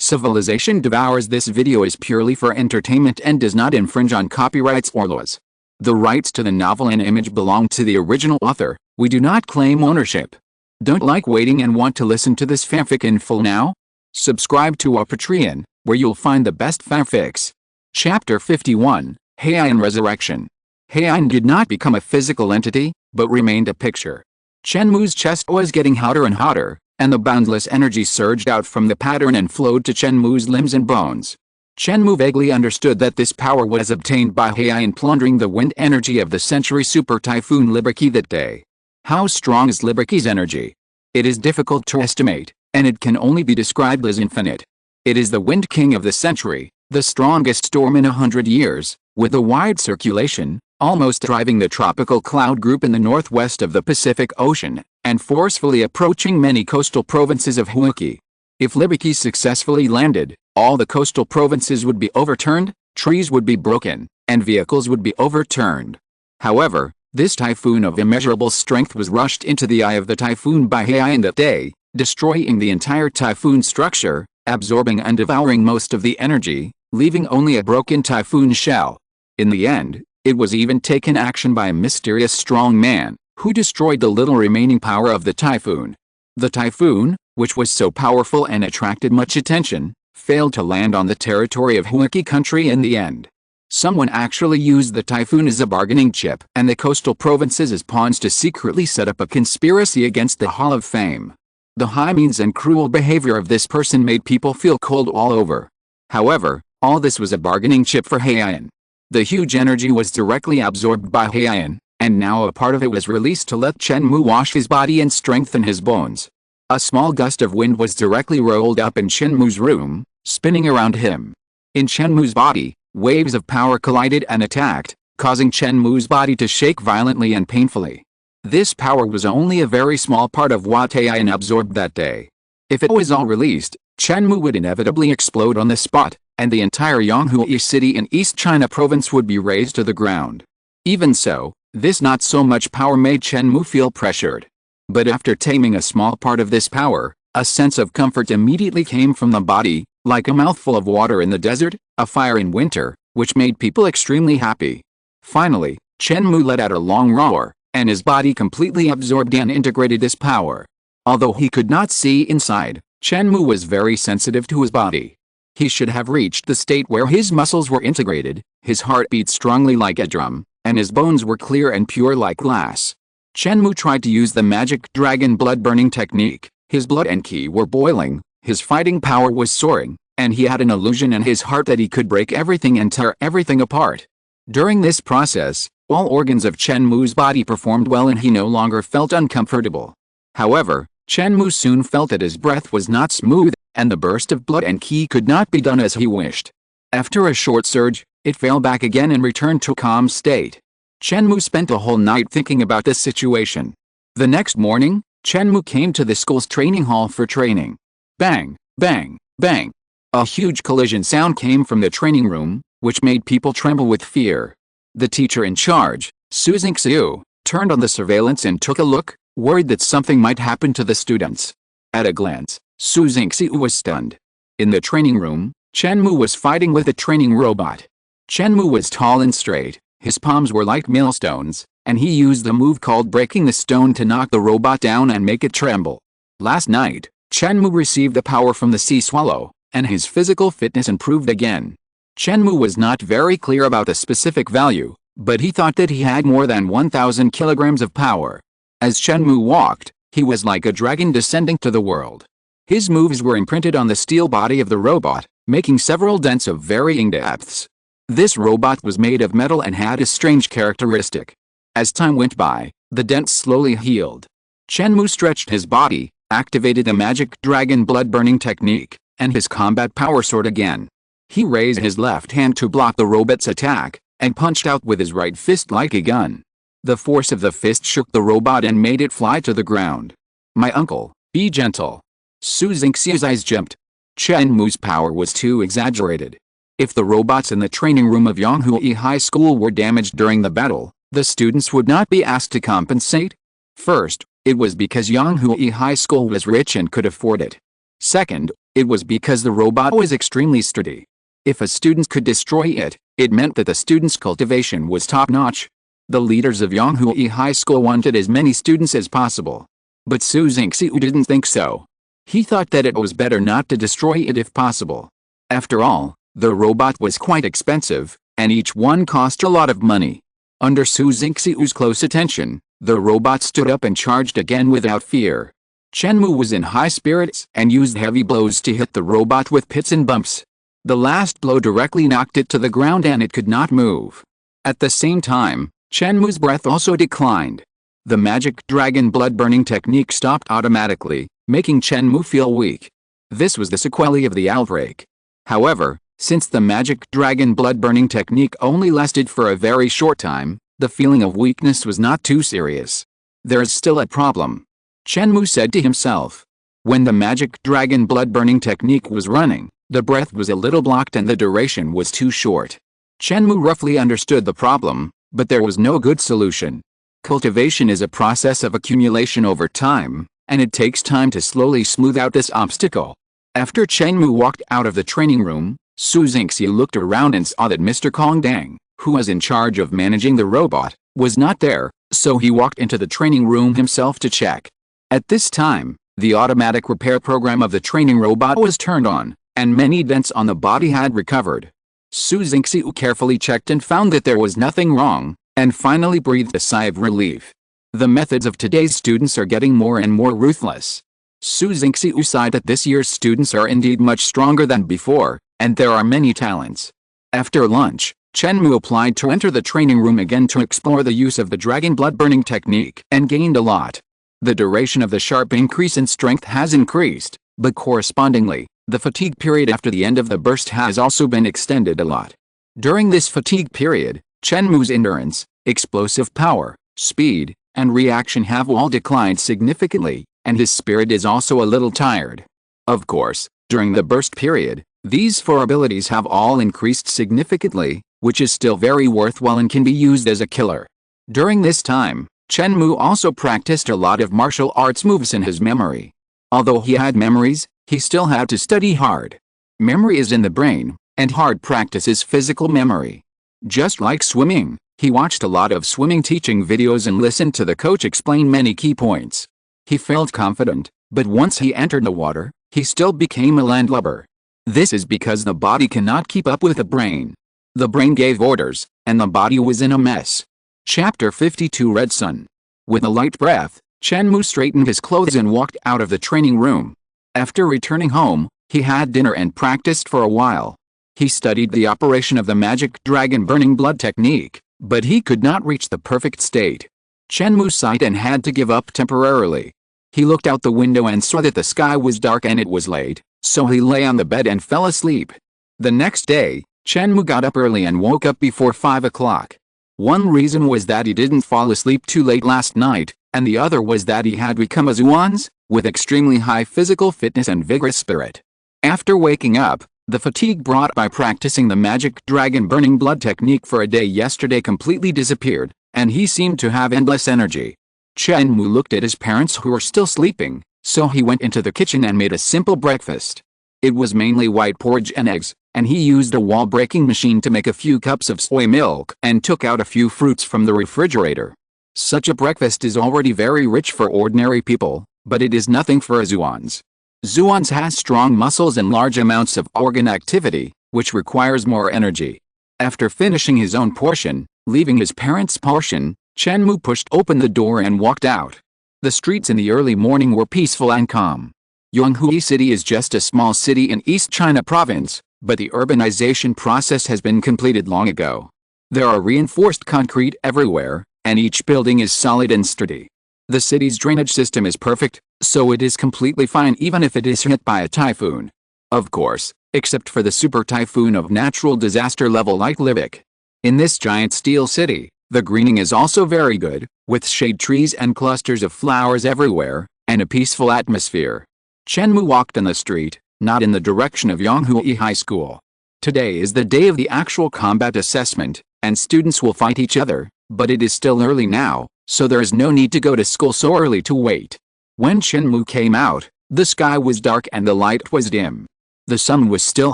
Civilization Devours. This video is purely for entertainment and does not infringe on copyrights or laws. The rights to the novel and image belong to the original author. We do not claim ownership. Don't like waiting and want to listen to this fanfic in full now? Subscribe to our Patreon, where you'll find the best fanfics. Chapter 51, Haiyan Resurrection. Haiyan did not become a physical entity, but remained a picture. Chen Mou's chest was getting hotter and hotter, and the boundless energy surged out from the pattern and flowed to Chen Mou's limbs and bones. Chen Mou vaguely understood that this power was obtained by Haiyan plundering the wind energy of the century super typhoon Liberty that day. How strong is Liberty's energy? It is difficult to estimate, and it can only be described as infinite. It is the wind king of the century, the strongest storm in 100 years, with a wide circulation, almost driving the tropical cloud group in the northwest of the Pacific Ocean, and forcefully approaching many coastal provinces of Huaki. If Liberty successfully landed, all the coastal provinces would be overturned, trees would be broken, and vehicles would be overturned. However, this typhoon of immeasurable strength was rushed into the eye of the typhoon by Haiyan that day, destroying the entire typhoon structure, absorbing and devouring most of the energy, leaving only a broken typhoon shell. In the end, it was even taken action by a mysterious strong man, who destroyed the little remaining power of the typhoon. The typhoon, which was so powerful and attracted much attention, failed to land on the territory of Huaki country in the end. Someone actually used the typhoon as a bargaining chip and the coastal provinces as pawns to secretly set up a conspiracy against the Hall of Fame. The high means and cruel behavior of this person made people feel cold all over. However, all this was a bargaining chip for Haiyan. The huge energy was directly absorbed by Haiyan, and now a part of it was released to let Chen Mou wash his body and strengthen his bones. A small gust of wind was directly rolled up in Chen Mou's room, spinning around him. In Chen Mou's body, waves of power collided and attacked, causing Chen Mou's body to shake violently and painfully. This power was only a very small part of what Haiyan absorbed that day. If it was all released, Chen Mou would inevitably explode on the spot, and the entire Yonghui city in East China province would be razed to the ground. Even so, this not so much power made Chen Mou feel pressured. But after taming a small part of this power, a sense of comfort immediately came from the body, like a mouthful of water in the desert, a fire in winter, which made people extremely happy. Finally, Chen Mou let out a long roar, and his body completely absorbed and integrated this power. Although he could not see inside, Chen Mou was very sensitive to his body. He should have reached the state where his muscles were integrated, his heart beat strongly like a drum, and his bones were clear and pure like glass. Chen Mou tried to use the magic dragon blood burning technique. His blood and ki were boiling, his fighting power was soaring, and he had an illusion in his heart that he could break everything and tear everything apart. During this process, all organs of Chen Mou's body performed well and he no longer felt uncomfortable. However, Chen Mou soon felt that his breath was not smooth, and the burst of blood and ki could not be done as he wished. After a short surge, it fell back again and returned to calm state. Chen Mou spent a whole night thinking about this situation. The next morning, Chen Mou came to the school's training hall for training. Bang, bang, bang. A huge collision sound came from the training room, which made people tremble with fear. The teacher in charge, Su Xingxiu, turned on the surveillance and took a look, worried that something might happen to the students. At a glance, Su Xingxiu was stunned. In the training room, Chen Mou was fighting with a training robot. Chen Mou was tall and straight, his palms were like millstones, and he used a move called breaking the stone to knock the robot down and make it tremble. Last night, Chen Mou received the power from the sea swallow, and his physical fitness improved again. Chen Mou was not very clear about the specific value, but he thought that he had more than 1,000 kilograms of power. As Chen Mou walked, he was like a dragon descending to the world. His moves were imprinted on the steel body of the robot, making several dents of varying depths. This robot was made of metal and had a strange characteristic. As time went by, the dents slowly healed. Chen Mou stretched his body, activated the magic dragon blood burning technique, and his combat power soared again. He raised his left hand to block the robot's attack, and punched out with his right fist like a gun. The force of the fist shook the robot and made it fly to the ground. My uncle, be gentle. Su Xingxiu's eyes jumped. Chen Mou's power was too exaggerated. If the robots in the training room of Yonghui High School were damaged during the battle, the students would not be asked to compensate. First, it was because Yonghui High School was rich and could afford it. Second, It was because the robot was extremely sturdy. If a student could destroy it, it meant that the student's cultivation was top-notch. The leaders of Yonghua High School wanted as many students as possible. But Su Zingxiu didn't think so. He thought that it was better not to destroy it if possible. After all, the robot was quite expensive, and each one cost a lot of money. Under Su Zingxiu's close attention, the robot stood up and charged again without fear. Chen Mou was in high spirits and used heavy blows to hit the robot with pits and bumps. The last blow directly knocked it to the ground and it could not move. At the same time, Chen Mou's breath also declined. The magic dragon blood-burning technique stopped automatically, making Chen Mou feel weak. This was the sequelae of the outbreak. However, since the magic dragon blood-burning technique only lasted for a very short time, the feeling of weakness was not too serious. There is still a problem, Chen Mou said to himself. When the magic dragon blood-burning technique was running, the breath was a little blocked and the duration was too short. Chen Mou roughly understood the problem, but there was no good solution. Cultivation is a process of accumulation over time, and it takes time to slowly smooth out this obstacle. After Chen Mou walked out of the training room, Su Zingxiu looked around and saw that Mr. Kong Dang, who was in charge of managing the robot, was not there, so he walked into the training room himself to check. At this time, the automatic repair program of the training robot was turned on, and many dents on the body had recovered. Su Zingxiu carefully checked and found that there was nothing wrong, and finally breathed a sigh of relief. The methods of today's students are getting more and more ruthless. Su Zingxiu sighed that this year's students are indeed much stronger than before, and there are many talents. After lunch, Chen Mou applied to enter the training room again to explore the use of the dragon blood-burning technique and gained a lot. The duration of the sharp increase in strength has increased, but correspondingly, the fatigue period after the end of the burst has also been extended a lot. During this fatigue period, Chen Mou's endurance, explosive power, speed, and reaction have all declined significantly, and his spirit is also a little tired. Of course, during the burst period, these four abilities have all increased significantly, which is still very worthwhile and can be used as a killer. During this time, Chen Mou also practiced a lot of martial arts moves in his memory. Although he had memories, he still had to study hard. Memory is in the brain, and hard practice is physical memory. Just like swimming, he watched a lot of swimming teaching videos and listened to the coach explain many key points. He felt confident, but once he entered the water, he still became a landlubber. This is because the body cannot keep up with the brain. The brain gave orders, and the body was in a mess. Chapter 52 Red Sun. With a light breath, Chen Mou straightened his clothes and walked out of the training room. After returning home, he had dinner and practiced for a while. He studied the operation of the magic dragon burning blood technique, but he could not reach the perfect state. Chen Mou sighed and had to give up temporarily. He looked out the window and saw that the sky was dark and it was late, so he lay on the bed and fell asleep. The next day, Chen Mou got up early and woke up before 5 o'clock. One reason was that he didn't fall asleep too late last night, and the other was that he had become a Zhuanzi, with extremely high physical fitness and vigorous spirit. After waking up, the fatigue brought by practicing the magic dragon burning blood technique for a day yesterday completely disappeared, and he seemed to have endless energy. Chen Mou looked at his parents who were still sleeping, so he went into the kitchen and made a simple breakfast. It was mainly white porridge and eggs, and he used a wall-breaking machine to make a few cups of soy milk and took out a few fruits from the refrigerator. Such a breakfast is already very rich for ordinary people, but it is nothing for a Zhuanzi. Zhuanzi has strong muscles and large amounts of organ activity, which requires more energy. After finishing his own portion, leaving his parents' portion, Chen Mou pushed open the door and walked out. The streets in the early morning were peaceful and calm. Yonghua City is just a small city in East China province, but the urbanization process has been completed long ago. There are reinforced concrete everywhere, and each building is solid and sturdy. The city's drainage system is perfect, so it is completely fine even if it is hit by a typhoon. Of course, except for the super typhoon of natural disaster level like Libic. In this giant steel city, the greening is also very good, with shade trees and clusters of flowers everywhere, and a peaceful atmosphere. Chen Mou walked in the street, not in the direction of Yonghua High School. Today is the day of the actual combat assessment, and students will fight each other, but it is still early now, so there is no need to go to school so early to wait. When Chen Mou came out, the sky was dark and the light was dim. The sun was still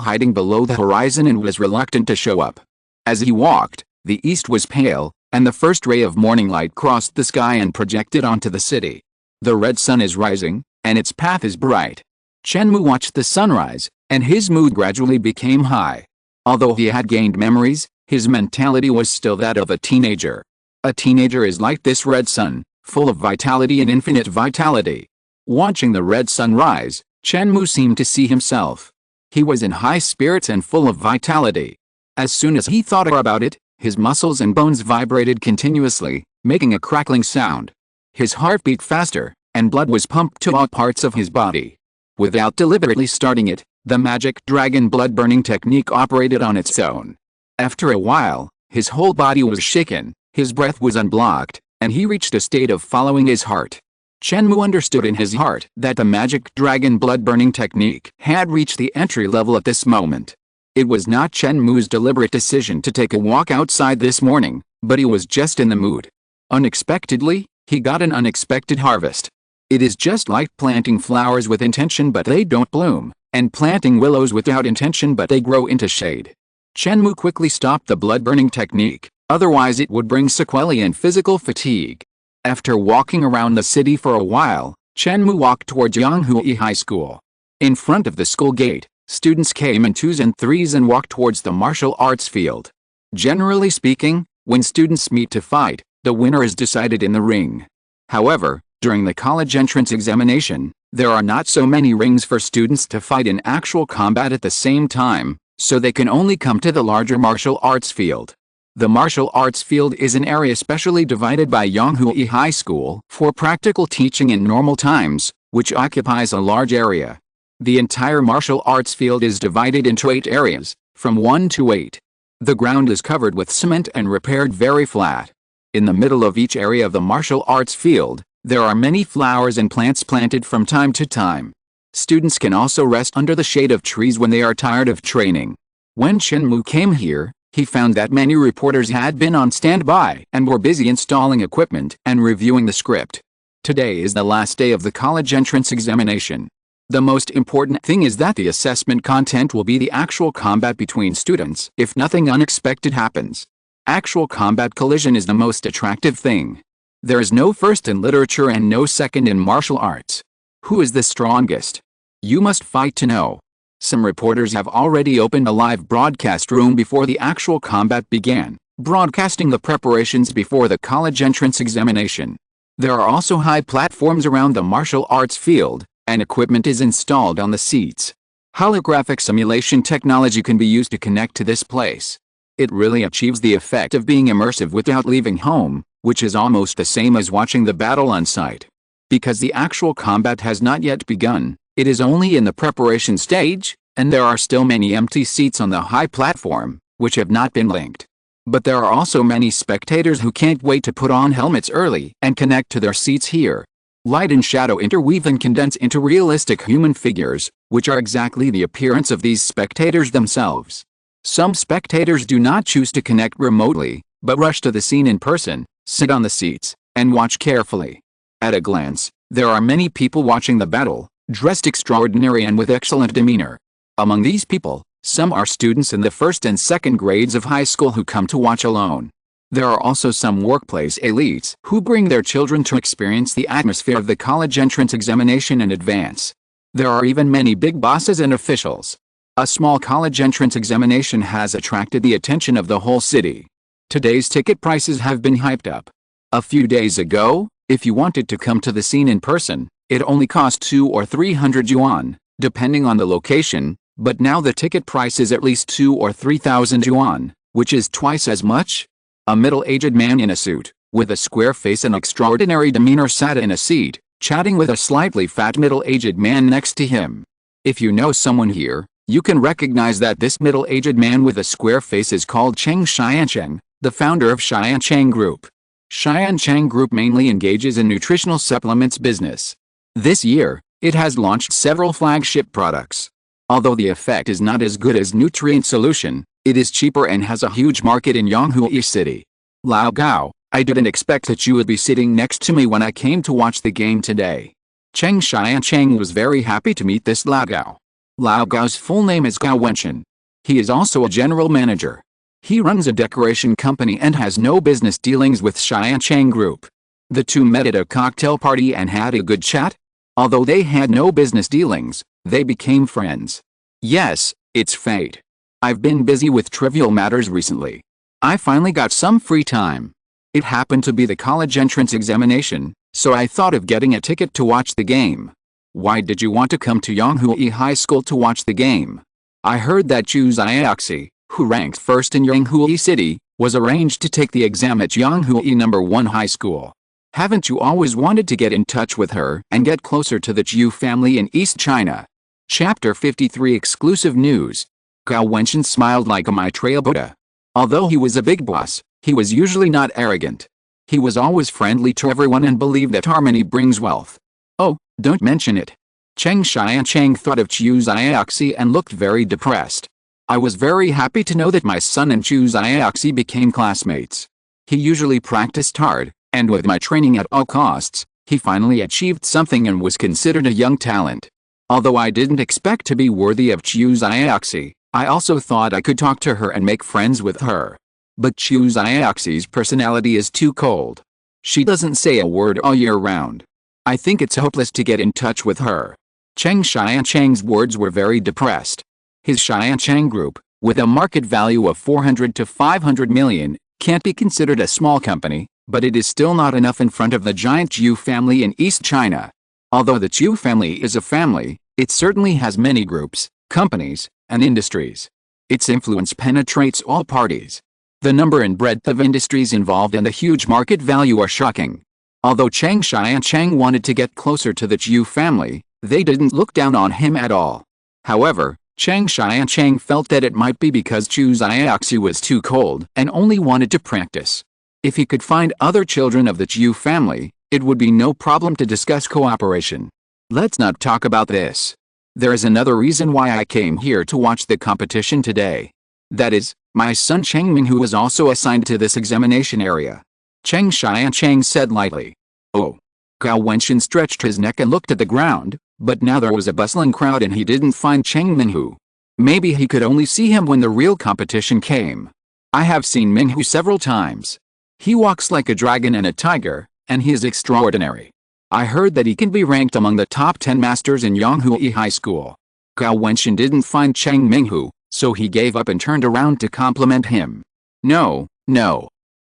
hiding below the horizon and was reluctant to show up. As he walked, the east was pale, and the first ray of morning light crossed the sky and projected onto the city. The red sun is rising, and its path is bright. Chen Mou watched the sunrise, and his mood gradually became high. Although he had gained memories, his mentality was still that of a teenager. A teenager is like this red sun, full of vitality and infinite vitality. Watching the red sun rise, Chen Mou seemed to see himself. He was in high spirits and full of vitality. As soon as he thought about it, his muscles and bones vibrated continuously, making a crackling sound. His heart beat faster, and blood was pumped to all parts of his body. Without deliberately starting it, the magic dragon blood burning technique operated on its own. After a while, his whole body was shaken, his breath was unblocked, and he reached a state of following his heart. Chen Mou understood in his heart that the magic dragon blood burning technique had reached the entry level at this moment. It was not Chen Mou's deliberate decision to take a walk outside this morning, but he was just in the mood. Unexpectedly, he got an unexpected harvest. It is just like planting flowers with intention but they don't bloom, and planting willows without intention but they grow into shade. Chen Mou quickly stopped the blood-burning technique, otherwise it would bring sequelae and physical fatigue. After walking around the city for a while, Chen Mou walked towards Yanhui High School. In front of the school gate, students came in twos and threes and walked towards the martial arts field. Generally speaking, when students meet to fight, the winner is decided in the ring. However, during the college entrance examination, there are not so many rings for students to fight in actual combat at the same time, so they can only come to the larger martial arts field. The martial arts field is an area specially divided by Yanhui High School for practical teaching in normal times, which occupies a large area. The entire martial arts field is divided into 8 areas, from 1 to 8. The ground is covered with cement and repaired very flat. In the middle of each area of the martial arts field, there are many flowers and plants planted from time to time. Students can also rest under the shade of trees when they are tired of training. When Chen Mou came here, he found that many reporters had been on standby and were busy installing equipment and reviewing the script. Today is the last day of the college entrance examination. The most important thing is that the assessment content will be the actual combat between students if nothing unexpected happens. Actual combat collision is the most attractive thing. There is no first in literature and no second in martial arts. Who is the strongest? You must fight to know. Some reporters have already opened a live broadcast room before the actual combat began, broadcasting the preparations before the college entrance examination. There are also high platforms around the martial arts field, and equipment is installed on the seats. Holographic simulation technology can be used to connect to this place. It really achieves the effect of being immersive without leaving home, which is almost the same as watching the battle on site. Because the actual combat has not yet begun, it is only in the preparation stage, and there are still many empty seats on the high platform, which have not been linked. But there are also many spectators who can't wait to put on helmets early and connect to their seats here. Light and shadow interweave and condense into realistic human figures, which are exactly the appearance of these spectators themselves. Some spectators do not choose to connect remotely, but rush to the scene in person, sit on the seats, and watch carefully. At a glance, there are many people watching the battle, dressed extraordinary and with excellent demeanor. Among these people, some are students in the first and second grades of high school who come to watch alone. There are also some workplace elites who bring their children to experience the atmosphere of the college entrance examination in advance. There are even many big bosses and officials. A small college entrance examination has attracted the attention of the whole city. Today's ticket prices have been hyped up. A few days ago, if you wanted to come to the scene in person, it only cost 200 or 300 yuan, depending on the location, but now the ticket price is at least 2,000 or 3,000 yuan, which is twice as much. A middle-aged man in a suit, with a square face and extraordinary demeanor sat in a seat, chatting with a slightly fat middle-aged man next to him. If you know someone here, you can recognize that this middle-aged man with a square face is called Cheng Xiancheng, the founder of Xiancheng Group. Xiancheng Group mainly engages in nutritional supplements business. This year, it has launched several flagship products. Although the effect is not as good as nutrient solution, it is cheaper and has a huge market in Yanhui City. Lao Gao, I didn't expect that you would be sitting next to me when I came to watch the game today. Cheng Xiancheng was very happy to meet this Lao Gao. Lao Gao's full name is Gao Wenchen. He is also a general manager. He runs a decoration company and has no business dealings with Haiyan Group. The two met at a cocktail party and had a good chat. Although they had no business dealings, they became friends. Yes, it's fate. I've been busy with trivial matters recently. I finally got some free time. It happened to be the college entrance examination, so I thought of getting a ticket to watch the game. Why did you want to come to Yanghui High School to watch the game? I heard that Chu Xiaoxi, who ranked first in Yanghui City, was arranged to take the exam at Yanghui No. 1 High School. Haven't you always wanted to get in touch with her and get closer to the Zhu family in East China? Chapter 53 Exclusive News. Gao Wenchen smiled like a Maitreya Buddha. Although he was a big boss, he was usually not arrogant. He was always friendly to everyone and believed that harmony brings wealth. Oh, don't mention it. Cheng Xiaocheng thought of Chu Xiaoxi and looked very depressed. I was very happy to know that my son and Chu Xiaoxi became classmates. He usually practiced hard, and with my training at all costs, he finally achieved something and was considered a young talent. Although I didn't expect to be worthy of Chu Xiaoxi, I also thought I could talk to her and make friends with her. But Chu Xiaoxi's personality is too cold. She doesn't say a word all year round. I think it's hopeless to get in touch with her. Cheng Xiaocheng's words were very depressed. His Haiyan Group, with a market value of 400 to 500 million, can't be considered a small company, but it is still not enough in front of the giant Zhu family in East China. Although the Zhu family is a family, it certainly has many groups, companies, and industries. Its influence penetrates all parties. The number and breadth of industries involved and the huge market value are shocking. Although Cheng Xiaocheng wanted to get closer to the Zhu family, they didn't look down on him at all. However, Cheng Xiaocheng felt that it might be because Chu Xiaoxi was too cold and only wanted to practice. If he could find other children of the Zhu family, it would be no problem to discuss cooperation. Let's not talk about this. There is another reason why I came here to watch the competition today. That is, my son Cheng Ming, who was also assigned to this examination area. Cheng Xiaocheng said lightly. Oh. Gao Wenchen stretched his neck and looked at the ground, but now there was a bustling crowd and he didn't find Cheng Minghu. Maybe he could only see him when the real competition came. I have seen Minghu several times. He walks like a dragon and a tiger, and he is extraordinary. I heard that he can be ranked among the top 10 masters in Yanghui High School. Gao Wenchen didn't find Cheng Minghu, so he gave up and turned around to compliment him. No.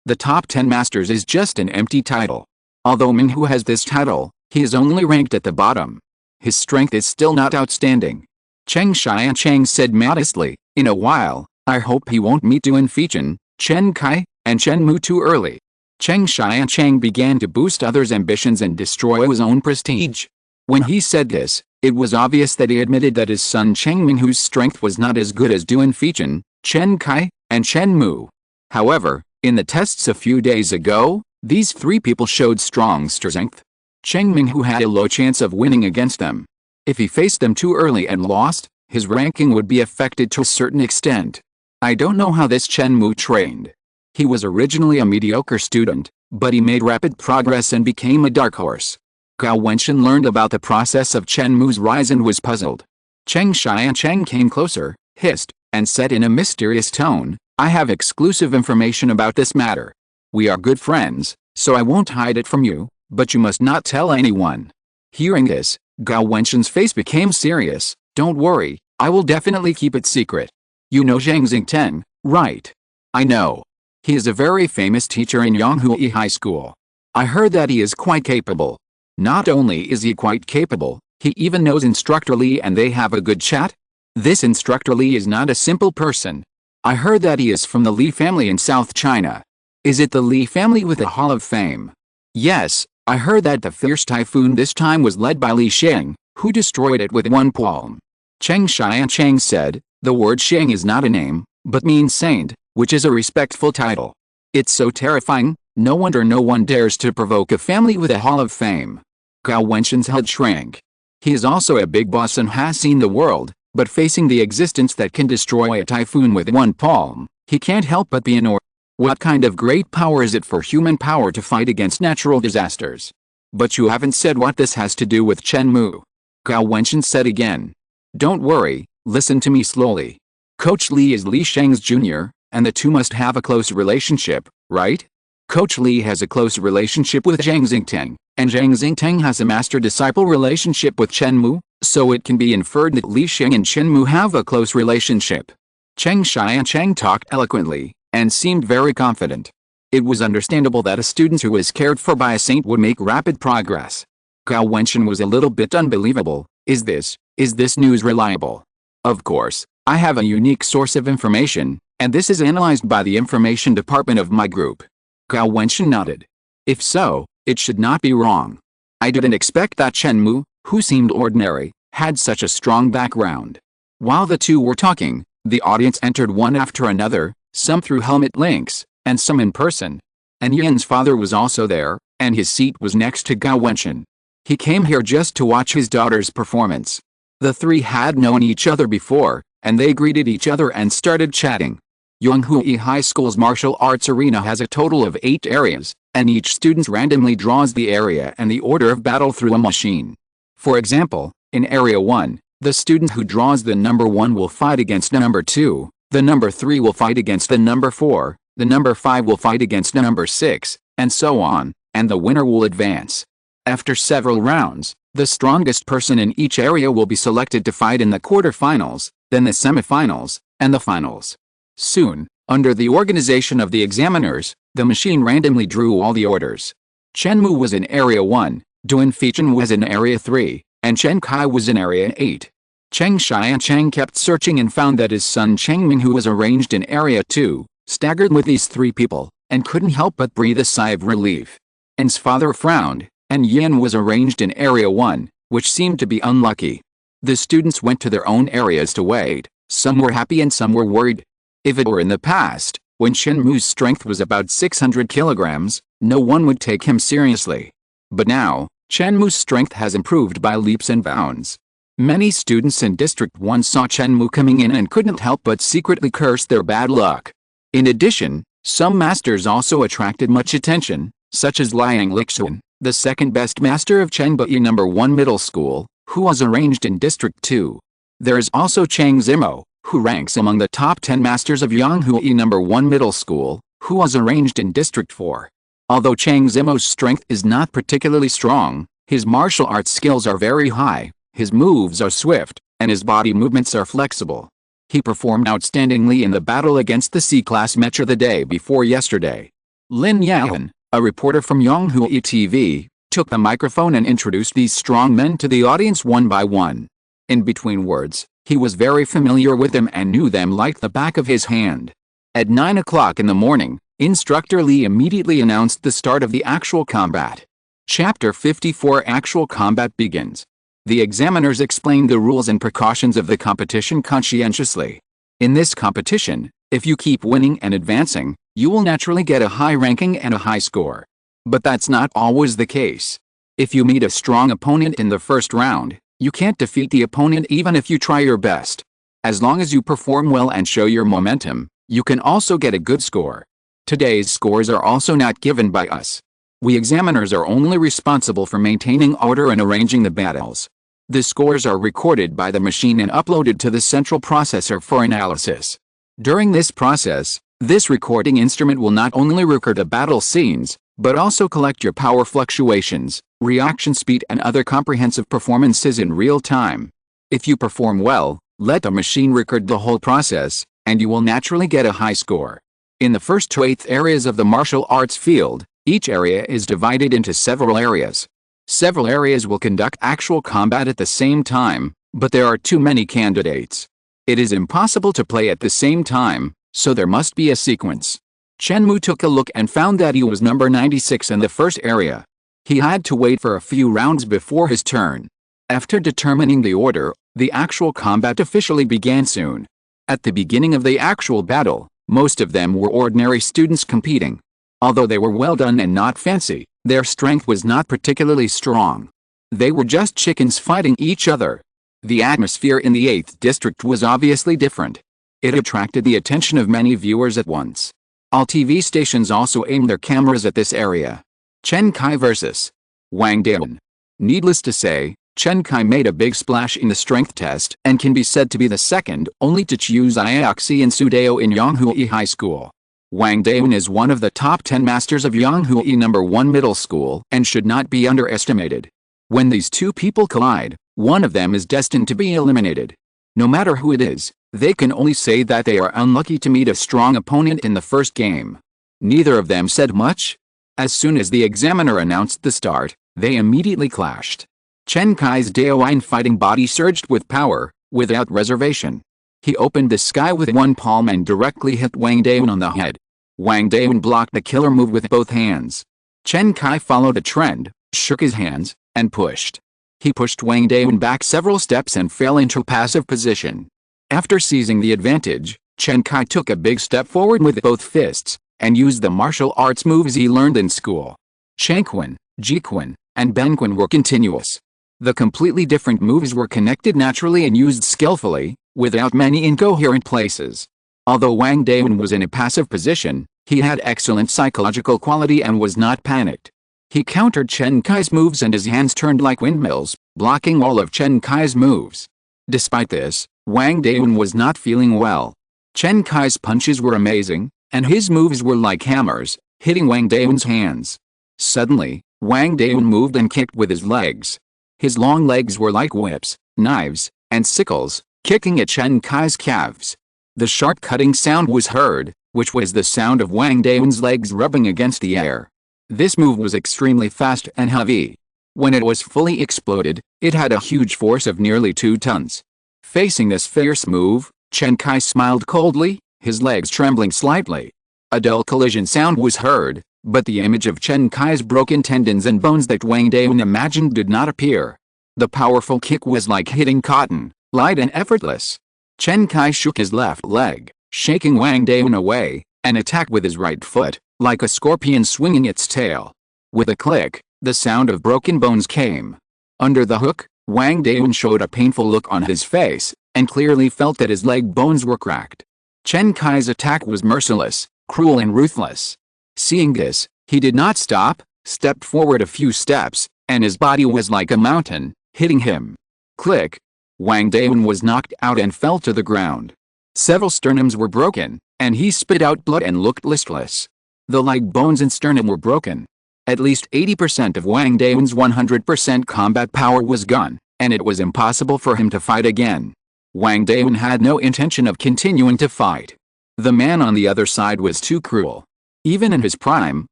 The top 10 masters is just an empty title. Although Minghu has this title, he is only ranked at the bottom. His strength is still not outstanding. Cheng Xiaocheng said modestly, in a while, I hope he won't meet Duan Fechen, Chen Kai, and Chen Mou too early. Cheng Xiaocheng began to boost others' ambitions and destroy his own prestige. When he said this, it was obvious that he admitted that his son Cheng Minghu's strength was not as good as Duan Fechen, Chen Kai, and Chen Mou. However, in the tests a few days ago, these three people showed strong strength. Cheng Minghu had a low chance of winning against them. If he faced them too early and lost, his ranking would be affected to a certain extent. I don't know how this Chen Mou trained. He was originally a mediocre student, but he made rapid progress and became a dark horse. Gao Wenchen learned about the process of Chen Mou's rise and was puzzled. Cheng Xiaocheng came closer, hissed, and said in a mysterious tone, I have exclusive information about this matter. We are good friends, so I won't hide it from you, but you must not tell anyone. Hearing this, Gao Wenchen's face became serious. Don't worry, I will definitely keep it secret. You know Zhang Xingteng, right? I know. He is a very famous teacher in Yanghui High School. I heard that he is quite capable. Not only is he quite capable, he even knows Instructor Li and they have a good chat. This Instructor Li is not a simple person. I heard that he is from the Li family in South China. Is it the Li family with a Hall of Fame? Yes, I heard that the fierce typhoon this time was led by Li Sheng, who destroyed it with one palm. Cheng Xiaocheng said, the word Sheng is not a name, but means saint, which is a respectful title. It's so terrifying, no wonder no one dares to provoke a family with a Hall of Fame. Gao Wenchen's head shrank. He is also a big boss and has seen the world, but facing the existence that can destroy a typhoon with one palm, he can't help but be annoyed. What kind of great power is it for human power to fight against natural disasters? But you haven't said what this has to do with Chen Mou. Gao Wenchen said again. Don't worry, Listen to me slowly. Coach Li is Li Sheng's junior, and the two must have a close relationship, right? Coach Li has a close relationship with Zhang Xingteng, and Zhang Xingteng has a master-disciple relationship with Chen Mou, so it can be inferred that Li Sheng and Chen Mou have a close relationship. Cheng Shai and Cheng talked eloquently, and seemed very confident. It was understandable that a student who was cared for by a saint would make rapid progress. Gao Wenchen was a little bit unbelievable. Is this news reliable? Of course, I have a unique source of information, and this is analyzed by the information department of my group. Gao Wenchen nodded. If so, it should not be wrong. I didn't expect that Chen Mou, who seemed ordinary, had such a strong background. While the two were talking, the audience entered one after another, some through helmet links, and some in person. And Yan's father was also there, and his seat was next to Gao Wenchen. He came here just to watch his daughter's performance. The three had known each other before, and they greeted each other and started chatting. Yonghui High School's martial arts arena has a total of 8 areas, and each student randomly draws the area and the order of battle through a machine. For example, in Area 1, the student who draws the number 1 will fight against the number 2, the number 3 will fight against the number 4, the number 5 will fight against the number 6, and so on, and the winner will advance. After several rounds, the strongest person in each area will be selected to fight in the quarterfinals, then the semifinals, and the finals. Soon, under the organization of the examiners, the machine randomly drew all the orders. Chen Mou was in Area 1, Duan Feichen was in Area 3, and Chen Kai was in Area 8. Cheng Shai and Cheng kept searching and found that his son Cheng Ming, who was arranged in Area 2, staggered with these 3 people, and couldn't help but breathe a sigh of relief. En's father frowned, and Yan was arranged in Area 1, which seemed to be unlucky. The students went to their own areas to wait. Some were happy and some were worried. If it were in the past, when Chen Mou's strength was about 600 kilograms, no one would take him seriously. But now, Chen Mou's strength has improved by leaps and bounds. Many students in District 1 saw Chen Mou coming in and couldn't help but secretly curse their bad luck. In addition, some masters also attracted much attention, such as Liang Lixuan, the second-best master of Chengbei No. 1 Middle School, who was arranged in District 2. There is also Chang Zimo, who ranks among the top 10 masters of Yonghui No. 1 Middle School, who was arranged in District 4. Although Chang Zimo's strength is not particularly strong, his martial arts skills are very high, his moves are swift, and his body movements are flexible. He performed outstandingly in the battle against the C-class Mecha the day before yesterday. Lin Yahan, a reporter from Yonghui TV, took the microphone and introduced these strong men to the audience one by one. In between words, he was very familiar with them and knew them like the back of his hand. At 9 o'clock in the morning, Instructor Li immediately announced the start of the actual combat. Chapter 54 Actual Combat begins. The examiners explained the rules and precautions of the competition conscientiously. In this competition, if you keep winning and advancing, you will naturally get a high ranking and a high score. But that's not always the case. If you meet a strong opponent in the first round, you can't defeat the opponent even if you try your best. As long as you perform well and show your momentum, you can also get a good score. Today's scores are also not given by us. We examiners are only responsible for maintaining order and arranging the battles. The scores are recorded by the machine and uploaded to the central processor for analysis. During this process, this recording instrument will not only record the battle scenes, but also collect your power fluctuations, reaction speed and other comprehensive performances in real time. If you perform well, let the machine record the whole process, and you will naturally get a high score. In the first to 8th areas of the martial arts field, each area is divided into several areas. Several areas will conduct actual combat at the same time, but there are too many candidates. It is impossible to play at the same time, so there must be a sequence. Chen Mou took a look and found that he was number 96 in the first area. He had to wait for a few rounds before his turn. After determining the order, the actual combat officially began soon. At the beginning of the actual battle, most of them were ordinary students competing. Although they were well done and not fancy, their strength was not particularly strong. They were just chickens fighting each other. The atmosphere in the 8th district was obviously different. It attracted the attention of many viewers at once. All TV stations also aimed their cameras at this area. Chen Kai vs. Wang Dayan. Needless to say, Chen Kai made a big splash in the strength test and can be said to be the second only to choose Ioxi and Sudao in Yonghui High School. Wang Dawen is one of the top 10 masters of Yonghui No. 1 Middle School and should not be underestimated. When these two people collide, one of them is destined to be eliminated. No matter who it is, they can only say that they are unlucky to meet a strong opponent in the first game. Neither of them said much. As soon as the examiner announced the start, they immediately clashed. Chen Kai's Daoine fighting body surged with power, without reservation. He opened the sky with one palm and directly hit Wang Dawen on the head. Wang Dawen blocked the killer move with both hands. Chen Kai followed a trend, shook his hands, and pushed. He pushed Wang Dawen back several steps and fell into a passive position. After seizing the advantage, Chen Kai took a big step forward with both fists, and used the martial arts moves he learned in school. Changquan, Jiquan, and Benquan were continuous. The completely different moves were connected naturally and used skillfully, without many incoherent places. Although Wang Dawen was in a passive position, he had excellent psychological quality and was not panicked. He countered Chen Kai's moves and his hands turned like windmills, blocking all of Chen Kai's moves. Despite this, Wang Dawen was not feeling well. Chen Kai's punches were amazing, and his moves were like hammers, hitting Wang Dawen's hands. Suddenly, Wang Dawen moved and kicked with his legs. His long legs were like whips, knives, and sickles, kicking at Chen Kai's calves. The sharp cutting sound was heard, which was the sound of Wang Dawen's legs rubbing against the air. This move was extremely fast and heavy. When it was fully exploded, it had a huge force of nearly 2 tons. Facing this fierce move, Chen Kai smiled coldly, his legs trembling slightly. A dull collision sound was heard, but the image of Chen Kai's broken tendons and bones that Wang Dawen imagined did not appear. The powerful kick was like hitting cotton, light and effortless. Chen Kai shook his left leg, shaking Wang Dawen away, and attacked with his right foot, like a scorpion swinging its tail. With a click, the sound of broken bones came. Under the hook, Wang Dawen showed a painful look on his face, and clearly felt that his leg bones were cracked. Chen Kai's attack was merciless, cruel and ruthless. Seeing this, he did not stop, stepped forward a few steps, and his body was like a mountain, hitting him. Click! Wang Dawen was knocked out and fell to the ground. Several sternums were broken, and he spit out blood and looked listless. The leg bones and sternum were broken. At least 80% of Wang Dawen's 100% combat power was gone, and it was impossible for him to fight again. Wang Dawen had no intention of continuing to fight. The man on the other side was too cruel. Even in his prime,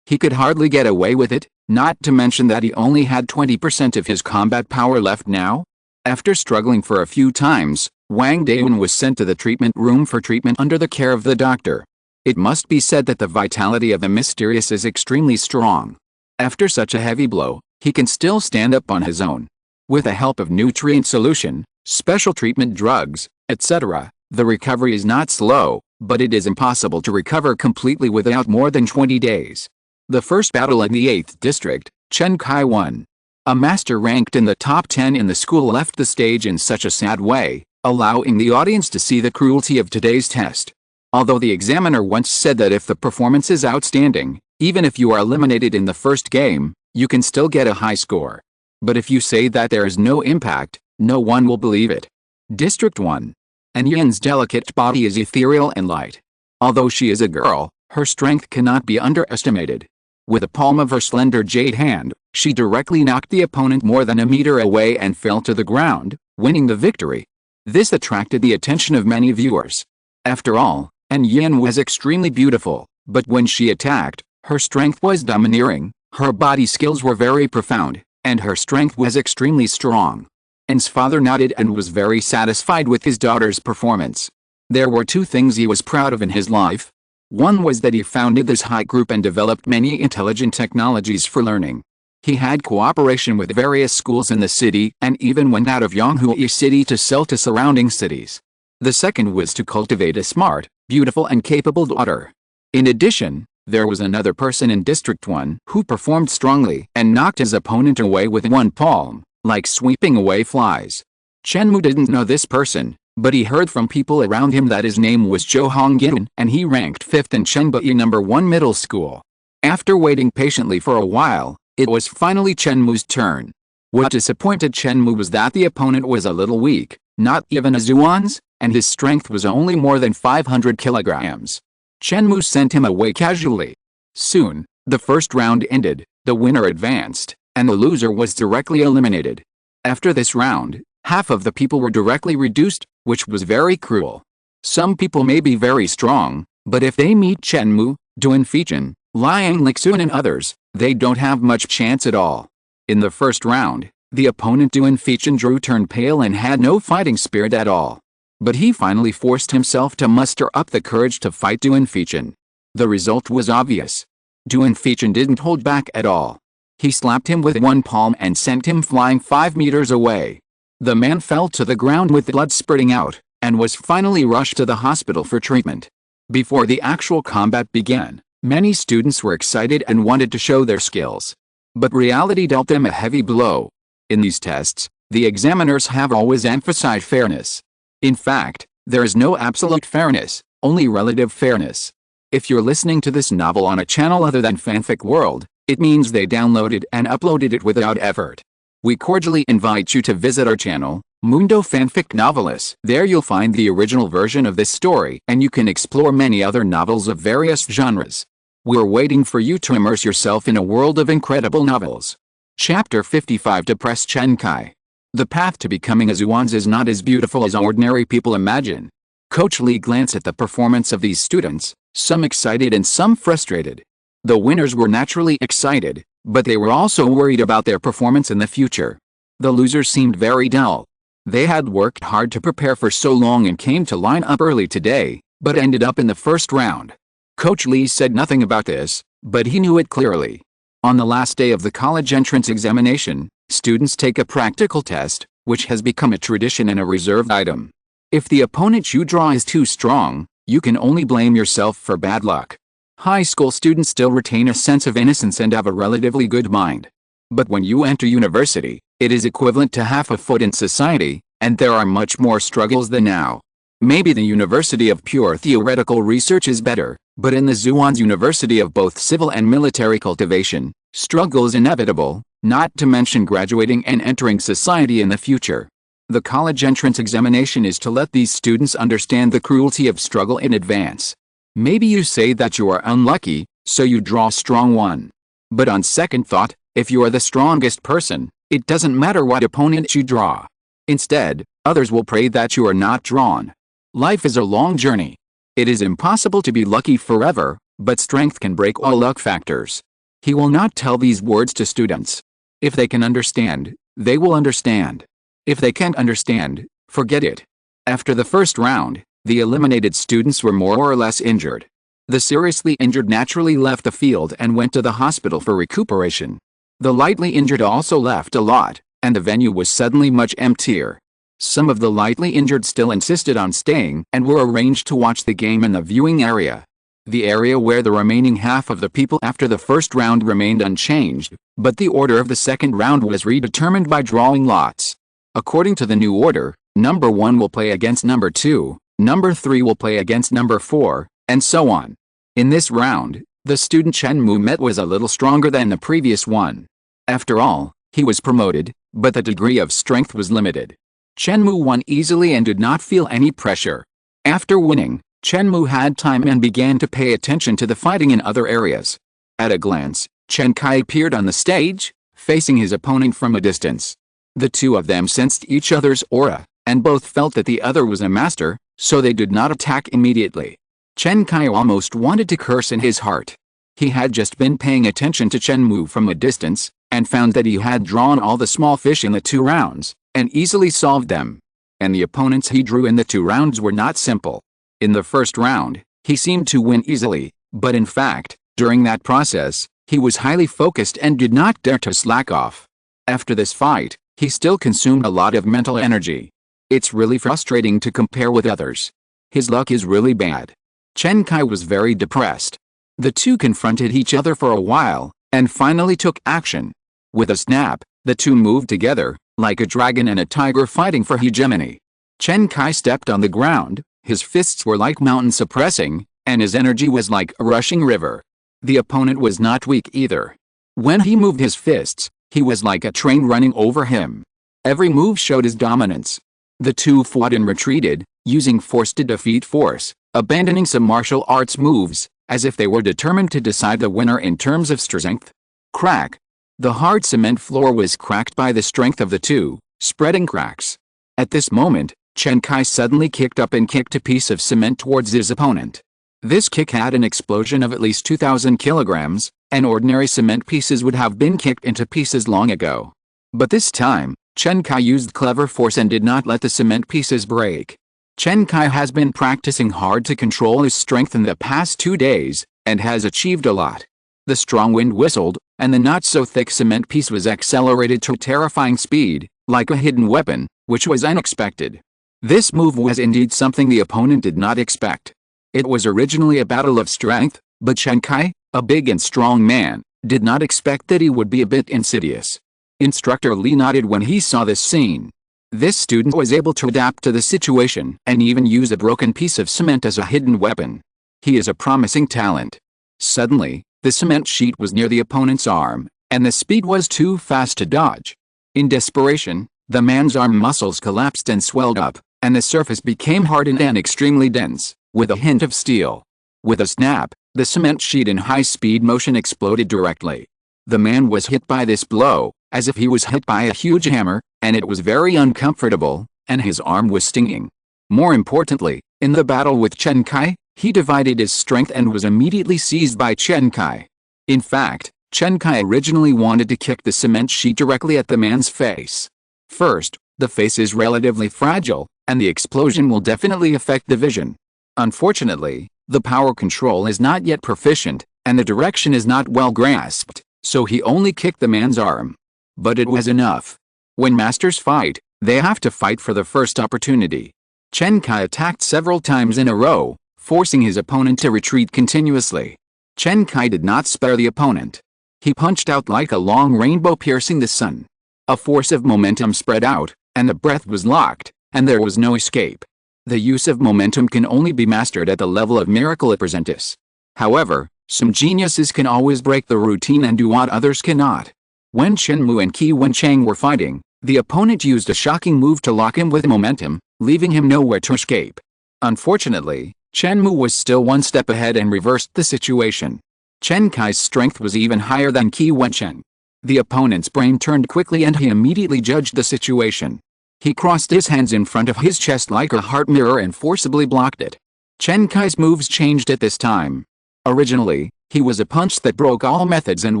he could hardly get away with it, not to mention that he only had 20% of his combat power left now. After struggling for a few times, Wang Dawen was sent to the treatment room for treatment under the care of the doctor. It must be said that the vitality of the mysterious is extremely strong. After such a heavy blow, he can still stand up on his own. With the help of nutrient solution, special treatment drugs, etc., the recovery is not slow, but it is impossible to recover completely without more than 20 days. The first battle in the 8th district, Chen Kai won. A master ranked in the top 10 in the school left the stage in such a sad way, allowing the audience to see the cruelty of today's test. Although the examiner once said that if the performance is outstanding, even if you are eliminated in the first game, you can still get a high score. But if you say that there is no impact, no one will believe it. District 1. Anyan's delicate body is ethereal and light. Although she is a girl, her strength cannot be underestimated. With the palm of her slender jade hand, she directly knocked the opponent more than a meter away and fell to the ground, winning the victory. This attracted the attention of many viewers. After all, Haiyan was extremely beautiful, but when she attacked, her strength was domineering, her body skills were very profound, and her strength was extremely strong. An's father nodded and was very satisfied with his daughter's performance. There were 2 things he was proud of in his life. One was that he founded this high group and developed many intelligent technologies for learning. He had cooperation with various schools in the city and even went out of Yonghui City to sell to surrounding cities. The second was to cultivate a smart, beautiful and capable daughter. In addition, there was another person in District 1 who performed strongly and knocked his opponent away with one palm, like sweeping away flies. Chen Mou didn't know this person, but he heard from people around him that his name was Zhou Hongjin and he ranked 5th in Chenbei No. 1 Middle School. After waiting patiently for a while, it was finally Chen Mou's turn. What disappointed Chen Mou was that the opponent was a little weak, not even a Zhuan's, and his strength was only more than 500 kilograms. Chen Mou sent him away casually. Soon, the first round ended, the winner advanced, and the loser was directly eliminated. After this round, half of the people were directly reduced, which was very cruel. Some people may be very strong, but if they meet Chen Mou, Duan Feichin, Liang Lixun and others, they don't have much chance at all. In the first round, the opponent Duan Feichin turned pale and had no fighting spirit at all. But he finally forced himself to muster up the courage to fight Duan Feichin. The result was obvious. Duan Feichin didn't hold back at all. He slapped him with one palm and sent him flying 5 meters away. The man fell to the ground with blood spurting out, and was finally rushed to the hospital for treatment. Before the actual combat began, many students were excited and wanted to show their skills. But reality dealt them a heavy blow. In these tests, the examiners have always emphasized fairness. In fact, there is no absolute fairness, only relative fairness. If you're listening to this novel on a channel other than Fanfic World, it means they downloaded and uploaded it without effort. We cordially invite you to visit our channel, Mundo Fanfic Novelis. There you'll find the original version of this story, and you can explore many other novels of various genres. We're waiting for you to immerse yourself in a world of incredible novels. Chapter 55 Depressed Chen Kai. The path to becoming a Zhuan's is not as beautiful as ordinary people imagine. Coach Li glanced at the performance of these students, some excited and some frustrated. The winners were naturally excited, but they were also worried about their performance in the future. The losers seemed very dull. They had worked hard to prepare for so long and came to line up early today, but ended up in the first round. Coach Li said nothing about this, but he knew it clearly. On the last day of the college entrance examination, students take a practical test, which has become a tradition and a reserved item. If the opponent you draw is too strong, you can only blame yourself for bad luck. High school students still retain a sense of innocence and have a relatively good mind. But when you enter university, it is equivalent to half a foot in society, and there are much more struggles than now. Maybe the University of Pure Theoretical Research is better, but in the Zhuan's University of both civil and military cultivation, struggle is inevitable, not to mention graduating and entering society in the future. The college entrance examination is to let these students understand the cruelty of struggle in advance. Maybe you say that you are unlucky, so you draw strong one. But on second thought, if you are the strongest person, it doesn't matter what opponent you draw. Instead, others will pray that you are not drawn. Life is a long journey. It is impossible to be lucky forever, but strength can break all luck factors. He will not tell these words to students. If they can understand, they will understand. If they can't understand, forget it. After the first round, the eliminated students were more or less injured. The seriously injured naturally left the field and went to the hospital for recuperation. The lightly injured also left a lot, and the venue was suddenly much emptier. Some of the lightly injured still insisted on staying and were arranged to watch the game in the viewing area. The area where the remaining half of the people after the first round remained unchanged, but the order of the second round was redetermined by drawing lots. According to the new order, number 1 will play against number 2, number 3 will play against number 4, and so on. In this round, the student Chen Mou met was a little stronger than the previous one. After all, he was promoted, but the degree of strength was limited. Chen Mou won easily and did not feel any pressure. After winning, Chen Mou had time and began to pay attention to the fighting in other areas. At a glance, Chen Kai appeared on the stage, facing his opponent from a distance. The two of them sensed each other's aura, and both felt that the other was a master, so they did not attack immediately. Chen Kai almost wanted to curse in his heart. He had just been paying attention to Chen Mou from a distance, and found that he had drawn all the small fish in the 2 rounds, and easily solved them. And the opponents he drew in the 2 rounds were not simple. In the first round, he seemed to win easily, but in fact, during that process, he was highly focused and did not dare to slack off. After this fight, he still consumed a lot of mental energy. It's really frustrating to compare with others. His luck is really bad. Chen Kai was very depressed. The two confronted each other for a while, and finally took action. With a snap, the two moved together, like a dragon and a tiger fighting for hegemony. Chen Kai stepped on the ground, his fists were like mountain suppressing, and his energy was like a rushing river. The opponent was not weak either. When he moved his fists, He was like a train running over him. Every move showed his dominance. The two fought and retreated, using force to defeat force, abandoning some martial arts moves, as if they were determined to decide the winner in terms of strength. Crack! The hard cement floor was cracked by the strength of the two, spreading cracks. At this moment, Chen Kai suddenly kicked up and kicked a piece of cement towards his opponent. This kick had an explosion of at least 2,000 kilograms, and ordinary cement pieces would have been kicked into pieces long ago. But this time, Chen Kai used clever force and did not let the cement pieces break. Chen Kai has been practicing hard to control his strength in the past 2 days, and has achieved a lot. The strong wind whistled, and the not-so-thick cement piece was accelerated to terrifying speed, like a hidden weapon, which was unexpected. This move was indeed something the opponent did not expect. It was originally a battle of strength, but Chen Kai, a big and strong man, did not expect that he would be a bit insidious. Instructor Li nodded when he saw this scene. This student was able to adapt to the situation and even use a broken piece of cement as a hidden weapon. He is a promising talent. Suddenly, the cement sheet was near the opponent's arm, and the speed was too fast to dodge. In desperation, the man's arm muscles collapsed and swelled up, and the surface became hardened and extremely dense, with a hint of steel. With a snap, the cement sheet in high-speed motion exploded directly. The man was hit by this blow, as if he was hit by a huge hammer, and it was very uncomfortable, and his arm was stinging. More importantly, in the battle with Chen Kai, he divided his strength and was immediately seized by Chen Kai. In fact, Chen Kai originally wanted to kick the cement sheet directly at the man's face. First, the face is relatively fragile, and the explosion will definitely affect the vision. Unfortunately, the power control is not yet proficient, and the direction is not well grasped, so he only kicked the man's arm. But it was enough. When masters fight, they have to fight for the first opportunity. Chen Kai attacked several times in a row, forcing his opponent to retreat continuously. Chen Kai did not spare the opponent. He punched out like a long rainbow piercing the sun. A force of momentum spread out, and the breath was locked, and there was no escape. The use of momentum can only be mastered at the level of miracle apprentice. However, some geniuses can always break the routine and do what others cannot. When Chen Mou and Qi Wenchang were fighting, the opponent used a shocking move to lock him with momentum, leaving him nowhere to escape. Unfortunately, Chen Mou was still one step ahead and reversed the situation. Chen Kai's strength was even higher than Qi Wenchang. The opponent's brain turned quickly and he immediately judged the situation. He crossed his hands in front of his chest like a heart mirror and forcibly blocked it. Chen Kai's moves changed at this time. Originally, he was a punch that broke all methods and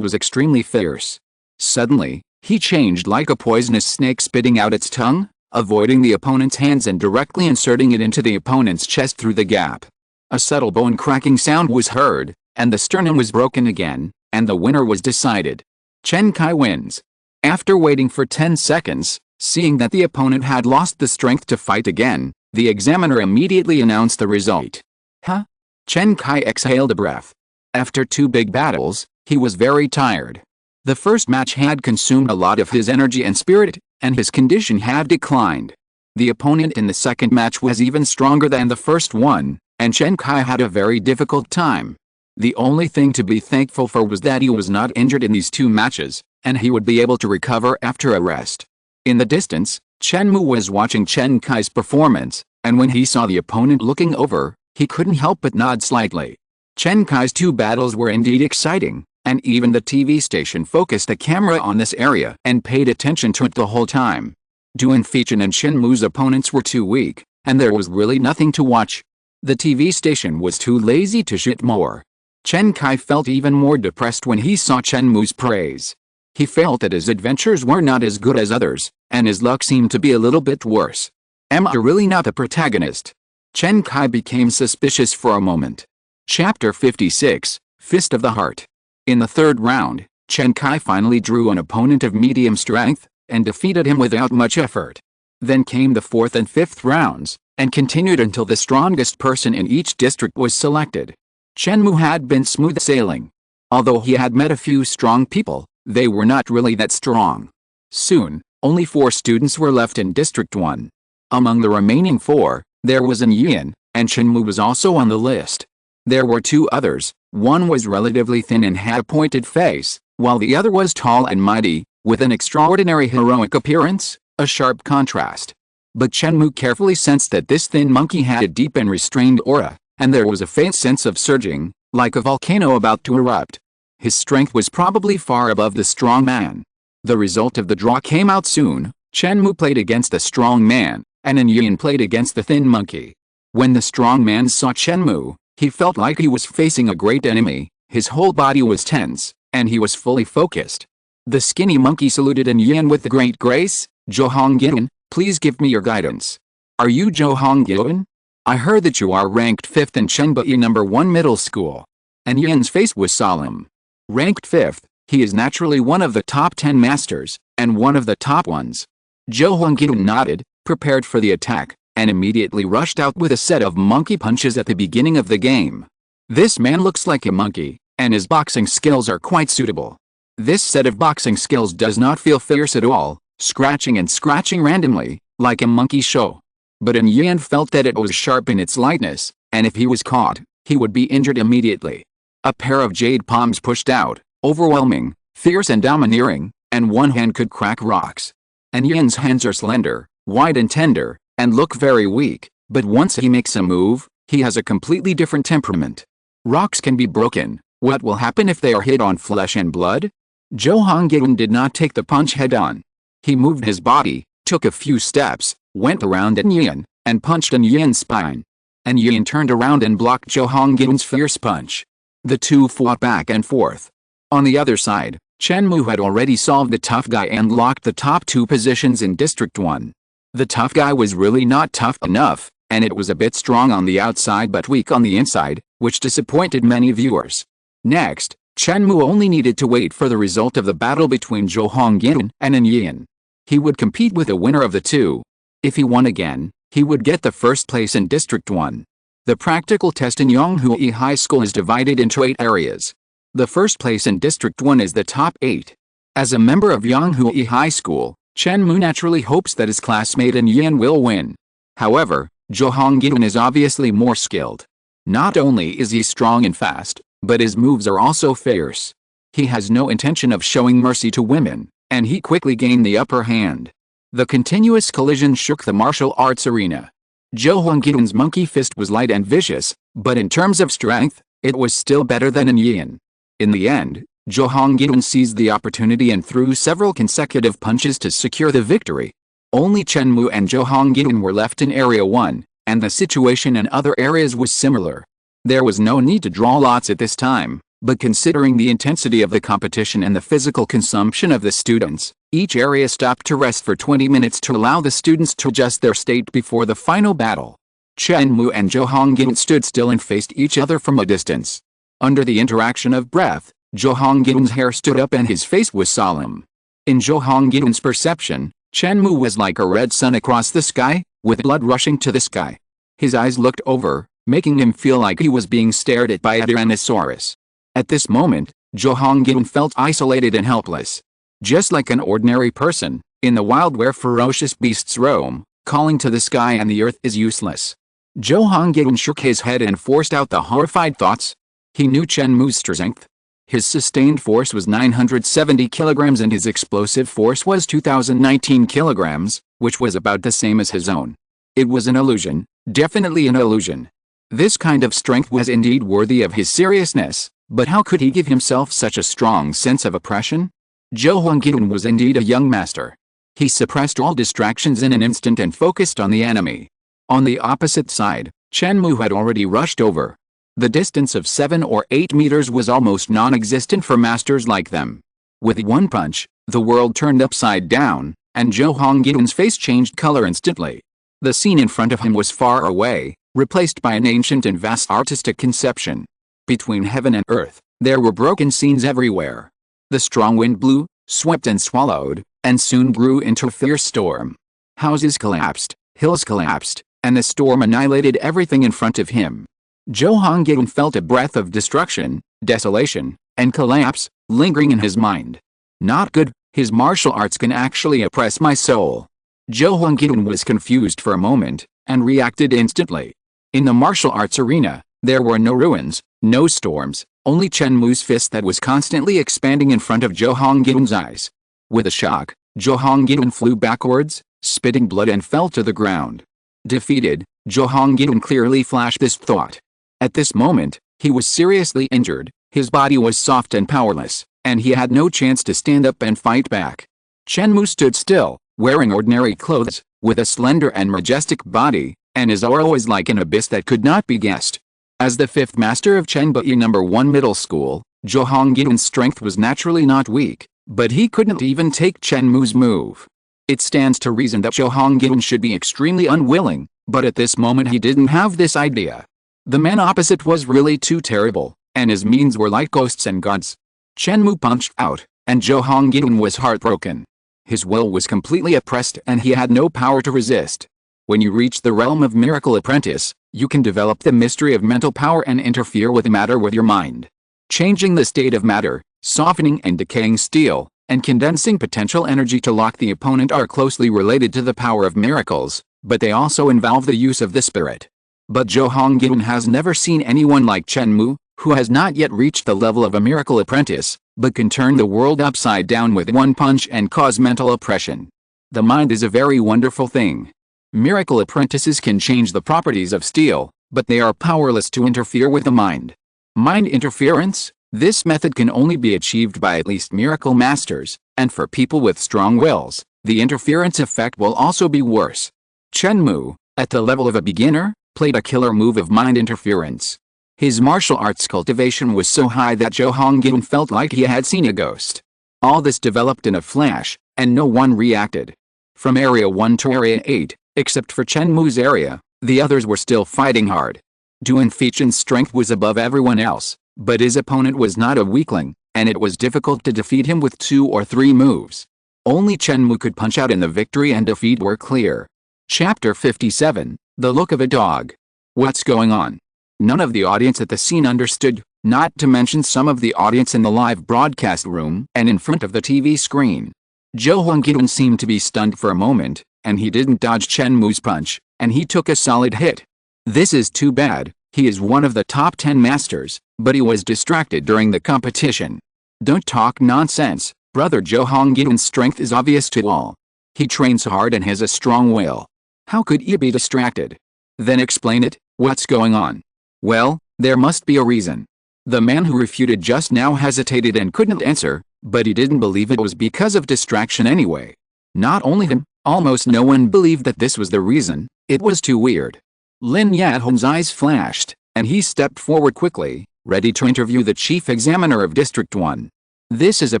was extremely fierce. Suddenly, he changed like a poisonous snake spitting out its tongue, avoiding the opponent's hands and directly inserting it into the opponent's chest through the gap. A subtle bone cracking sound was heard, and the sternum was broken again, and the winner was decided. Chen Kai wins. After waiting for 10 seconds, seeing that the opponent had lost the strength to fight again, the examiner immediately announced the result. Huh? Chen Kai exhaled a breath. After 2 big battles, he was very tired. The first match had consumed a lot of his energy and spirit, and his condition had declined. The opponent in the second match was even stronger than the first one, and Chen Kai had a very difficult time. The only thing to be thankful for was that he was not injured in these 2 matches, and he would be able to recover after a rest. In the distance, Chen Mou was watching Chen Kai's performance, and when he saw the opponent looking over, he couldn't help but nod slightly. Chen Kai's 2 battles were indeed exciting, and even the TV station focused the camera on this area and paid attention to it the whole time. Duan Feichen and Chen Mou's opponents were too weak, and there was really nothing to watch. The TV station was too lazy to shoot more. Chen Kai felt even more depressed when he saw Chen Mou's praise. He felt that his adventures were not as good as others, and his luck seemed to be a little bit worse. Am I really not the protagonist? Chen Kai became suspicious for a moment. Chapter 56, Fist of the Heart. In the 3rd round, Chen Kai finally drew an opponent of medium strength, and defeated him without much effort. Then came the 4th and 5th rounds, and continued until the strongest person in each district was selected. Chen Mou had been smooth sailing. Although he had met a few strong people, they were not really that strong. Soon, only 4 students were left in District 1. Among the remaining 4, there was an Yin, and Chen Mou was also on the list. There were 2 others. One was relatively thin and had a pointed face, while the other was tall and mighty, with an extraordinary heroic appearance, a sharp contrast. But Chen Mou carefully sensed that this thin monkey had a deep and restrained aura, and there was a faint sense of surging, like a volcano about to erupt. His strength was probably far above the strong man. The result of the draw came out soon. Chen Mou played against the strong man, and Haiyan played against the thin monkey. When the strong man saw Chen Mou, he felt like he was facing a great enemy. His whole body was tense, and he was fully focused. The skinny monkey saluted Haiyan with great grace. "Zhou Hongyan, please give me your guidance. Are you Zhou Hongyan? I heard that you are ranked 5th in Chenbei #1 middle school." And Haiyan's face was solemn. Ranked 5th, he is naturally one of the top 10 masters, and one of the top ones. Zhou Hongyan nodded, prepared for the attack, and immediately rushed out with a set of monkey punches at the beginning of the game. This man looks like a monkey, and his boxing skills are quite suitable. This set of boxing skills does not feel fierce at all, scratching and scratching randomly, like a monkey show. But Haiyan felt that it was sharp in its lightness, and if he was caught, he would be injured immediately. A pair of jade palms pushed out, overwhelming, fierce and domineering, and one hand could crack rocks. And Haiyan's hands are slender, wide and tender, and look very weak, but once he makes a move, he has a completely different temperament. Rocks can be broken. What will happen if they are hit on flesh and blood? Zhou Hongyan did not take the punch head-on. He moved his body, took a few steps, went around Haiyan, and punched Haiyan's spine. And Haiyan turned around and blocked Zhou Hongyan's fierce punch. The two fought back and forth. On the other side, Chen Mou had already solved the tough guy and locked the top 2 positions in District 1. The tough guy was really not tough enough, and it was a bit strong on the outside but weak on the inside, which disappointed many viewers. Next, Chen Mou only needed to wait for the result of the battle between Zhou Hongyan and Haiyan. He would compete with the winner of the two. If he won again, he would get the first place in District 1. The practical test in Yonghui High School is divided into 8 areas. The first place in District 1 is the top 8. As a member of Yonghui High School, Chen Mou naturally hopes that his classmate Haiyan will win. However, Zhou Hongyan is obviously more skilled. Not only is he strong and fast, but his moves are also fierce. He has no intention of showing mercy to women, and he quickly gained the upper hand. The continuous collision shook the martial arts arena. Zhou Hongyan's monkey fist was light and vicious, but in terms of strength, it was still better than Haiyan. In the end, Zhou Hongyan seized the opportunity and threw several consecutive punches to secure the victory. Only Chen Mou and Zhou Hongyan were left in Area 1, and the situation in other areas was similar. There was no need to draw lots at this time, but considering the intensity of the competition and the physical consumption of the students, each area stopped to rest for 20 minutes to allow the students to adjust their state before the final battle. Chen Mou and Zhou Hongyan stood still and faced each other from a distance. Under the interaction of breath, Zhou Hongyan's hair stood up and his face was solemn. In Zhou Hongyan's perception, Chen Mou was like a red sun across the sky, with blood rushing to the sky. His eyes looked over, making him feel like he was being stared at by a Tyrannosaurus. At this moment, Zhou Hongyan felt isolated and helpless. Just like an ordinary person, in the wild where ferocious beasts roam, calling to the sky and the earth is useless. Zhou Hongyan shook his head and forced out the horrified thoughts. He knew Chen Mou's strength. His sustained force was 970 kilograms and his explosive force was 2019 kilograms, which was about the same as his own. It was an illusion, definitely an illusion. This kind of strength was indeed worthy of his seriousness, but how could he give himself such a strong sense of oppression? Zhou Hongyan was indeed a young master. He suppressed all distractions in an instant and focused on the enemy. On the opposite side, Chen Mou had already rushed over. The distance of 7 or 8 meters was almost non-existent for masters like them. With one punch, the world turned upside down, and Zhou Hongyan's face changed color instantly. The scene in front of him was far away, replaced by an ancient and vast artistic conception. Between heaven and earth, there were broken scenes everywhere. The strong wind blew, swept and swallowed, and soon grew into a fierce storm. Houses collapsed, hills collapsed, and the storm annihilated everything in front of him. Zhou Hongyan felt a breath of destruction, desolation, and collapse, lingering in his mind. Not good, his martial arts can actually oppress my soul. Zhou Hongyan was confused for a moment, and reacted instantly. In the martial arts arena, there were no ruins, no storms, only Chen Mou's fist that was constantly expanding in front of Zhou Hongyan's eyes. With a shock, Zhou Hongyan flew backwards, spitting blood and fell to the ground. Defeated, Zhou Hongyan clearly flashed this thought. At this moment, he was seriously injured, his body was soft and powerless, and he had no chance to stand up and fight back. Chen Mou stood still, wearing ordinary clothes, with a slender and majestic body, and his aura was like an abyss that could not be guessed. As the fifth master of Chen Mou No. 1 Middle School, Zhou Hongyan's strength was naturally not weak, but he couldn't even take Chen Mou's move. It stands to reason that Zhou Hongyan should be extremely unwilling, but at this moment he didn't have this idea. The man opposite was really too terrible, and his means were like ghosts and gods. Chen Mou punched out, and Zhou Hongyan was heartbroken. His will was completely oppressed and he had no power to resist. When you reach the realm of Miracle Apprentice, you can develop the mystery of mental power and interfere with matter with your mind. Changing the state of matter, softening and decaying steel, and condensing potential energy to lock the opponent are closely related to the power of miracles, but they also involve the use of the spirit. But Zhou Hongyan has never seen anyone like Chen Mou, who has not yet reached the level of a Miracle Apprentice, but can turn the world upside down with one punch and cause mental oppression. The mind is a very wonderful thing. Miracle Apprentices can change the properties of steel, but they are powerless to interfere with the mind. Mind interference? This method can only be achieved by at least miracle masters, and for people with strong wills, the interference effect will also be worse. Chen Mou, at the level of a beginner, played a killer move of mind interference. His martial arts cultivation was so high that Zhou Hongyan felt like he had seen a ghost. All this developed in a flash, and no one reacted. From Area 1 to Area 8, except for Chen Mou's area, the others were still fighting hard. Duan Feichen's strength was above everyone else, but his opponent was not a weakling, and it was difficult to defeat him with 2 or 3 moves. Only Chen Mou could punch out and the victory and defeat were clear. Chapter 57, The Look of a Dog. What's going on? None of the audience at the scene understood, not to mention some of the audience in the live broadcast room and in front of the TV screen. Zhou Hongyan seemed to be stunned for a moment, and he didn't dodge Chen Mou's punch, and he took a solid hit. This is too bad, he is one of the top 10 masters, but he was distracted during the competition. Don't talk nonsense, brother. Zhou Hongyan's strength is obvious to all. He trains hard and has a strong will. How could you be distracted? Then explain it, what's going on? Well, there must be a reason. The man who refuted just now hesitated and couldn't answer, but he didn't believe it was because of distraction anyway. Not only him, almost no one believed that this was the reason. It was too weird. Lin Yahong's eyes flashed, and he stepped forward quickly, ready to interview the chief examiner of District 1. This is a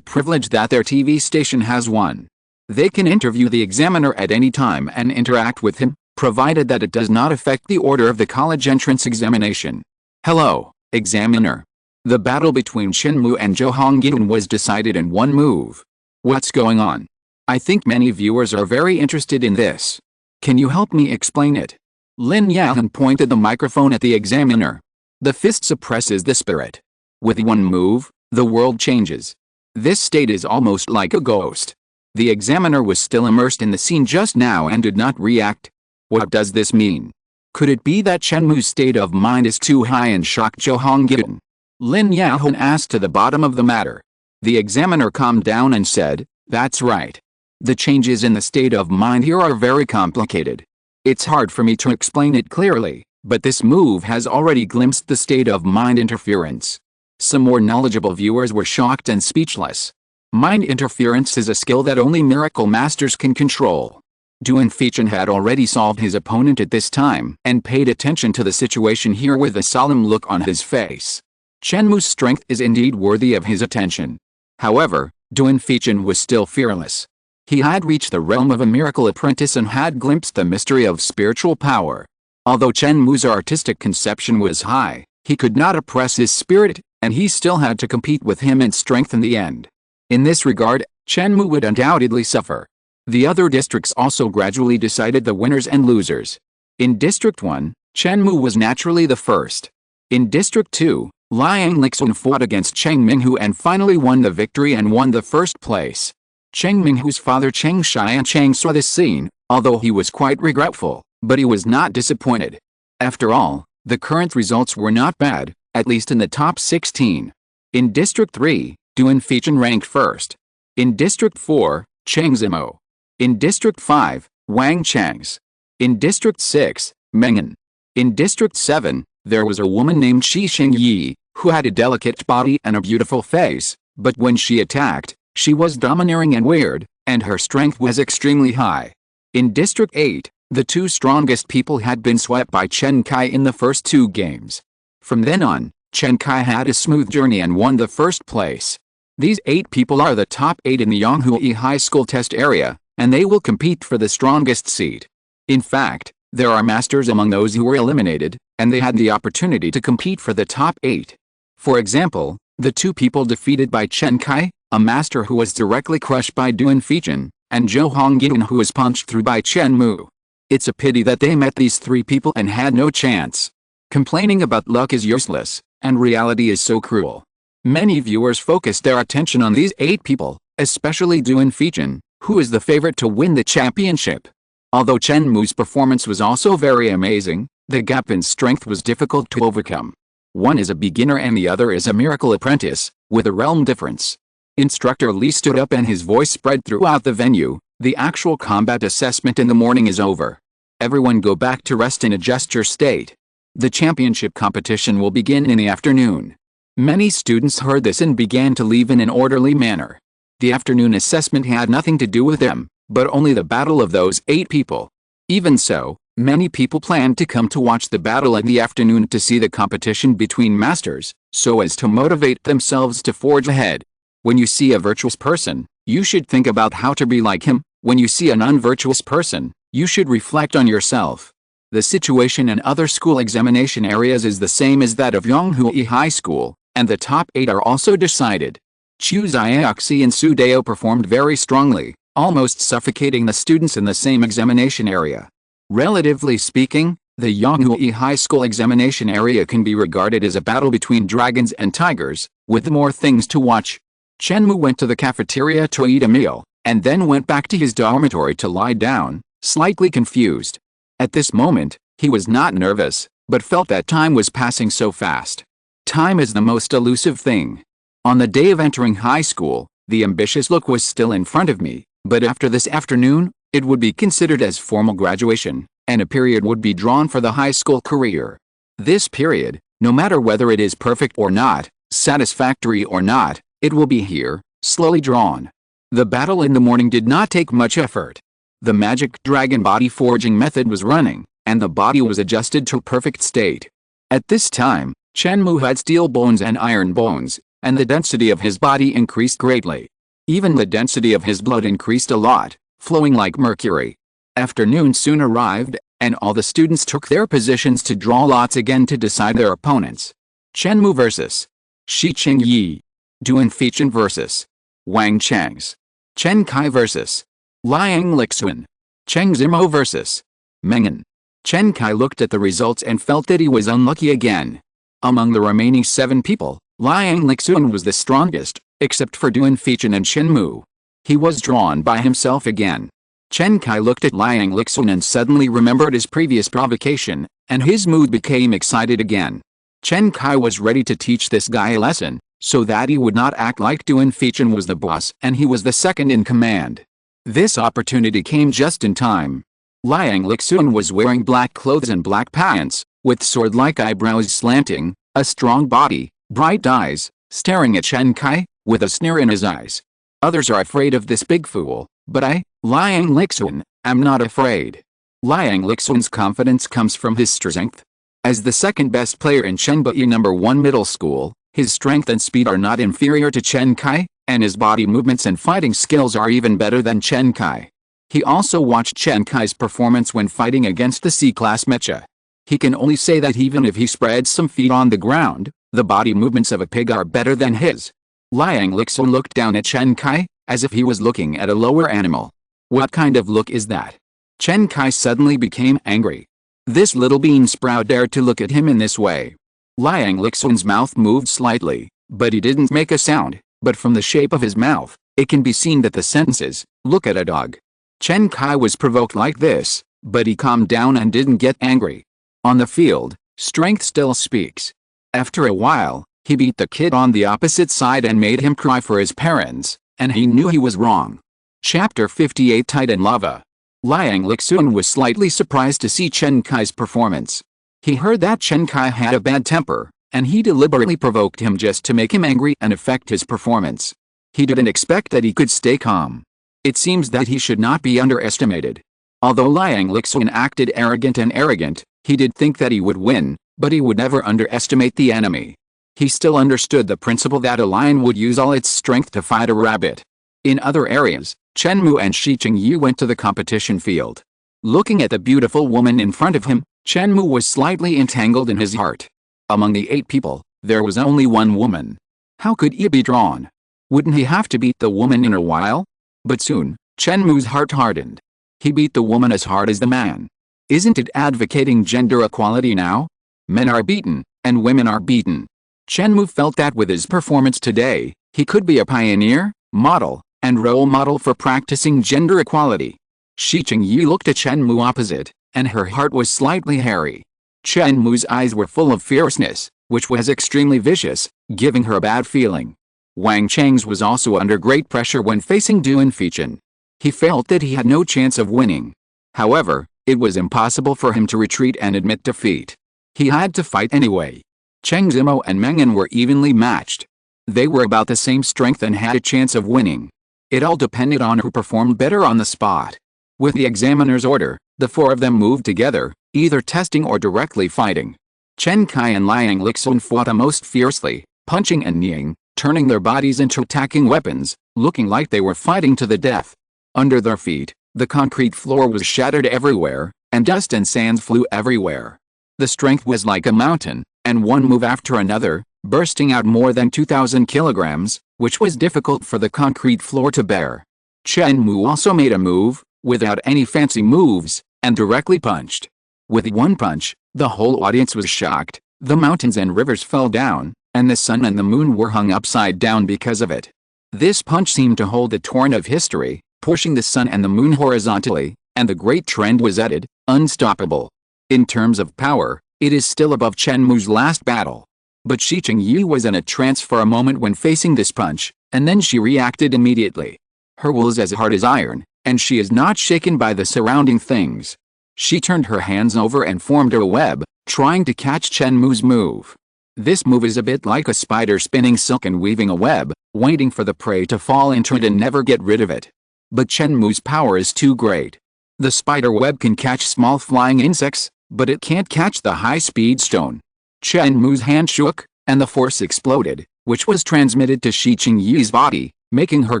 privilege that their TV station has won. They can interview the examiner at any time and interact with him, provided that it does not affect the order of the college entrance examination. Hello, examiner. The battle between Chen Mou and Zhou Hongyan was decided in one move. What's going on? I think many viewers are very interested in this. Can you help me explain it? Lin Yahong pointed the microphone at the examiner. The fist suppresses the spirit. With one move, the world changes. This state is almost like a ghost. The examiner was still immersed in the scene just now and did not react. What does this mean? Could it be that Chen Mou's state of mind is too high and shocked Zhou Hongyan? Lin Yahong asked to the bottom of the matter. The examiner calmed down and said, that's right. The changes in the state of mind here are very complicated. It's hard for me to explain it clearly, but this move has already glimpsed the state of mind interference. Some more knowledgeable viewers were shocked and speechless. Mind interference is a skill that only miracle masters can control. Duan Feichen had already solved his opponent at this time and paid attention to the situation here with a solemn look on his face. Chen Mou's strength is indeed worthy of his attention. However, Duan Feichen was still fearless. He had reached the realm of a miracle apprentice and had glimpsed the mystery of spiritual power. Although Chen Mou's artistic conception was high, he could not oppress his spirit, and he still had to compete with him in strength in the end. In this regard, Chen Mou would undoubtedly suffer. The other districts also gradually decided the winners and losers. In District 1, Chen Mou was naturally the first. In District 2, Liang Lixun fought against Cheng Minghu and finally won the victory and won the first place. Cheng Minghu's father Cheng Xiancheng saw this scene, although he was quite regretful, but he was not disappointed. After all, the current results were not bad, at least in the top 16. In District 3, Duan Feichen ranked first. In District 4, Chen Mou. In District 5, Wang Chang's. In District 6, Mengan. In District 7, there was a woman named Shi Xingyi, who had a delicate body and a beautiful face, but when she attacked, she was domineering and weird, and her strength was extremely high. In District 8, the two strongest people had been swept by Chen Kai in the first 2 games. From then on, Chen Kai had a smooth journey and won the first place. These 8 people are the top 8 in the Yanghui High School test area, and they will compete for the strongest seat. In fact, there are masters among those who were eliminated, and they had the opportunity to compete for the top 8. For example, the 2 people defeated by Chen Kai, a master who was directly crushed by Duan Feijin, and Zhou Hongyan who was punched through by Chen Mou. It's a pity that they met these 3 people and had no chance. Complaining about luck is useless, and reality is so cruel. Many viewers focus their attention on these 8 people, especially Duan Feijin, who is the favorite to win the championship. Although Chen Mou's performance was also very amazing, the gap in strength was difficult to overcome. One is a beginner and the other is a miracle apprentice, with a realm difference. Instructor Li stood up and his voice spread throughout the venue. The actual combat assessment in the morning is over. Everyone go back to rest in a gesture state. The championship competition will begin in the afternoon. Many students heard this and began to leave in an orderly manner. The afternoon assessment had nothing to do with them, but only the battle of those 8 people. Even so, many people planned to come to watch the battle in the afternoon to see the competition between masters, so as to motivate themselves to forge ahead. When you see a virtuous person, you should think about how to be like him. When you see an unvirtuous person, you should reflect on yourself. The situation in other school examination areas is the same as that of Yanghui High School, and the top 8 are also decided. Chu Xiaoxi and Su Dao performed very strongly, almost suffocating the students in the same examination area. Relatively speaking, the Yanghui High School examination area can be regarded as a battle between dragons and tigers, with more things to watch. Chen Mou went to the cafeteria to eat a meal, and then went back to his dormitory to lie down, slightly confused. At this moment, he was not nervous, but felt that time was passing so fast. Time is the most elusive thing. On the day of entering high school, the ambitious look was still in front of me, but after this afternoon, it would be considered as formal graduation, and a period would be drawn for the high school career. This period, no matter whether it is perfect or not, satisfactory or not, it will be here, slowly drawn. The battle in the morning did not take much effort. The magic dragon body forging method was running, and the body was adjusted to perfect state. At this time, Chen Mou had steel bones and iron bones, and the density of his body increased greatly. Even the density of his blood increased a lot, flowing like mercury. Afternoon soon arrived, and all the students took their positions to draw lots again to decide their opponents. Chen Mou vs. Shi Qingyi. Duan Feijin vs. Wang Chang's. Chen Kai vs. Liang Lixuan. Chen Mou vs. Mengan. Chen Kai looked at the results and felt that he was unlucky again. Among the remaining 7 people, Liang Lixuan was the strongest, except for Duan Feijin and Chen Mou. He was drawn by himself again. Chen Kai looked at Liang Lixuan and suddenly remembered his previous provocation, and his mood became excited again. Chen Kai was ready to teach this guy a lesson, so that he would not act like Duan Feijin was the boss and he was the second in command. This opportunity came just in time. Liang Lixuan was wearing black clothes and black pants, with sword-like eyebrows slanting, a strong body, bright eyes, staring at Chen Kai, with a sneer in his eyes. Others are afraid of this big fool, but I, Liang Lixuan, am not afraid. Liang Lixuan's confidence comes from his strength. As the second best player in Shenbei No. 1 middle school, his strength and speed are not inferior to Chen Kai, and his body movements and fighting skills are even better than Chen Kai. He also watched Chen Kai's performance when fighting against the C-class mecha. He can only say that even if he spreads some feet on the ground, the body movements of a pig are better than his. Liang Lixuan looked down at Chen Kai, as if he was looking at a lower animal. What kind of look is that? Chen Kai suddenly became angry. This little bean sprout dared to look at him in this way. Liang Lixuan's mouth moved slightly, but he didn't make a sound, but from the shape of his mouth, it can be seen that the sentence is, "Look at a dog." Chen Kai was provoked like this, but he calmed down and didn't get angry. On the field, strength still speaks. After a while, he beat the kid on the opposite side and made him cry for his parents, and he knew he was wrong. Chapter 58 Titan Lava. Liang Lixun was slightly surprised to see Chen Kai's performance. He heard that Chen Kai had a bad temper, and he deliberately provoked him just to make him angry and affect his performance. He didn't expect that he could stay calm. It seems that he should not be underestimated. Although Liang Lixun acted arrogant, he did think that he would win, but he would never underestimate the enemy. He still understood the principle that a lion would use all its strength to fight a rabbit. In other areas, Chen Mou and Shi Qingyu went to the competition field. Looking at the beautiful woman in front of him, Chen Mou was slightly entangled in his heart. Among the 8 people, there was only one woman. How could he be drawn? Wouldn't he have to beat the woman in a while? But soon, Chen Mou's heart hardened. He beat the woman as hard as the man. Isn't it advocating gender equality now? Men are beaten, and women are beaten. Chen Mou felt that with his performance today, he could be a pioneer, model, and role model for practicing gender equality. Shi Qingyu looked at Chen Mou opposite, and her heart was slightly hairy. Chen Mou's eyes were full of fierceness, which was extremely vicious, giving her a bad feeling. Wang Chang's was also under great pressure when facing Duan Feichin. He felt that he had no chance of winning. However, it was impossible for him to retreat and admit defeat. He had to fight anyway. Cheng Zimo and Mengan were evenly matched. They were about the same strength and had a chance of winning. It all depended on who performed better on the spot. With the examiner's order, the 4 of them moved together, either testing or directly fighting. Chen Kai and Liang Lixun fought most fiercely, punching and kneeing, turning their bodies into attacking weapons, looking like they were fighting to the death. Under their feet, the concrete floor was shattered everywhere, and dust and sand flew everywhere. The strength was like a mountain, and one move after another, bursting out more than 2,000 kilograms, which was difficult for the concrete floor to bear. Chen Mou also made a move, without any fancy moves, and directly punched. With one punch, the whole audience was shocked, the mountains and rivers fell down, and the sun and the moon were hung upside down because of it. This punch seemed to hold the torrent of history, pushing the sun and the moon horizontally, and the great trend was added, unstoppable. In terms of power, it is still above Chen Mou's last battle. But Shi Qingyu was in a trance for a moment when facing this punch, and then she reacted immediately. Her will is as hard as iron, and she is not shaken by the surrounding things. She turned her hands over and formed a web, trying to catch Chen Mou's move. This move is a bit like a spider spinning silk and weaving a web, waiting for the prey to fall into it and never get rid of it. But Chen Mou's power is too great. The spider web can catch small flying insects, but it can't catch the high-speed stone. Chen Mou's hand shook, and the force exploded, which was transmitted to Shi Qingyu's body, making her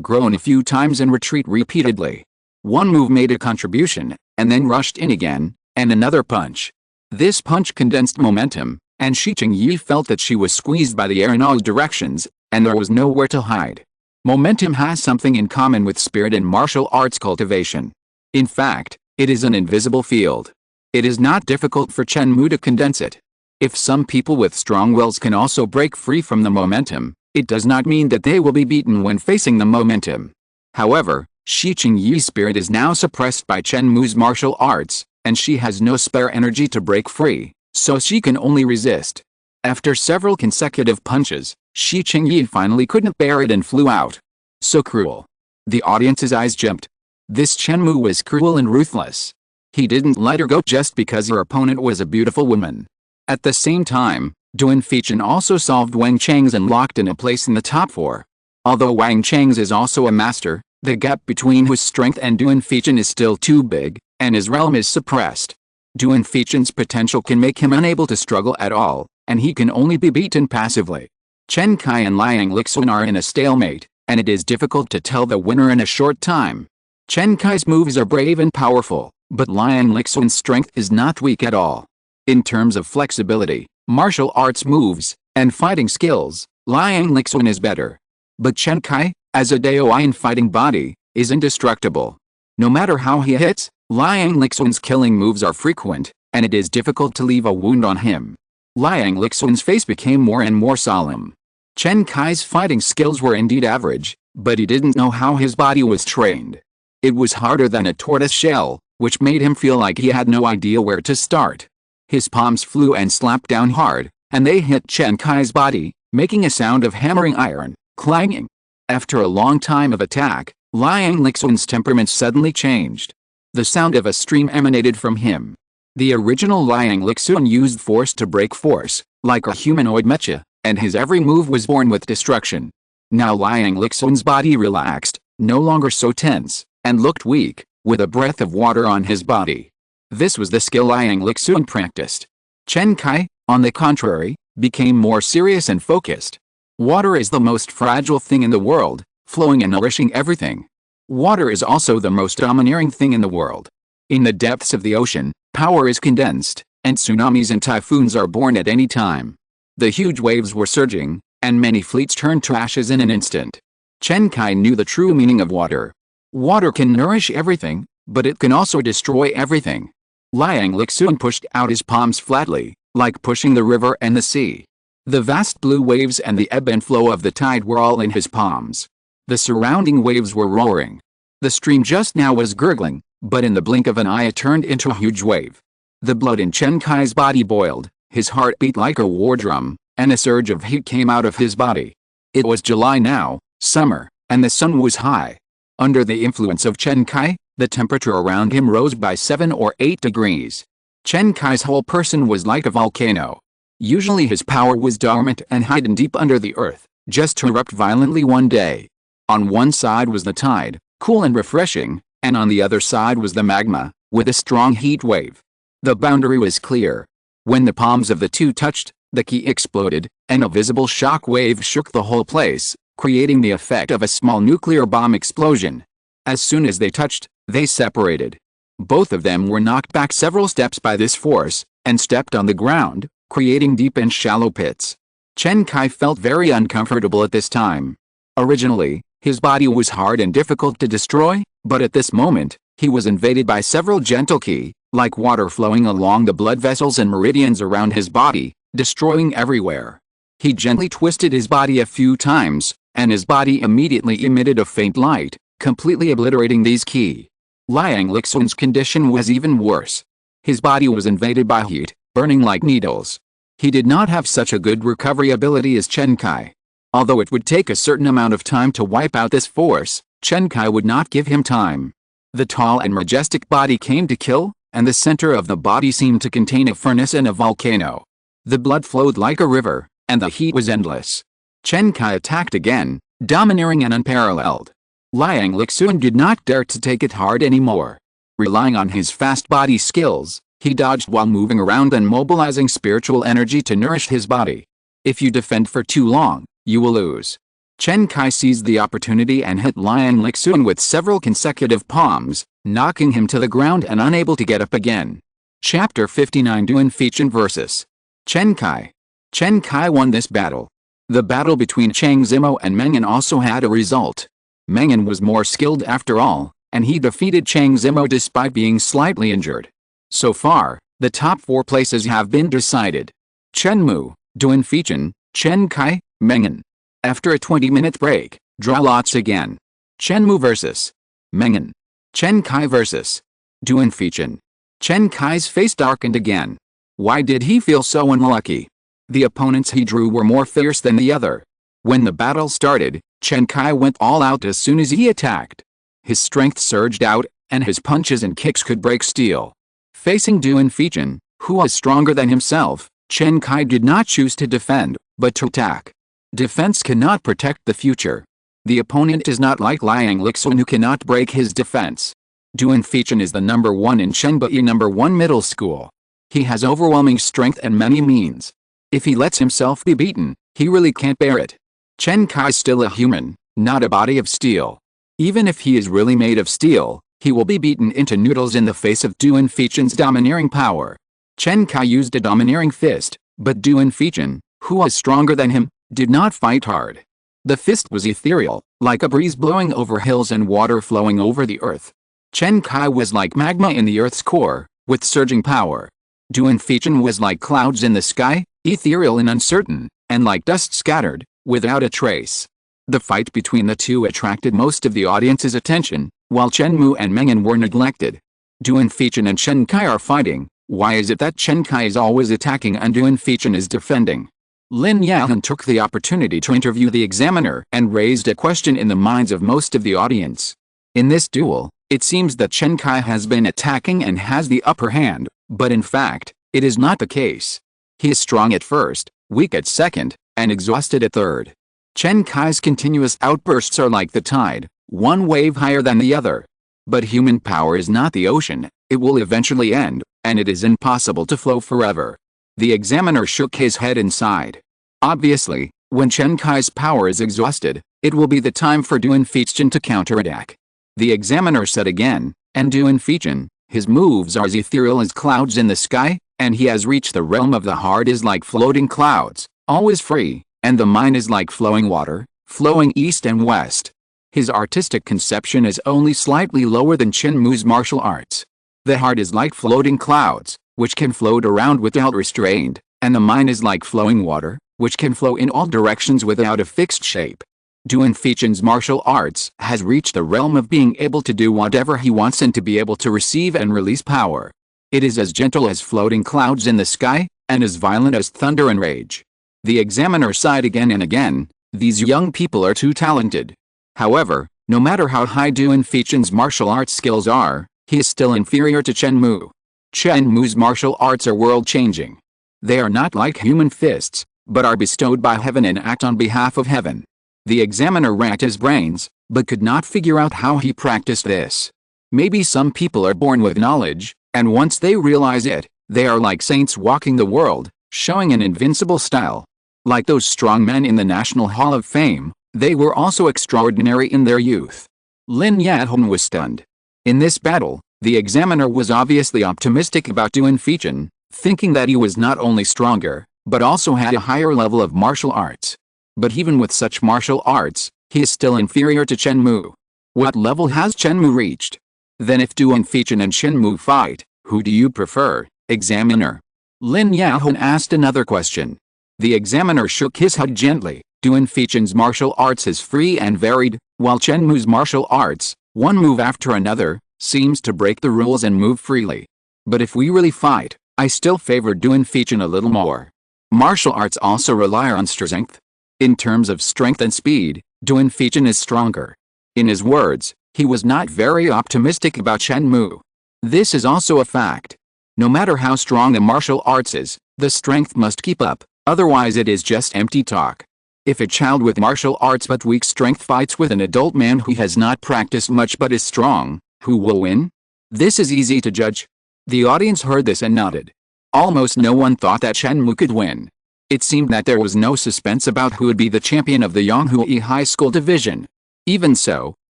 groan a few times and retreat repeatedly. One move made a contribution, and then rushed in again, and another punch. This punch condensed momentum, and Shi Qingyu felt that she was squeezed by the air in all directions, and there was nowhere to hide. Momentum has something in common with spirit and martial arts cultivation. In fact, it is an invisible field. It is not difficult for Chen Mou to condense it. If some people with strong wills can also break free from the momentum, it does not mean that they will be beaten when facing the momentum. However, Shi Qingyu's spirit is now suppressed by Chen Mou's martial arts, and she has no spare energy to break free, so she can only resist. After several consecutive punches, Shi Qingyu finally couldn't bear it and flew out. So cruel. The audience's eyes jumped. This Chen Mou was cruel and ruthless. He didn't let her go just because her opponent was a beautiful woman. At the same time, Duan Feichin also solved Wang Chang's and locked in a place in the top 4. Although Wang Chang's is also a master, the gap between his strength and Duan Feichin is still too big, and his realm is suppressed. Duan Feichin's potential can make him unable to struggle at all, and he can only be beaten passively. Chen Kai and Liang Lixun are in a stalemate, and it is difficult to tell the winner in a short time. Chen Kai's moves are brave and powerful, but Liang Lixun's strength is not weak at all. In terms of flexibility, martial arts moves, and fighting skills, Liang Lixun is better. But Chen Kai, as a Daoian fighting body, is indestructible. No matter how he hits, Liang Lixun's killing moves are frequent, and it is difficult to leave a wound on him. Liang Lixun's face became more and more solemn. Chen Kai's fighting skills were indeed average, but he didn't know how his body was trained. It was harder than a tortoise shell, which made him feel like he had no idea where to start. His palms flew and slapped down hard, and they hit Chen Kai's body, making a sound of hammering iron, clanging. After a long time of attack, Liang Lixun's temperament suddenly changed. The sound of a stream emanated from him. The original Liang Lixun used force to break force, like a humanoid mecha, and his every move was born with destruction. Now Liang Lixun's body relaxed, no longer so tense, and looked weak, with a breath of water on his body. This was the skill Liang Lixun practiced. Chen Kai, on the contrary, became more serious and focused. Water is the most fragile thing in the world, flowing and nourishing everything. Water is also the most domineering thing in the world. In the depths of the ocean, power is condensed, and tsunamis and typhoons are born at any time. The huge waves were surging, and many fleets turned to ashes in an instant. Chen Kai knew the true meaning of water. Water can nourish everything, but it can also destroy everything. Liang Lixun pushed out his palms flatly, like pushing the river and the sea. The vast blue waves and the ebb and flow of the tide were all in his palms. The surrounding waves were roaring. The stream just now was gurgling, but in the blink of an eye it turned into a huge wave. The blood in Chen Kai's body boiled, his heart beat like a war drum, and a surge of heat came out of his body. It was July now, summer, and the sun was high. Under the influence of Chen Kai, the temperature around him rose by 7 or 8 degrees. Chen Kai's whole person was like a volcano. Usually his power was dormant and hidden deep under the earth, just to erupt violently one day. On one side was the tide, cool and refreshing, and on the other side was the magma, with a strong heat wave. The boundary was clear. When the palms of the two touched, the ki exploded, and a visible shock wave shook the whole place, creating the effect of a small nuclear bomb explosion. As soon as they touched, they separated. Both of them were knocked back several steps by this force, and stepped on the ground, creating deep and shallow pits. Chen Kai felt very uncomfortable at this time. Originally, his body was hard and difficult to destroy, but at this moment, he was invaded by several gentle ki, like water flowing along the blood vessels and meridians around his body, destroying everywhere. He gently twisted his body a few times, and his body immediately emitted a faint light, completely obliterating these ki. Liang Lixun's condition was even worse. His body was invaded by heat, burning like needles. He did not have such a good recovery ability as Chen Kai. Although it would take a certain amount of time to wipe out this force, Chen Kai would not give him time. The tall and majestic body came to kill, and the center of the body seemed to contain a furnace and a volcano. The blood flowed like a river, and the heat was endless. Chen Kai attacked again, domineering and unparalleled. Liang Lixun did not dare to take it hard anymore. Relying on his fast body skills, he dodged while moving around and mobilizing spiritual energy to nourish his body. If you defend for too long, you will lose. Chen Kai seized the opportunity and hit Liang Lixun with several consecutive palms, knocking him to the ground and unable to get up again. Chapter 59 Duan Fechen vs. Chen Kai. Chen Kai won this battle. The battle between Chang Zimo and Mengan also had a result. Mengan was more skilled after all, and he defeated Chang Zimo despite being slightly injured. So far, the top 4 places have been decided. Chen Mou, Duan Fechen, Chen Kai, Mengan. After a 20-minute break, draw lots again. Chen Mou vs. Mengan. Chen Kai vs. Duan Fechen. Chen Kai's face darkened again. Why did he feel so unlucky? The opponents he drew were more fierce than the other. When the battle started, Chen Kai went all out as soon as he attacked. His strength surged out, and his punches and kicks could break steel. Facing Duan Fechen, who was stronger than himself, Chen Kai did not choose to defend, but to attack. Defense cannot protect the future. The opponent is not like Liang Lixun who cannot break his defense. Duan Fechen is the number 1 in Shenbei number 1 middle school. He has overwhelming strength and many means. If he lets himself be beaten, he really can't bear it. Chen Kai is still a human, not a body of steel. Even if he is really made of steel, he will be beaten into noodles in the face of Duan Fechen's domineering power. Chen Kai used a domineering fist, but Duan Fechen, who was stronger than him, did not fight hard. The fist was ethereal, like a breeze blowing over hills and water flowing over the earth. Chen Kai was like magma in the earth's core, with surging power. Duan Fechen was like clouds in the sky, ethereal and uncertain, and like dust scattered, without a trace. The fight between the two attracted most of the audience's attention, while Chen Mou and Mengan were neglected. Duan Fechen and Chen Kai are fighting. Why is it that Chen Kai is always attacking and Duan Fechen is defending? Lin Yahan took the opportunity to interview the examiner and raised a question in the minds of most of the audience. In this duel, it seems that Chen Kai has been attacking and has the upper hand, but in fact, it is not the case. He is strong at first, weak at second, and exhausted at third. Chen Kai's continuous outbursts are like the tide, one wave higher than the other. But human power is not the ocean, it will eventually end, and it is impossible to flow forever. The examiner shook his head and sighed. Obviously, when Chen Kai's power is exhausted, it will be the time for Duan Feichen to counterattack. The examiner said again, and Duan Feichen, his moves are as ethereal as clouds in the sky, and he has reached the realm of the heart is like floating clouds, always free, and the mind is like flowing water, flowing east and west. His artistic conception is only slightly lower than Chen Mou's martial arts. The heart is like floating clouds, which can float around without restraint, and the mind is like flowing water, which can flow in all directions without a fixed shape. Duan Feichen's martial arts has reached the realm of being able to do whatever he wants and to be able to receive and release power. It is as gentle as floating clouds in the sky, and as violent as thunder and rage. The examiner sighed again and again, these young people are too talented. However, no matter how high Duan Feichen's martial arts skills are, he is still inferior to Chen Mou. Chen Mou's martial arts are world-changing. They are not like human fists, but are bestowed by heaven and act on behalf of heaven. The examiner racked his brains, but could not figure out how he practiced this. Maybe some people are born with knowledge, and once they realize it, they are like saints walking the world, showing an invincible style. Like those strong men in the National Hall of Fame, they were also extraordinary in their youth. Lin Yadhong was stunned. In this battle, the examiner was obviously optimistic about Duan Feichen, thinking that he was not only stronger, but also had a higher level of martial arts. But even with such martial arts, he is still inferior to Chen Mou. What level has Chen Mou reached? Then if Duan Feichen and Chen Mou fight, who do you prefer, examiner? Lin Yadhong asked another question. The examiner shook his head gently. Duan Feichen's martial arts is free and varied, while Chen Mou's martial arts, one move after another, seems to break the rules and move freely. But if we really fight, I still favor Duan Feichen a little more. Martial arts also rely on strength. In terms of strength and speed, Duan Feichen is stronger. In his words, he was not very optimistic about Chen Mou. This is also a fact. No matter how strong the martial arts is, the strength must keep up, otherwise it is just empty talk. If a child with martial arts but weak strength fights with an adult man who has not practiced much but is strong, who will win? This is easy to judge. The audience heard this and nodded. Almost no one thought that Chen Mou could win. It seemed that there was no suspense about who would be the champion of the Yonghui High School division. Even so,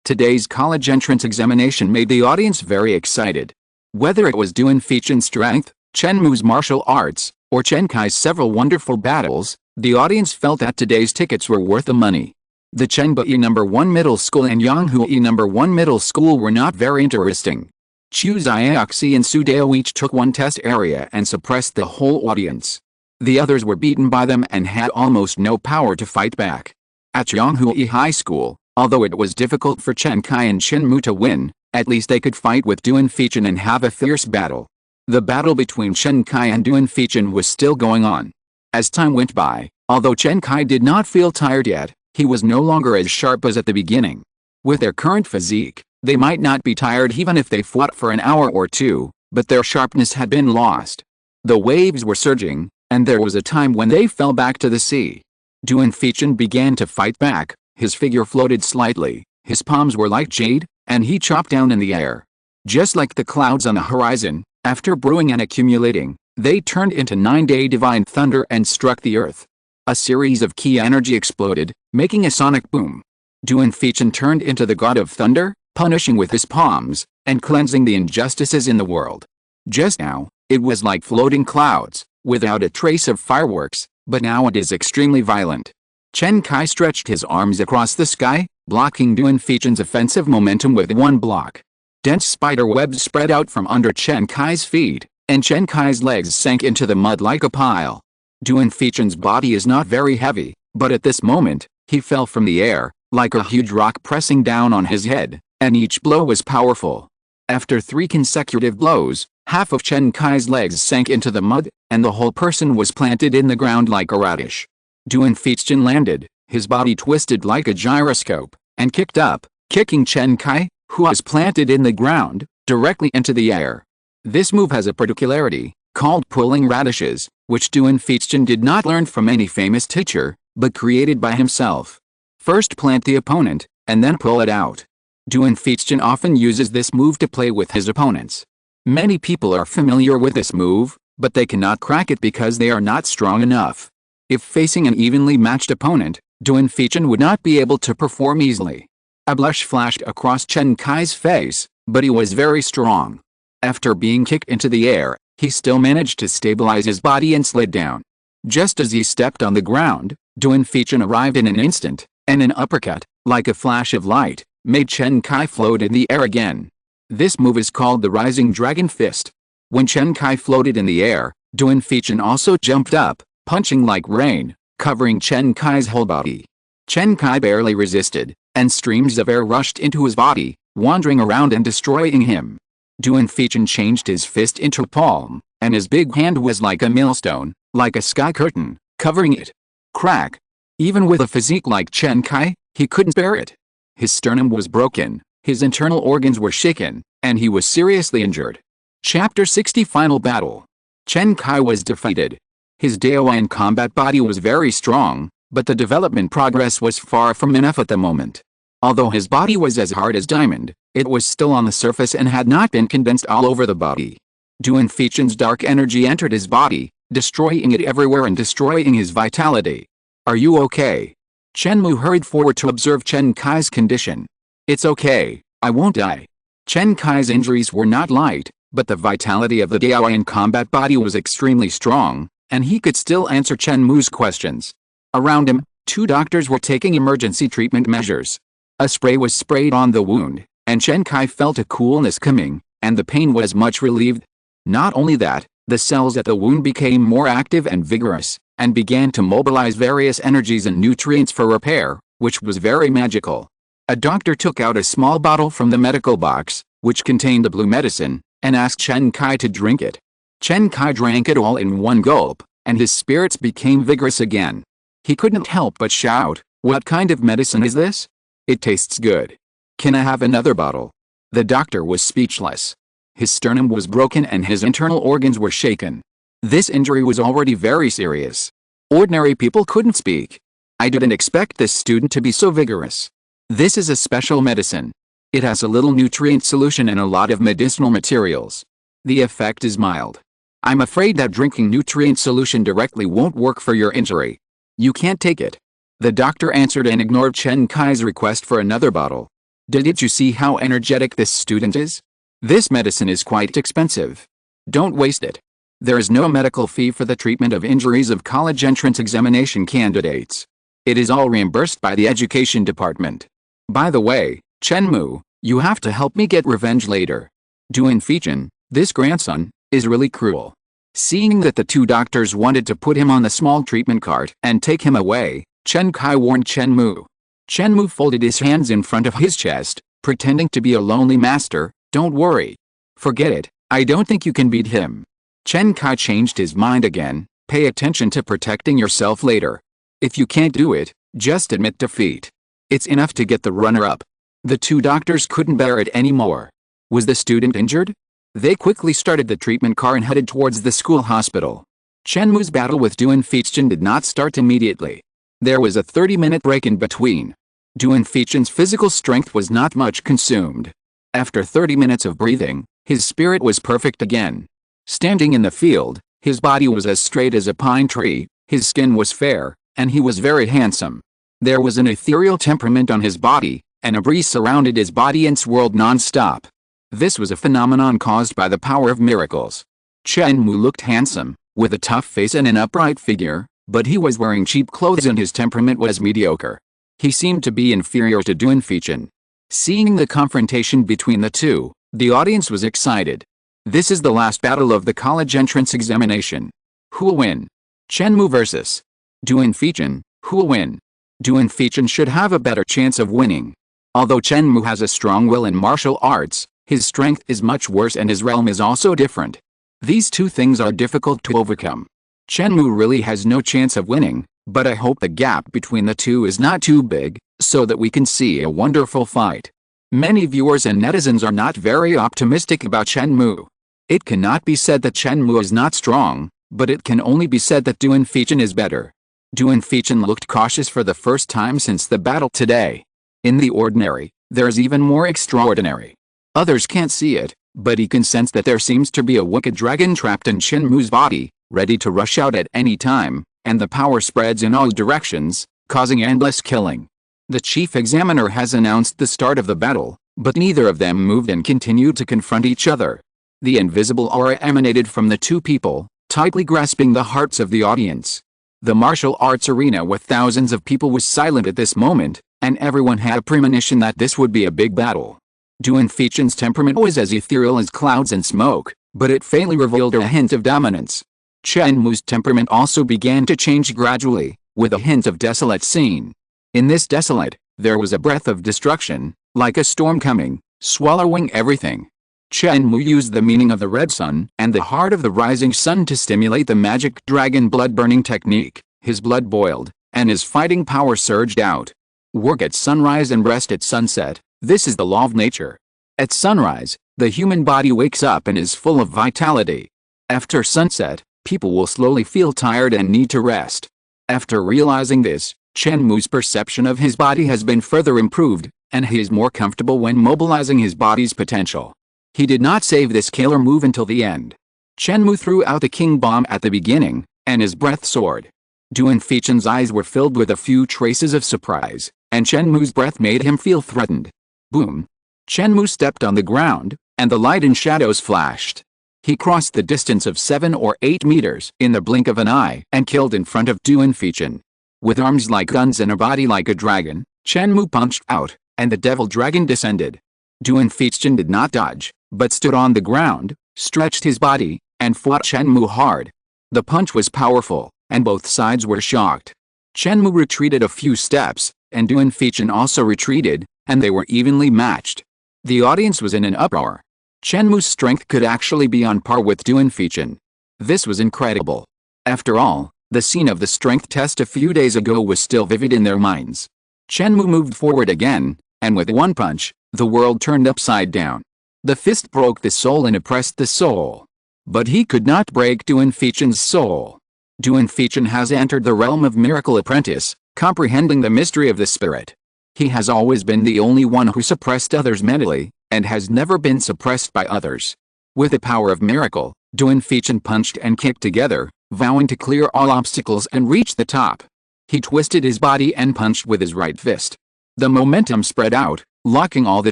today's college entrance examination made the audience very excited. Whether it was Duan Feichen's strength, Chen Mou's martial arts, or Chen Kai's several wonderful battles, the audience felt that today's tickets were worth the money. The Chengbei No. 1 Middle School and Yonghui No. 1 Middle School were not very interesting. Chu Xiaoxi and Su Dao each took one test area and suppressed the whole audience. The others were beaten by them and had almost no power to fight back. At Yonghui High School, although it was difficult for Chen Kai and Chen Mou to win, at least they could fight with Duan Feichen and have a fierce battle. The battle between Chen Kai and Duan Feichen was still going on. As time went by, although Chen Kai did not feel tired yet, he was no longer as sharp as at the beginning. With their current physique, they might not be tired even if they fought for an hour or two, but their sharpness had been lost. The waves were surging, and there was a time when they fell back to the sea. Duan Feichen began to fight back, his figure floated slightly, his palms were like jade, and he chopped down in the air. Just like the clouds on the horizon, after brewing and accumulating, they turned into 9-day divine thunder and struck the earth. A series of ki energy exploded, making a sonic boom. Duan Feichen turned into the god of thunder, punishing with his palms, and cleansing the injustices in the world. Just now, it was like floating clouds, without a trace of fireworks, but now it is extremely violent. Chen Kai stretched his arms across the sky, blocking Duan Feichen's offensive momentum with one block. Dense spider webs spread out from under Chen Kai's feet, and Chen Kai's legs sank into the mud like a pile. Duan Feichen's body is not very heavy, but at this moment, he fell from the air, like a huge rock pressing down on his head, and each blow was powerful. After 3 consecutive blows, half of Chen Kai's legs sank into the mud, and the whole person was planted in the ground like a radish. Duen Feichin landed, his body twisted like a gyroscope, and kicked up, kicking Chen Kai, who was planted in the ground, directly into the air. This move has a particularity, called pulling radishes, which Duen Feichin did not learn from any famous teacher, but created by himself. First plant the opponent, and then pull it out. Duen Feichin often uses this move to play with his opponents. Many people are familiar with this move, but they cannot crack it because they are not strong enough. If facing an evenly matched opponent, Duen Feichin would not be able to perform easily. A blush flashed across Chen Kai's face, but he was very strong. After being kicked into the air, he still managed to stabilize his body and slid down. Just as he stepped on the ground, Duen Feichin arrived in an instant, and an uppercut, like a flash of light, made Chen Kai float in the air again. This move is called the Rising Dragon Fist. When Chen Kai floated in the air, Duen Feichin also jumped up, punching like rain, covering Chen Kai's whole body. Chen Kai barely resisted, and streams of air rushed into his body, wandering around and destroying him. Duen Feichin changed his fist into a palm, and his big hand was like a millstone, like a sky curtain, covering it. Crack! Even with a physique like Chen Kai, he couldn't bear it. His sternum was broken, his internal organs were shaken, and he was seriously injured. Chapter 60 Final Battle. Chen Kai was defeated. His Daoyan combat body was very strong, but the development progress was far from enough at the moment. Although his body was as hard as diamond, it was still on the surface and had not been condensed all over the body. Duen Feichin's dark energy entered his body, destroying it everywhere and destroying his vitality. Are you okay? Chen Mou hurried forward to observe Chen Kai's condition. It's okay, I won't die. Chen Kai's injuries were not light, but the vitality of the Daoyan combat body was extremely strong, and he could still answer Chen Mou's questions. Around him, 2 doctors were taking emergency treatment measures. A spray was sprayed on the wound, and Chen Kai felt a coolness coming, and the pain was much relieved. Not only that, the cells at the wound became more active and vigorous, and began to mobilize various energies and nutrients for repair, which was very magical. A doctor took out a small bottle from the medical box, which contained a blue medicine, and asked Chen Kai to drink it. Chen Kai drank it all in one gulp, and his spirits became vigorous again. He couldn't help but shout, "What kind of medicine is this? It tastes good. Can I have another bottle?" The doctor was speechless. His sternum was broken and his internal organs were shaken. This injury was already very serious. Ordinary people couldn't speak. I didn't expect this student to be so vigorous. This is a special medicine. It has a little nutrient solution and a lot of medicinal materials. The effect is mild. I'm afraid that drinking nutrient solution directly won't work for your injury. You can't take it. The doctor answered and ignored Chen Kai's request for another bottle. Did you see how energetic this student is? This medicine is quite expensive. Don't waste it. There is no medical fee for the treatment of injuries of college entrance examination candidates. It is all reimbursed by the education department. By the way, Chen Mou, you have to help me get revenge later. Duen Feichin, this grandson, is really cruel. Seeing that the 2 doctors wanted to put him on the small treatment cart and take him away, Chen Kai warned Chen Mou. Chen Mou folded his hands in front of his chest, pretending to be a lonely master. Don't worry. Forget it, I don't think you can beat him. Chen Kai changed his mind again. Pay attention to protecting yourself later. If you can't do it, just admit defeat. It's enough to get the runner-up. The 2 doctors couldn't bear it anymore. Was the student injured? They quickly started the treatment car and headed towards the school hospital. Chen Mou's battle with Duen Feichin did not start immediately. There was a 30-minute break in between. Duen Feichin's physical strength was not much consumed. After 30 minutes of breathing, his spirit was perfect again. Standing in the field, his body was as straight as a pine tree, his skin was fair, and he was very handsome. There was an ethereal temperament on his body, and a breeze surrounded his body and swirled non-stop. This was a phenomenon caused by the power of miracles. Chen Mou looked handsome, with a tough face and an upright figure, but he was wearing cheap clothes and his temperament was mediocre. He seemed to be inferior to Duen Feichin. Seeing the confrontation between the 2, the audience was excited. This is the last battle of the college entrance examination. Who will win? Chen Mou vs. Duen Feichin. Who will win? Duen Feichin should have a better chance of winning. Although Chen Mou has a strong will in martial arts, his strength is much worse and his realm is also different. These 2 things are difficult to overcome. Chen Mou really has no chance of winning, But I hope the gap between the two is not too big, so that we can see a wonderful fight. Many viewers and netizens are not very optimistic about Chen Mou. It cannot be said that Chen Mou is not strong, but it can only be said that Duan Fechen is better. Duan Fechen looked cautious for the first time since the battle today. In the ordinary, there is even more extraordinary. Others can't see it, but he can sense that there seems to be a wicked dragon trapped in Chen Mou's body, ready to rush out at any time, and the power spreads in all directions, causing endless killing. The chief examiner has announced the start of the battle, but neither of them moved and continued to confront each other. The invisible aura emanated from the two people, tightly grasping the hearts of the audience. The martial arts arena with thousands of people was silent at this moment, and everyone had a premonition that this would be a big battle. Duan Fechen's temperament was as ethereal as clouds and smoke, but it faintly revealed a hint of dominance. Chen Mou's temperament also began to change gradually, with a hint of desolate scene. In this desolate, there was a breath of destruction, like a storm coming, swallowing everything. Chen Mou used the meaning of the red sun and the heart of the rising sun to stimulate the magic dragon blood-burning technique. His blood boiled, and his fighting power surged out. Work at sunrise and rest at sunset. This is the law of nature. At sunrise, the human body wakes up and is full of vitality. After sunset, people will slowly feel tired and need to rest. After realizing this, Chen Mou's perception of his body has been further improved, and he is more comfortable when mobilizing his body's potential. He did not save this killer move until the end. Chen Mou threw out the king bomb at the beginning, and his breath soared. Duan Fechen's eyes were filled with a few traces of surprise, and Chen Mou's breath made him feel threatened. Boom! Chen Mou stepped on the ground, and the light and shadows flashed. He crossed the distance of 7 or 8 meters in the blink of an eye and killed in front of Duan Fechen. With arms like guns and a body like a dragon, Chen Mou punched out, and the devil dragon descended. Duan Fechen did not dodge, but stood on the ground, stretched his body, and fought Chen Mou hard. The punch was powerful, and both sides were shocked. Chen Mou retreated a few steps, and Duan Fechen also retreated, and they were evenly matched. The audience was in an uproar. Chen Mou's strength could actually be on par with Duan Fechen. This was incredible. After all, the scene of the strength test a few days ago was still vivid in their minds. Chen Mou moved forward again, and with one punch, the world turned upside down. The fist broke the soul and oppressed the soul. But he could not break Duan Fechen's soul. Duan Fechen has entered the realm of Miracle Apprentice, comprehending the mystery of the spirit. He has always been the only one who suppressed others mentally, and has never been suppressed by others. With the power of miracle, Duan Fechen punched and kicked together, vowing to clear all obstacles and reach the top. He twisted his body and punched with his right fist. The momentum spread out, locking all the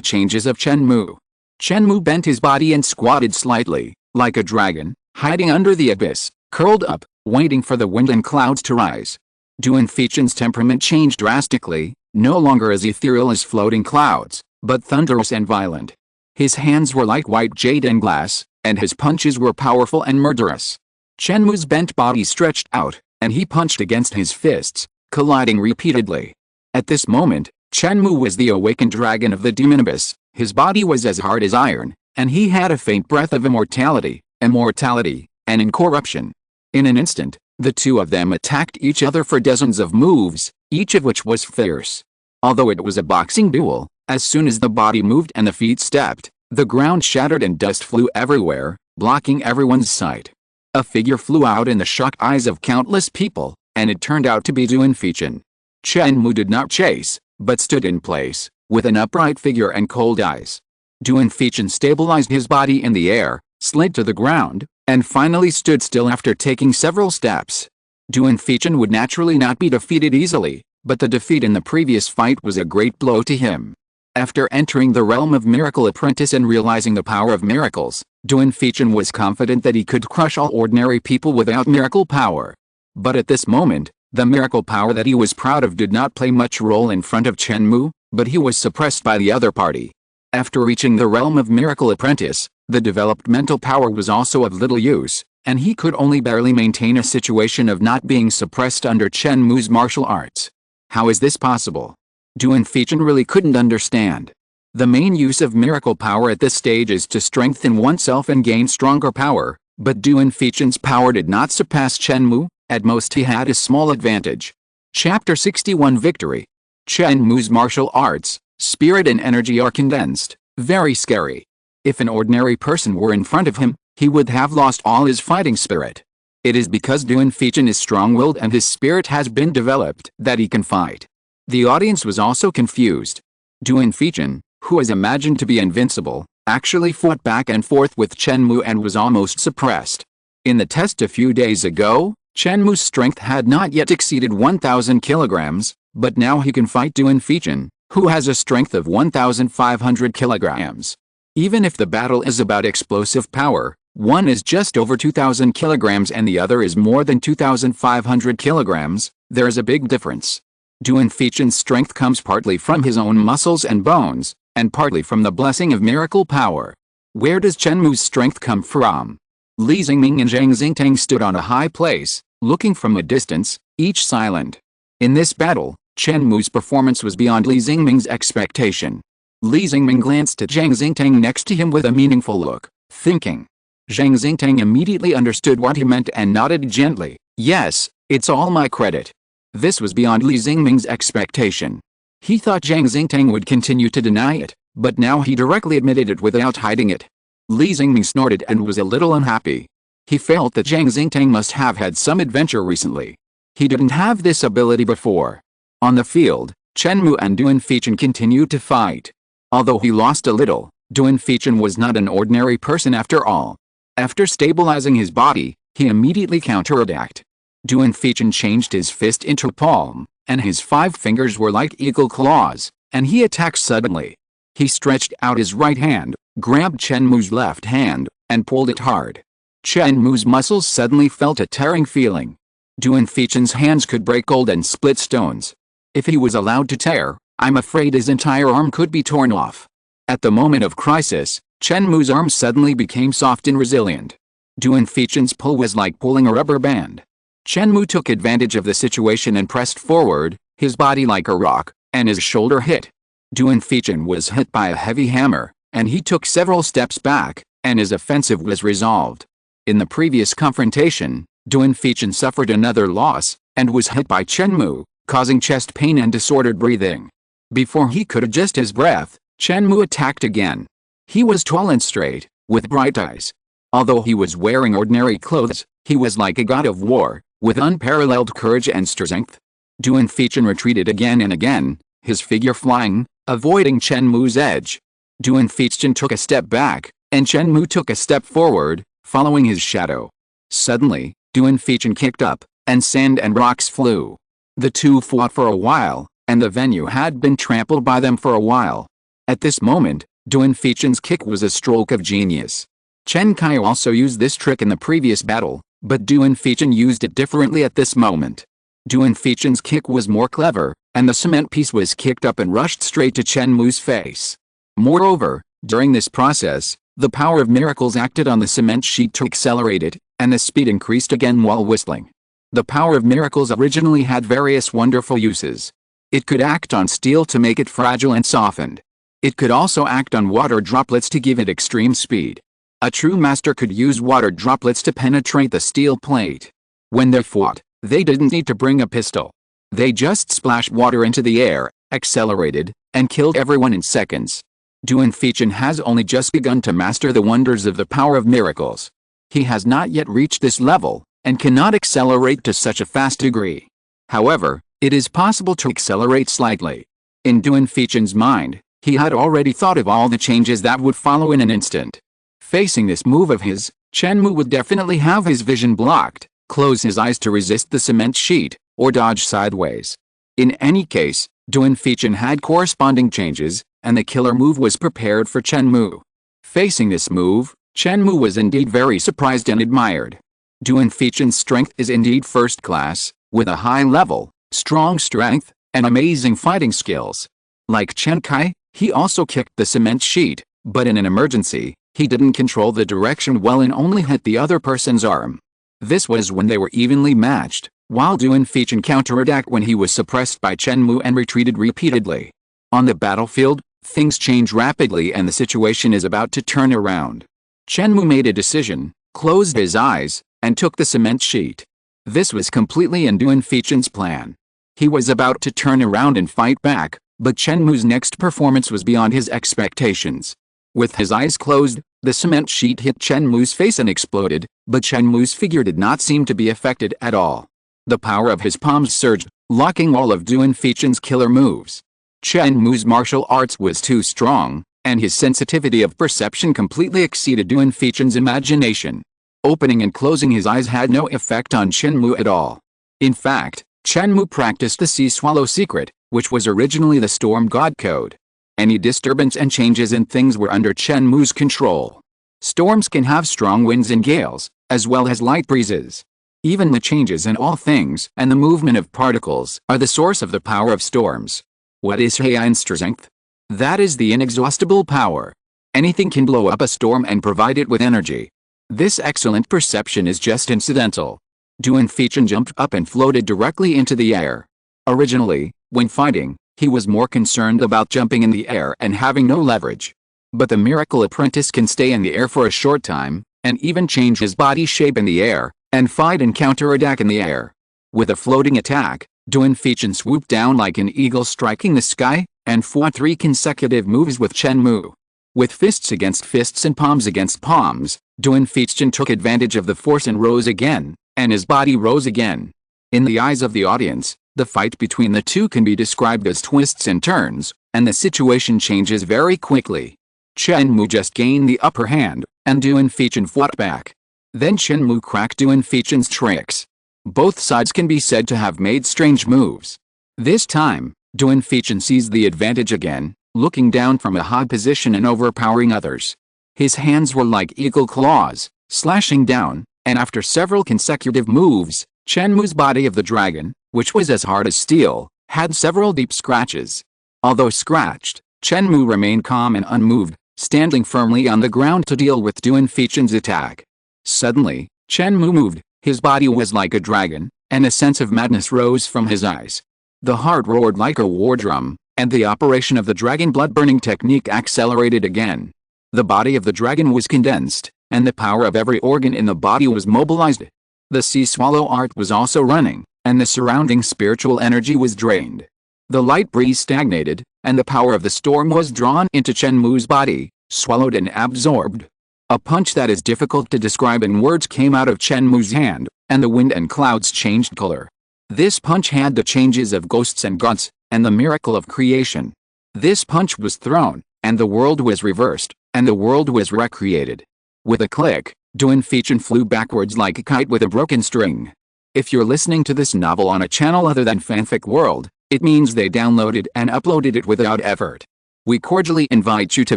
changes of Chen Mou. Chen Mou bent his body and squatted slightly, like a dragon, hiding under the abyss, curled up, waiting for the wind and clouds to rise. Duan Fechen's temperament changed drastically, no longer as ethereal as floating clouds, but thunderous and violent. His hands were like white jade and glass, and his punches were powerful and murderous. Chen Mou's bent body stretched out, and he punched against his fists, colliding repeatedly. At this moment, Chen Mou was the awakened dragon of the demon abyss. His body was as hard as iron, and he had a faint breath of immortality, and incorruption. In an instant, the two of them attacked each other for dozens of moves, each of which was fierce. Although it was a boxing duel, as soon as the body moved and the feet stepped, the ground shattered and dust flew everywhere, blocking everyone's sight. A figure flew out in the shocked eyes of countless people, and it turned out to be Duan Fechen. Chen Mou did not chase, but stood in place, with an upright figure and cold eyes. Duan Fechen stabilized his body in the air, slid to the ground, and finally stood still after taking several steps. Duan Fechen would naturally not be defeated easily, but the defeat in the previous fight was a great blow to him. After entering the realm of Miracle Apprentice and realizing the power of miracles, Duan Fechen was confident that he could crush all ordinary people without miracle power. But at this moment, the miracle power that he was proud of did not play much role in front of Chen Mou, but he was suppressed by the other party. After reaching the realm of Miracle Apprentice, the developed mental power was also of little use, and he could only barely maintain a situation of not being suppressed under Chen Mou's martial arts. How is this possible? Duan Fechen really couldn't understand. The main use of miracle power at this stage is to strengthen oneself and gain stronger power, but Duan Fechen's power did not surpass Chen Mou. At most he had a small advantage. Chapter 61 Victory. Chen Mou's martial arts, spirit and energy are condensed. Very scary. If an ordinary person were in front of him, he would have lost all his fighting spirit. It is because Duan Feichen is strong-willed and his spirit has been developed that he can fight. The audience was also confused. Duan Feichen, who was imagined to be invincible, actually fought back and forth with Chen Mou and was almost suppressed. In the test a few days ago, Chen Mou's strength had not yet exceeded 1,000 kilograms, but now he can fight Duan Feichen, who has a strength of 1,500 kilograms. Even if the battle is about explosive power, one is just over 2,000 kilograms and the other is more than 2,500 kilograms, there is a big difference. Duan Feichen's strength comes partly from his own muscles and bones, and partly from the blessing of miracle power. Where does Chen Mou's strength come from? Li Xingming and Zhang Xingtang stood on a high place, looking from a distance, each silent. In this battle, Chen Mou's performance was beyond Li Xingming's expectation. Li Xingming glanced at Zhang Xingtang next to him with a meaningful look, thinking. Zhang Xingtang immediately understood what he meant and nodded gently. Yes, it's all my credit. This was beyond Li Xingming's expectation. He thought Zhang Xingtang would continue to deny it, but now he directly admitted it without hiding it. Li Xingming snorted and was a little unhappy. He felt that Zhang Xingtang must have had some adventure recently. He didn't have this ability before. On the field, Chen Mou and Duan Feichen continued to fight. Although he lost a little, Duan Feichen was not an ordinary person after all. After stabilizing his body, he immediately counterattacked. Duan Feichen changed his fist into a palm, and his 5 fingers were like eagle claws, and he attacked suddenly. He stretched out his right hand, grabbed Chen Mou's left hand, and pulled it hard. Chen Mou's muscles suddenly felt a tearing feeling. Duan Feichen's hands could break gold and split stones. If he was allowed to tear, I'm afraid his entire arm could be torn off. At the moment of crisis, Chen Mou's arm suddenly became soft and resilient. Duan Feichen's pull was like pulling a rubber band. Chen Mou took advantage of the situation and pressed forward, his body like a rock, and his shoulder hit. Duan Feichen was hit by a heavy hammer, and he took several steps back, and his offensive was resolved. In the previous confrontation, Duan Feichen suffered another loss, and was hit by Chen Mou, causing chest pain and disordered breathing. Before he could adjust his breath, Chen Mou attacked again. He was tall and straight, with bright eyes. Although he was wearing ordinary clothes, he was like a god of war, with unparalleled courage and strength. Duan Feichen retreated again and again, his figure flying, avoiding Chen Mou's edge. Duan Feichen took a step back, and Chen Mou took a step forward, following his shadow. Suddenly, Duan Feichen kicked up, and sand and rocks flew. The two fought for a while, and the venue had been trampled by them for a while. At this moment, Duan Feichen's kick was a stroke of genius. Chen Kai also used this trick in the previous battle, but Duan Feichen used it differently at this moment. Duan Feichen's kick was more clever, and the cement piece was kicked up and rushed straight to Chen Mou's face. Moreover, during this process, the power of miracles acted on the cement sheet to accelerate it, and the speed increased again while whistling. The power of miracles originally had various wonderful uses. It could act on steel to make it fragile and softened. It could also act on water droplets to give it extreme speed. A true master could use water droplets to penetrate the steel plate. When they fought, they didn't need to bring a pistol. They just splashed water into the air, accelerated, and killed everyone in seconds. Duan Feichen has only just begun to master the wonders of the power of miracles. He has not yet reached this level, and cannot accelerate to such a fast degree. However, it is possible to accelerate slightly. In Duan Feichen's mind, he had already thought of all the changes that would follow in an instant. Facing this move of his, Chen Mou would definitely have his vision blocked, close his eyes to resist the cement sheet, or dodge sideways. In any case, Duan Feichen had corresponding changes, and the killer move was prepared for Chen Mou. Facing this move, Chen Mou was indeed very surprised and admired. Duan Feichen's strength is indeed first class, with a high level, strong strength, and amazing fighting skills. Like Chen Kai, he also kicked the cement sheet, but in an emergency, he didn't control the direction well and only hit the other person's arm. This was when they were evenly matched, while Duan Feichen counterattacked when he was suppressed by Chen Mou and retreated repeatedly. On the battlefield, things change rapidly and the situation is about to turn around. Chen Mou made a decision, closed his eyes, and took the cement sheet. This was completely in Duan Feichen's plan. He was about to turn around and fight back, but Chen Mou's next performance was beyond his expectations. With his eyes closed, the cement sheet hit Chen Mou's face and exploded, but Chen Mou's figure did not seem to be affected at all. The power of his palms surged, locking all of Duan Feichen's killer moves. Chen Mou's martial arts was too strong, and his sensitivity of perception completely exceeded Duan Feichen's imagination. Opening and closing his eyes had no effect on Chen Mou at all. In fact, Chen Mou practiced the Sea Swallow secret, which was originally the Storm God Code. Any disturbance and changes in things were under Chen Mou's control. Storms can have strong winds and gales, as well as light breezes. Even the changes in all things and the movement of particles are the source of the power of storms. What is Haiyan's strength? That is the inexhaustible power. Anything can blow up a storm and provide it with energy. This excellent perception is just incidental. Duan Feichen jumped up and floated directly into the air. Originally, when fighting, he was more concerned about jumping in the air and having no leverage. But the miracle apprentice can stay in the air for a short time, and even change his body shape in the air, and fight and counterattack in the air. With a floating attack, Duan Feichen swooped down like an eagle striking the sky, and fought 3 consecutive moves with Chen Mou. With fists against fists and palms against palms, Duan Feichen took advantage of the force and rose again, and his body rose again. In the eyes of the audience, the fight between the two can be described as twists and turns, and the situation changes very quickly. Chen Mou just gained the upper hand, and Duan Feichen fought back. Then Chen Mou cracked Duan Feichen's tricks. Both sides can be said to have made strange moves. This time, Duan Feichen seized the advantage again, looking down from a high position and overpowering others. His hands were like eagle claws, slashing down, and after several consecutive moves, Chen Mou's body of the dragon, which was as hard as steel, had several deep scratches. Although scratched, Chen Mou remained calm and unmoved, standing firmly on the ground to deal with Duan Feichen's attack. Suddenly, Chen Mou moved, his body was like a dragon, and a sense of madness rose from his eyes. The heart roared like a war drum, and the operation of the dragon blood-burning technique accelerated again. The body of the dragon was condensed, and the power of every organ in the body was mobilized. The Sea Swallow art was also running, and the surrounding spiritual energy was drained. The light breeze stagnated, and the power of the storm was drawn into Chen Mou's body, swallowed and absorbed. A punch that is difficult to describe in words came out of Chen Mou's hand, and the wind and clouds changed color. This punch had the changes of ghosts and gods, and the miracle of creation. This punch was thrown, and the world was reversed, and the world was recreated. With a click, Duan Feichen flew backwards like a kite with a broken string. If you're listening to this novel on a channel other than Fanfic World, it means they downloaded and uploaded it without effort. We cordially invite you to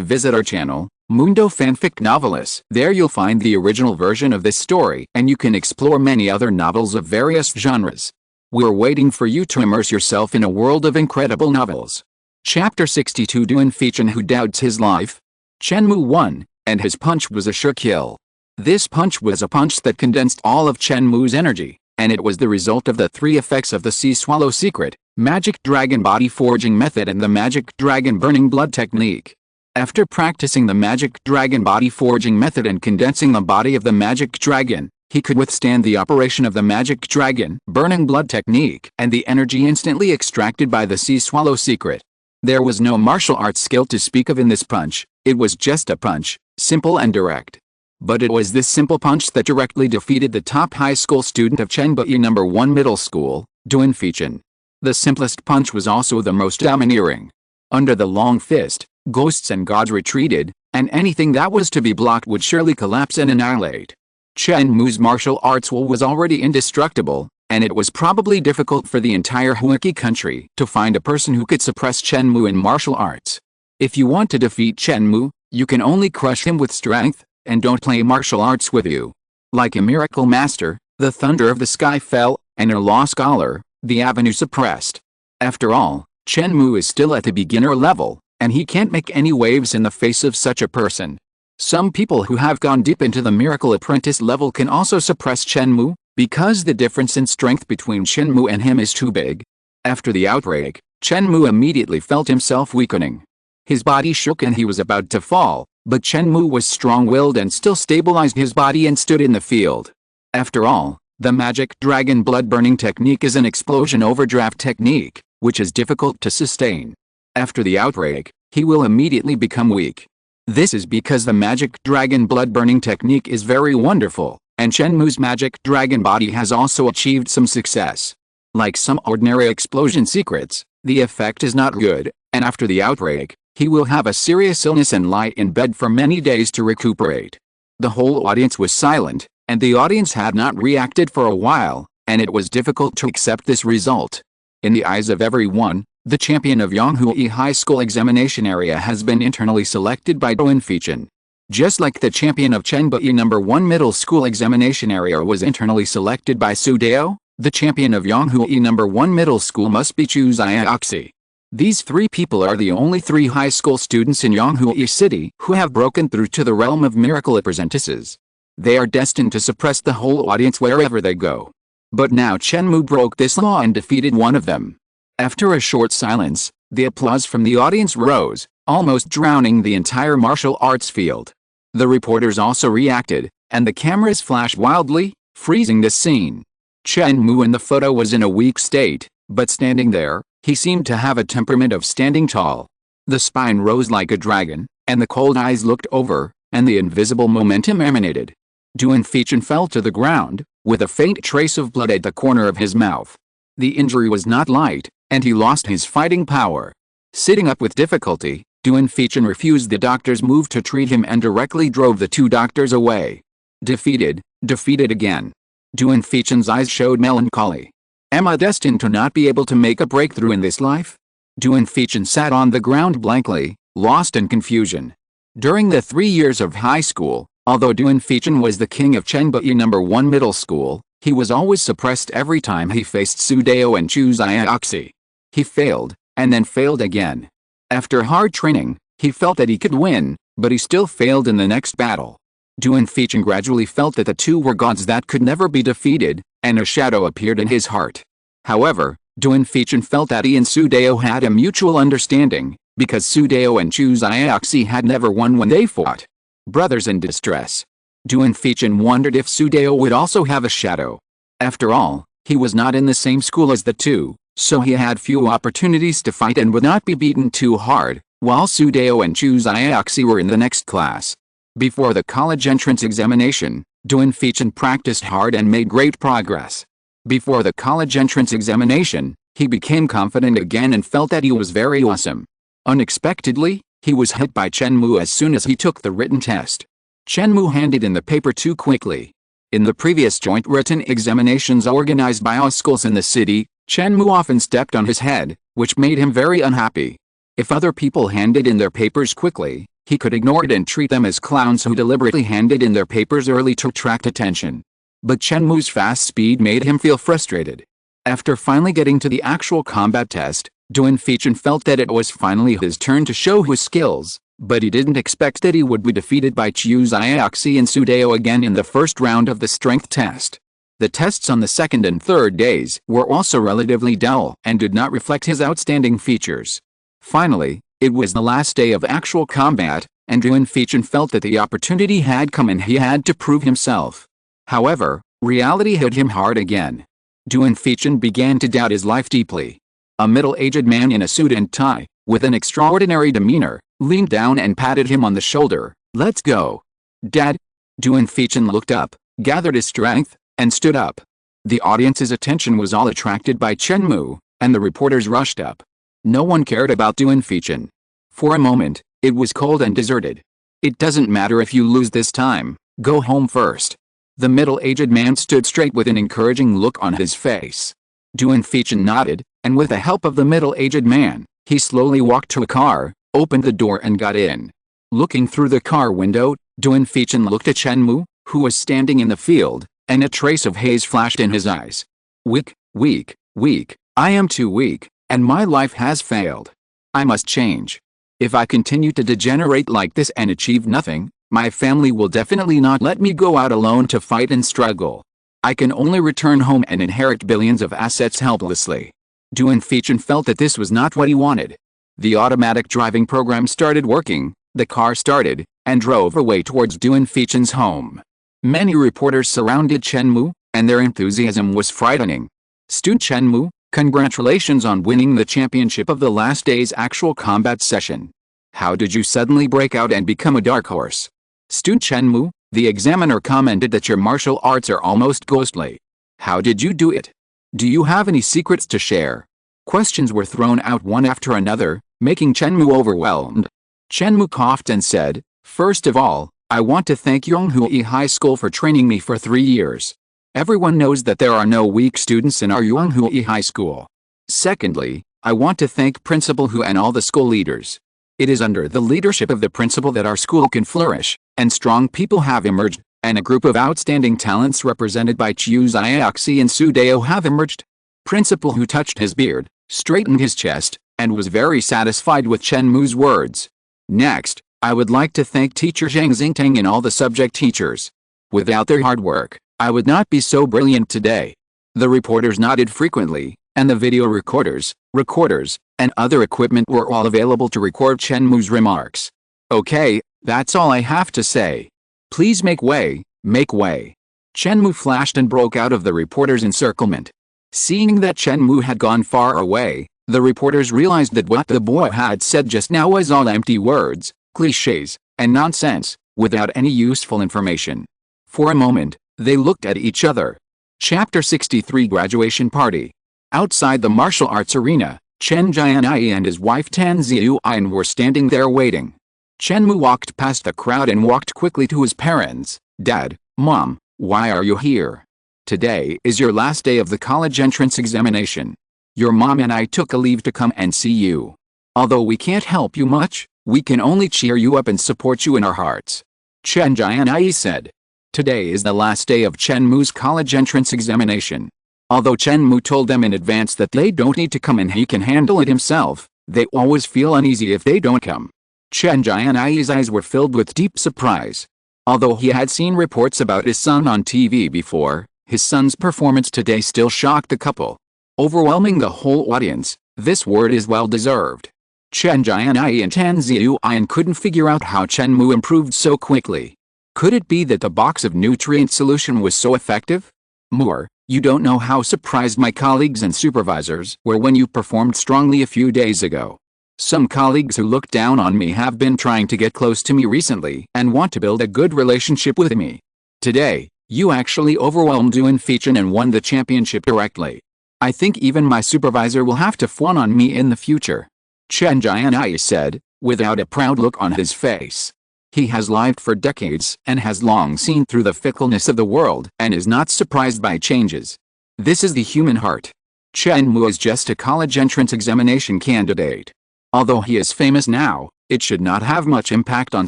visit our channel, Mundo Fanfic Novelis. There you'll find the original version of this story, and you can explore many other novels of various genres. We're waiting for you to immerse yourself in a world of incredible novels. Chapter 62 Duan Feichen Who Doubts His Life. Chen Mou won, and his punch was a sure kill. This punch was a punch that condensed all of Chen Mou's energy, and it was the result of the 3 effects of the Sea Swallow secret, Magic Dragon Body Forging Method and the Magic Dragon Burning Blood Technique. After practicing the Magic Dragon Body Forging Method and condensing the body of the Magic Dragon, he could withstand the operation of the Magic Dragon Burning Blood Technique and the energy instantly extracted by the Sea Swallow secret. There was no martial arts skill to speak of in this punch, it was just a punch, simple and direct. But it was this simple punch that directly defeated the top high school student of Chenbei No. 1 Middle School, Duan Feichen. The simplest punch was also the most domineering. Under the long fist, ghosts and gods retreated, and anything that was to be blocked would surely collapse and annihilate. Chen Mou's martial arts was already indestructible, and it was probably difficult for the entire Huaki country to find a person who could suppress Chen Mou in martial arts. If you want to defeat Chen Mou, you can only crush him with strength, and don't play martial arts with you. Like a miracle master, the thunder of the sky fell, and a law scholar, the avenue suppressed. After all, Chen Mou is still at the beginner level, and he can't make any waves in the face of such a person. Some people who have gone deep into the miracle apprentice level can also suppress Chen Mou, because the difference in strength between Chen Mou and him is too big. After the outbreak, Chen Mou immediately felt himself weakening. His body shook and he was about to fall, but Chen Mou was strong-willed and still stabilized his body and stood in the field. After all, The magic dragon blood burning technique is an explosion overdraft technique, which is difficult to sustain. After the outbreak, he will immediately become weak. This is because the magic dragon blood burning technique is very wonderful, and Chen Mou's magic dragon body has also achieved some success. Like some ordinary explosion secrets, the effect is not good, and after the outbreak, he will have a serious illness and lie in bed for many days to recuperate. The whole audience was silent, and the audience had not reacted for a while, and it was difficult to accept this result. In the eyes of everyone, the champion of Yonghua High School examination area has been internally selected by Duan Feichen. Just like the champion of Chenbei No. 1 Middle School examination area was internally selected by Su Dao, the champion of Yonghua No. 1 Middle School must be Chu Xiaoxi. These three people are the only three high school students in Yonghua City who have broken through to the realm of miracle apprentices. They are destined to suppress the whole audience wherever they go. But now Chen Mou broke this law and defeated one of them. After a short silence, the applause from the audience rose, almost drowning the entire martial arts field. The reporters also reacted, and the cameras flashed wildly, freezing the scene. Chen Mou in the photo was in a weak state, but standing there, he seemed to have a temperament of standing tall. The spine rose like a dragon, and the cold eyes looked over, and the invisible momentum emanated. Duan Feichen fell to the ground, with a faint trace of blood at the corner of his mouth. The injury was not light, and he lost his fighting power. Sitting up with difficulty, Duan Feichen refused the doctor's move to treat him and directly drove the two doctors away. Defeated again. Duan Feichen's eyes showed melancholy. Am I destined to not be able to make a breakthrough in this life? Duan Feichen sat on the ground blankly, lost in confusion. During the 3 years of high school, although Duan Feichen was the king of Chenbei No. 1 Middle School, he was always suppressed every time he faced Su Dao and Chu Xiaoxi. He failed, and then failed again. After hard training, he felt that he could win, but he still failed in the next battle. Duan Feichen gradually felt that the two were gods that could never be defeated, and a shadow appeared in his heart. However, Duan Feichen felt that he and Su Dao had a mutual understanding, because Su Dao and Chu Xiaoxi had never won when they fought. Brothers in distress. Duan Feichen wondered if Su Dao would also have a shadow. After all, he was not in the same school as the two, so he had few opportunities to fight and would not be beaten too hard, while Su Dao and Chu Xiaoxi were in the next class. Before the college entrance examination, Duan Feichen practiced hard and made great progress. Before the college entrance examination, he became confident again and felt that he was very awesome. Unexpectedly, he was hit by Chen Mou as soon as he took the written test. Chen Mou handed in the paper too quickly. In the previous joint written examinations organized by all schools in the city, Chen Mou often stepped on his head, which made him very unhappy. If other people handed in their papers quickly, he could ignore it and treat them as clowns who deliberately handed in their papers early to attract attention. But Chen Mou's fast speed made him feel frustrated. After finally getting to the actual combat test, Duan Feichen felt that it was finally his turn to show his skills, but he didn't expect that he would be defeated by Chu Xiaoxi and Su Dao again in the first round of the strength test. The tests on the second and third days were also relatively dull and did not reflect his outstanding features. Finally, it was the last day of actual combat, and Duan Feichen felt that the opportunity had come and he had to prove himself. However, reality hit him hard again. Duan Feichen began to doubt his life deeply. A middle-aged man in a suit and tie, with an extraordinary demeanor, leaned down and patted him on the shoulder. "Let's go. Dad." Duan Feichen looked up, gathered his strength, and stood up. The audience's attention was all attracted by Chen Mou, and the reporters rushed up. No one cared about Duan Feichen. For a moment, it was cold and deserted. "It doesn't matter if you lose this time, go home first." The middle-aged man stood straight with an encouraging look on his face. Duan Feichen nodded, and with the help of the middle-aged man, he slowly walked to a car, opened the door and got in. Looking through the car window, Duan Feichen looked at Chen Mou, who was standing in the field, and a trace of haze flashed in his eyes. Weak, weak, weak, I am too weak, and my life has failed. I must change. If I continue to degenerate like this and achieve nothing, my family will definitely not let me go out alone to fight and struggle. I can only return home and inherit billions of assets helplessly. Duan Feichen felt that this was not what he wanted. The automatic driving program started working, the car started, and drove away towards Duan Feichen's home. Many reporters surrounded Chen Mou, and their enthusiasm was frightening. Student Chen Mou, congratulations on winning the championship of the last day's actual combat session. How did you suddenly break out and become a dark horse? Student Chen Mou, the examiner commented that your martial arts are almost ghostly. How did you do it? Do you have any secrets to share? Questions were thrown out one after another, making Chen Mou overwhelmed. Chen Mou coughed and said, "First of all, I want to thank Yonghui High School for training me for 3 years. Everyone knows that there are no weak students in our Yonghui High School. Secondly, I want to thank Principal Hu and all the school leaders. It is under the leadership of the principal that our school can flourish, and strong people have emerged, and a group of outstanding talents represented by Chiu Xiaoxi and Su Dao have emerged." Principal Hu touched his beard, straightened his chest, and was very satisfied with Chen Mou's words. Next, I would like to thank Teacher Zhang Xingtang and all the subject teachers. Without their hard work, I would not be so brilliant today. The reporters nodded frequently, and the video recorders, and other equipment were all available to record Chen Mou's remarks. Okay, that's all I have to say. Please make way, make way. Chen Mou flashed and broke out of the reporters' encirclement. Seeing that Chen Mou had gone far away, the reporters realized that what the boy had said just now was all empty words, cliches, and nonsense, without any useful information. For a moment, they looked at each other. Chapter 63 Graduation Party. Outside the martial arts arena, Chen Jianai and his wife Tan Ziyuan were standing there waiting. Chen Mou walked past the crowd and walked quickly to his parents. "Dad, Mom, why are you here? Today is your last day of the college entrance examination. Your mom and I took a leave to come and see you. Although we can't help you much, we can only cheer you up and support you in our hearts," Chen Jianai said. Today is the last day of Chen Mou's college entrance examination. Although Chen Mou told them in advance that they don't need to come and he can handle it himself, they always feel uneasy if they don't come. Chen Jianai's eyes were filled with deep surprise. Although he had seen reports about his son on TV before, his son's performance today still shocked the couple. Overwhelming the whole audience, this word is well deserved. Chen Jianai and Tan Ziyuan couldn't figure out how Chen Mou improved so quickly. Could it be that the box of nutrient solution was so effective? More, you don't know how surprised my colleagues and supervisors were when you performed strongly a few days ago. Some colleagues who looked down on me have been trying to get close to me recently and want to build a good relationship with me. Today, you actually overwhelmed Yuan Feichin and won the championship directly. I think even my supervisor will have to fawn on me in the future," Chen Jianai said, without a proud look on his face. He has lived for decades and has long seen through the fickleness of the world and is not surprised by changes. This is the human heart. Chen Mou is just a college entrance examination candidate. Although he is famous now, it should not have much impact on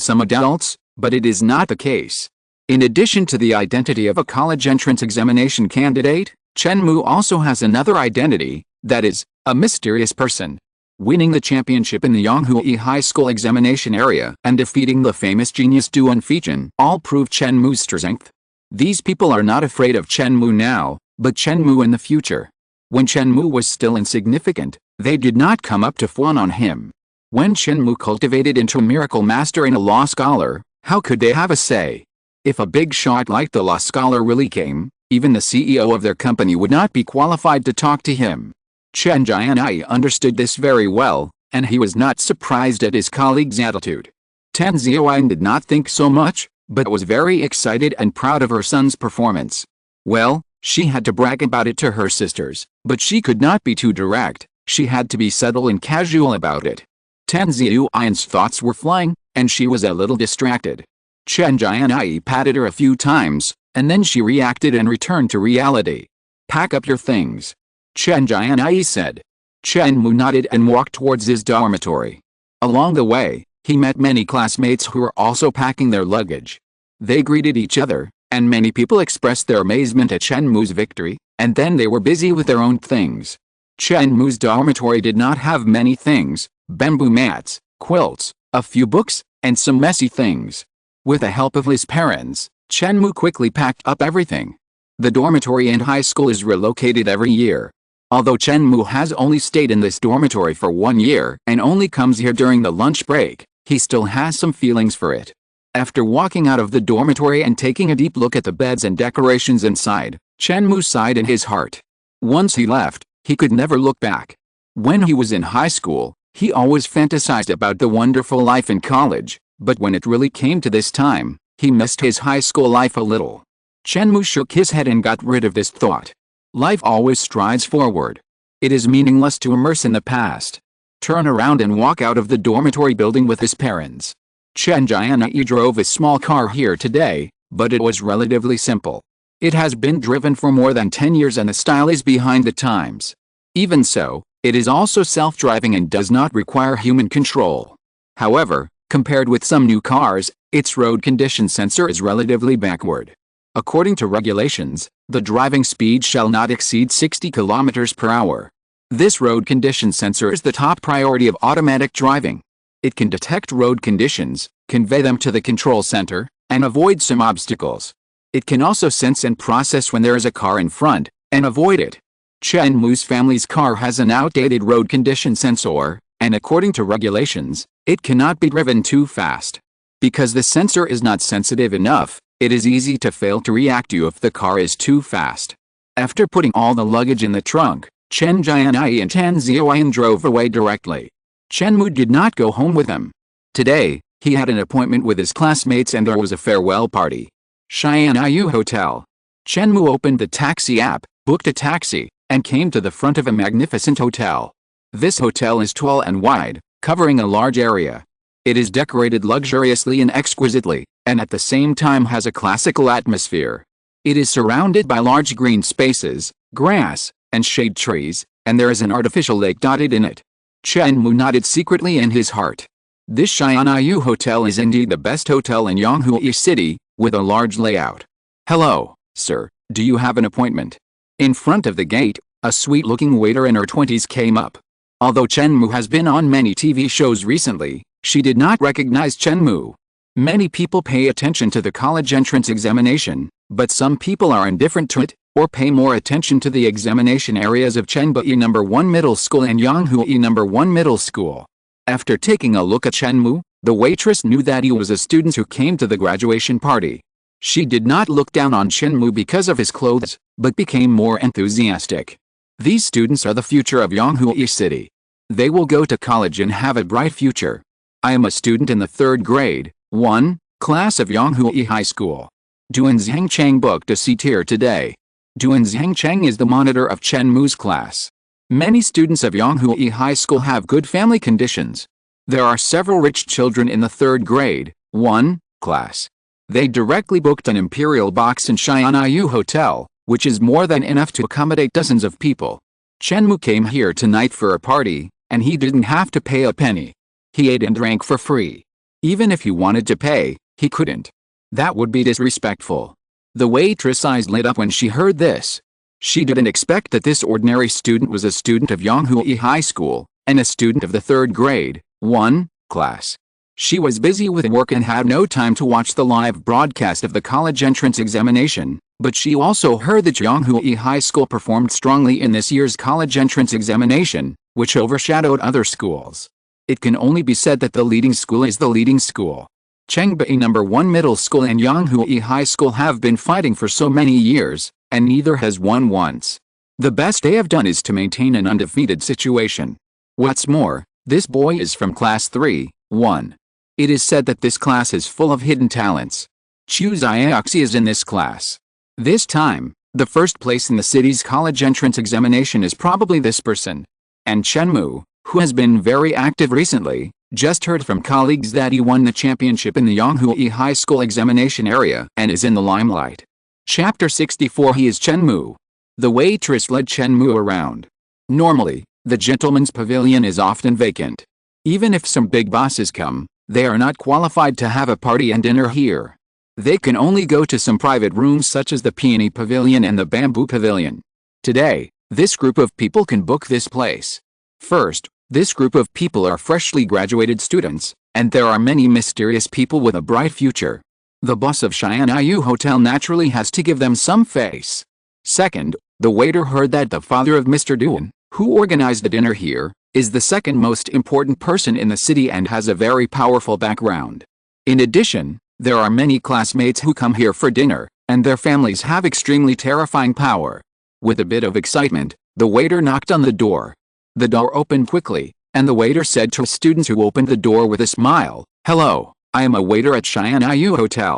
some adults, but it is not the case. In addition to the identity of a college entrance examination candidate, Chen Mou also has another identity, that is, a mysterious person. Winning the championship in the Yonghui High School examination area and defeating the famous genius Yuan Feichin all prove Chen Mou's strength. These people are not afraid of Chen Mou now, but Chen Mou in the future. When Chen Mou was still insignificant, they did not come up to fawn on him. When Chen Mou cultivated into a miracle master and a law scholar, how could they have a say? If a big shot like the law scholar really came, even the CEO of their company would not be qualified to talk to him. Chen Jianai understood this very well, and he was not surprised at his colleague's attitude. Tan Ziyuan did not think so much, but was very excited and proud of her son's performance. Well, she had to brag about it to her sisters, but she could not be too direct. She had to be subtle and casual about it. Tan Ziyuan's thoughts were flying, and she was a little distracted. Chen Jianai patted her a few times, and then she reacted and returned to reality. "Pack up your things," Chen Jianai said. Chen Mou nodded and walked towards his dormitory. Along the way, he met many classmates who were also packing their luggage. They greeted each other, and many people expressed their amazement at Chen Mou's victory, and then they were busy with their own things. Chen Mou's dormitory did not have many things: bamboo mats, quilts, a few books, and some messy things. With the help of his parents, Chen Mou quickly packed up everything. The dormitory and high school is relocated every year. Although Chen Mou has only stayed in this dormitory for 1 year and only comes here during the lunch break, he still has some feelings for it. After walking out of the dormitory and taking a deep look at the beds and decorations inside, Chen Mou sighed in his heart. Once he left, he could never look back. When he was in high school, he always fantasized about the wonderful life in college, but when it really came to this time, he missed his high school life a little. Chen Mou shook his head and got rid of this thought. Life always strides forward. It is meaningless to immerse in the past. Turn around and walk out of the dormitory building with his parents. Chen Jianyi drove a small car here today, but it was relatively simple. It has been driven for more than 10 years and the style is behind the times. Even so, it is also self-driving and does not require human control. However, compared with some new cars, its road condition sensor is relatively backward. According to regulations, the driving speed shall not exceed 60 km per hour. This road condition sensor is the top priority of automatic driving. It can detect road conditions, convey them to the control center, and avoid some obstacles. It can also sense and process when there is a car in front, and avoid it. Chen Mou's family's car has an outdated road condition sensor, and according to regulations, it cannot be driven too fast. Because the sensor is not sensitive enough, it is easy to fail to react to if the car is too fast. After putting all the luggage in the trunk, Chen Jianyi and Tan Ziyuan drove away directly. Chen Mou did not go home with them. Today, he had an appointment with his classmates and there was a farewell party. Haiyan Hotel. Chen Mou opened the taxi app, booked a taxi, and came to the front of a magnificent hotel. This hotel is tall and wide, covering a large area. It is decorated luxuriously and exquisitely, and at the same time has a classical atmosphere. It is surrounded by large green spaces, grass, and shade trees, and there is an artificial lake dotted in it. Chen Mou nodded secretly in his heart. This Haiyan Hotel is indeed the best hotel in Yonghui City, with a large layout. Hello, sir, do you have an appointment? In front of the gate, a sweet-looking waiter in her 20s came up. Although Chen Mou has been on many TV shows recently, she did not recognize Chen Mou. Many people pay attention to the college entrance examination, but some people are indifferent to it, or pay more attention to the examination areas of Chenbei No. 1 Middle School and Yonghui No. 1 Middle School. After taking a look at Chen Mou, the waitress knew that he was a student who came to the graduation party. She did not look down on Chen Mou because of his clothes, but became more enthusiastic. These students are the future of Yonghui City. They will go to college and have a bright future. I am a student in the 3rd grade, 1, class of Yonghui High School. Duan Zhangcheng booked a seat here today. Duan Zhangcheng is the monitor of Chen Mou's class. Many students of Yonghui High School have good family conditions. There are several rich children in the 3rd grade, 1, class. They directly booked an imperial box in Haiyan Hotel, which is more than enough to accommodate dozens of people. Chen Mou came here tonight for a party, and he didn't have to pay a penny. He ate and drank for free. Even if he wanted to pay, he couldn't. That would be disrespectful. The waitress' eyes lit up when she heard this. She didn't expect that this ordinary student was a student of Yonghui High School, and a student of the 3rd grade, 1, class. She was busy with work and had no time to watch the live broadcast of the college entrance examination, but she also heard that Yonghui High School performed strongly in this year's college entrance examination, which overshadowed other schools. It can only be said that the leading school is the leading school. Chengbei No. 1 Middle School and Yonghui High School have been fighting for so many years, and neither has won once. The best they have done is to maintain an undefeated situation. What's more, this boy is from class 3, 1. It is said that this class is full of hidden talents. Chu Xiaoxi is in this class. This time, the first place in the city's college entrance examination is probably this person. And Chen Mou, who has been very active recently, just heard from colleagues that he won the championship in the Yonghui High School examination area and is in the limelight. Chapter 64. He is Chen Mou. The waitress led Chen Mou around. Normally, the gentleman's pavilion is often vacant. Even if some big bosses come, they are not qualified to have a party and dinner here. They can only go to some private rooms such as the Peony Pavilion and the Bamboo Pavilion. Today, this group of people can book this place. First, this group of people are freshly graduated students, and there are many mysterious people with a bright future. The boss of Haiyan Hotel naturally has to give them some face. Second, the waiter heard that the father of Mr. Duan, who organized the dinner here, is the second most important person in the city and has a very powerful background. In addition, there are many classmates who come here for dinner, and their families have extremely terrifying power. With a bit of excitement, the waiter knocked on the door. The door opened quickly, and the waiter said to students who opened the door with a smile, "Hello, I am a waiter at Haiyan Jue Hotel.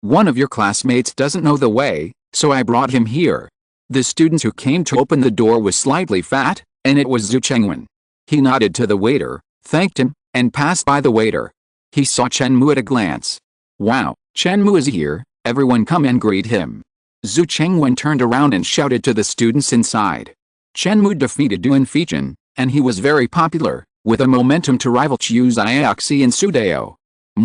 One of your classmates doesn't know the way, so I brought him here." The students who came to open the door was slightly fat, and it was Zhu Chengwen. He nodded to the waiter, thanked him, and passed by the waiter. He saw Chen Mou at a glance. "Wow, Chen Mou is here, everyone come and greet him." Zhu Chengwen turned around and shouted to the students inside. Chen Mou defeated Duan Feichin, and he was very popular, with a momentum to rival Chiu Xiaoxi and Su Dao.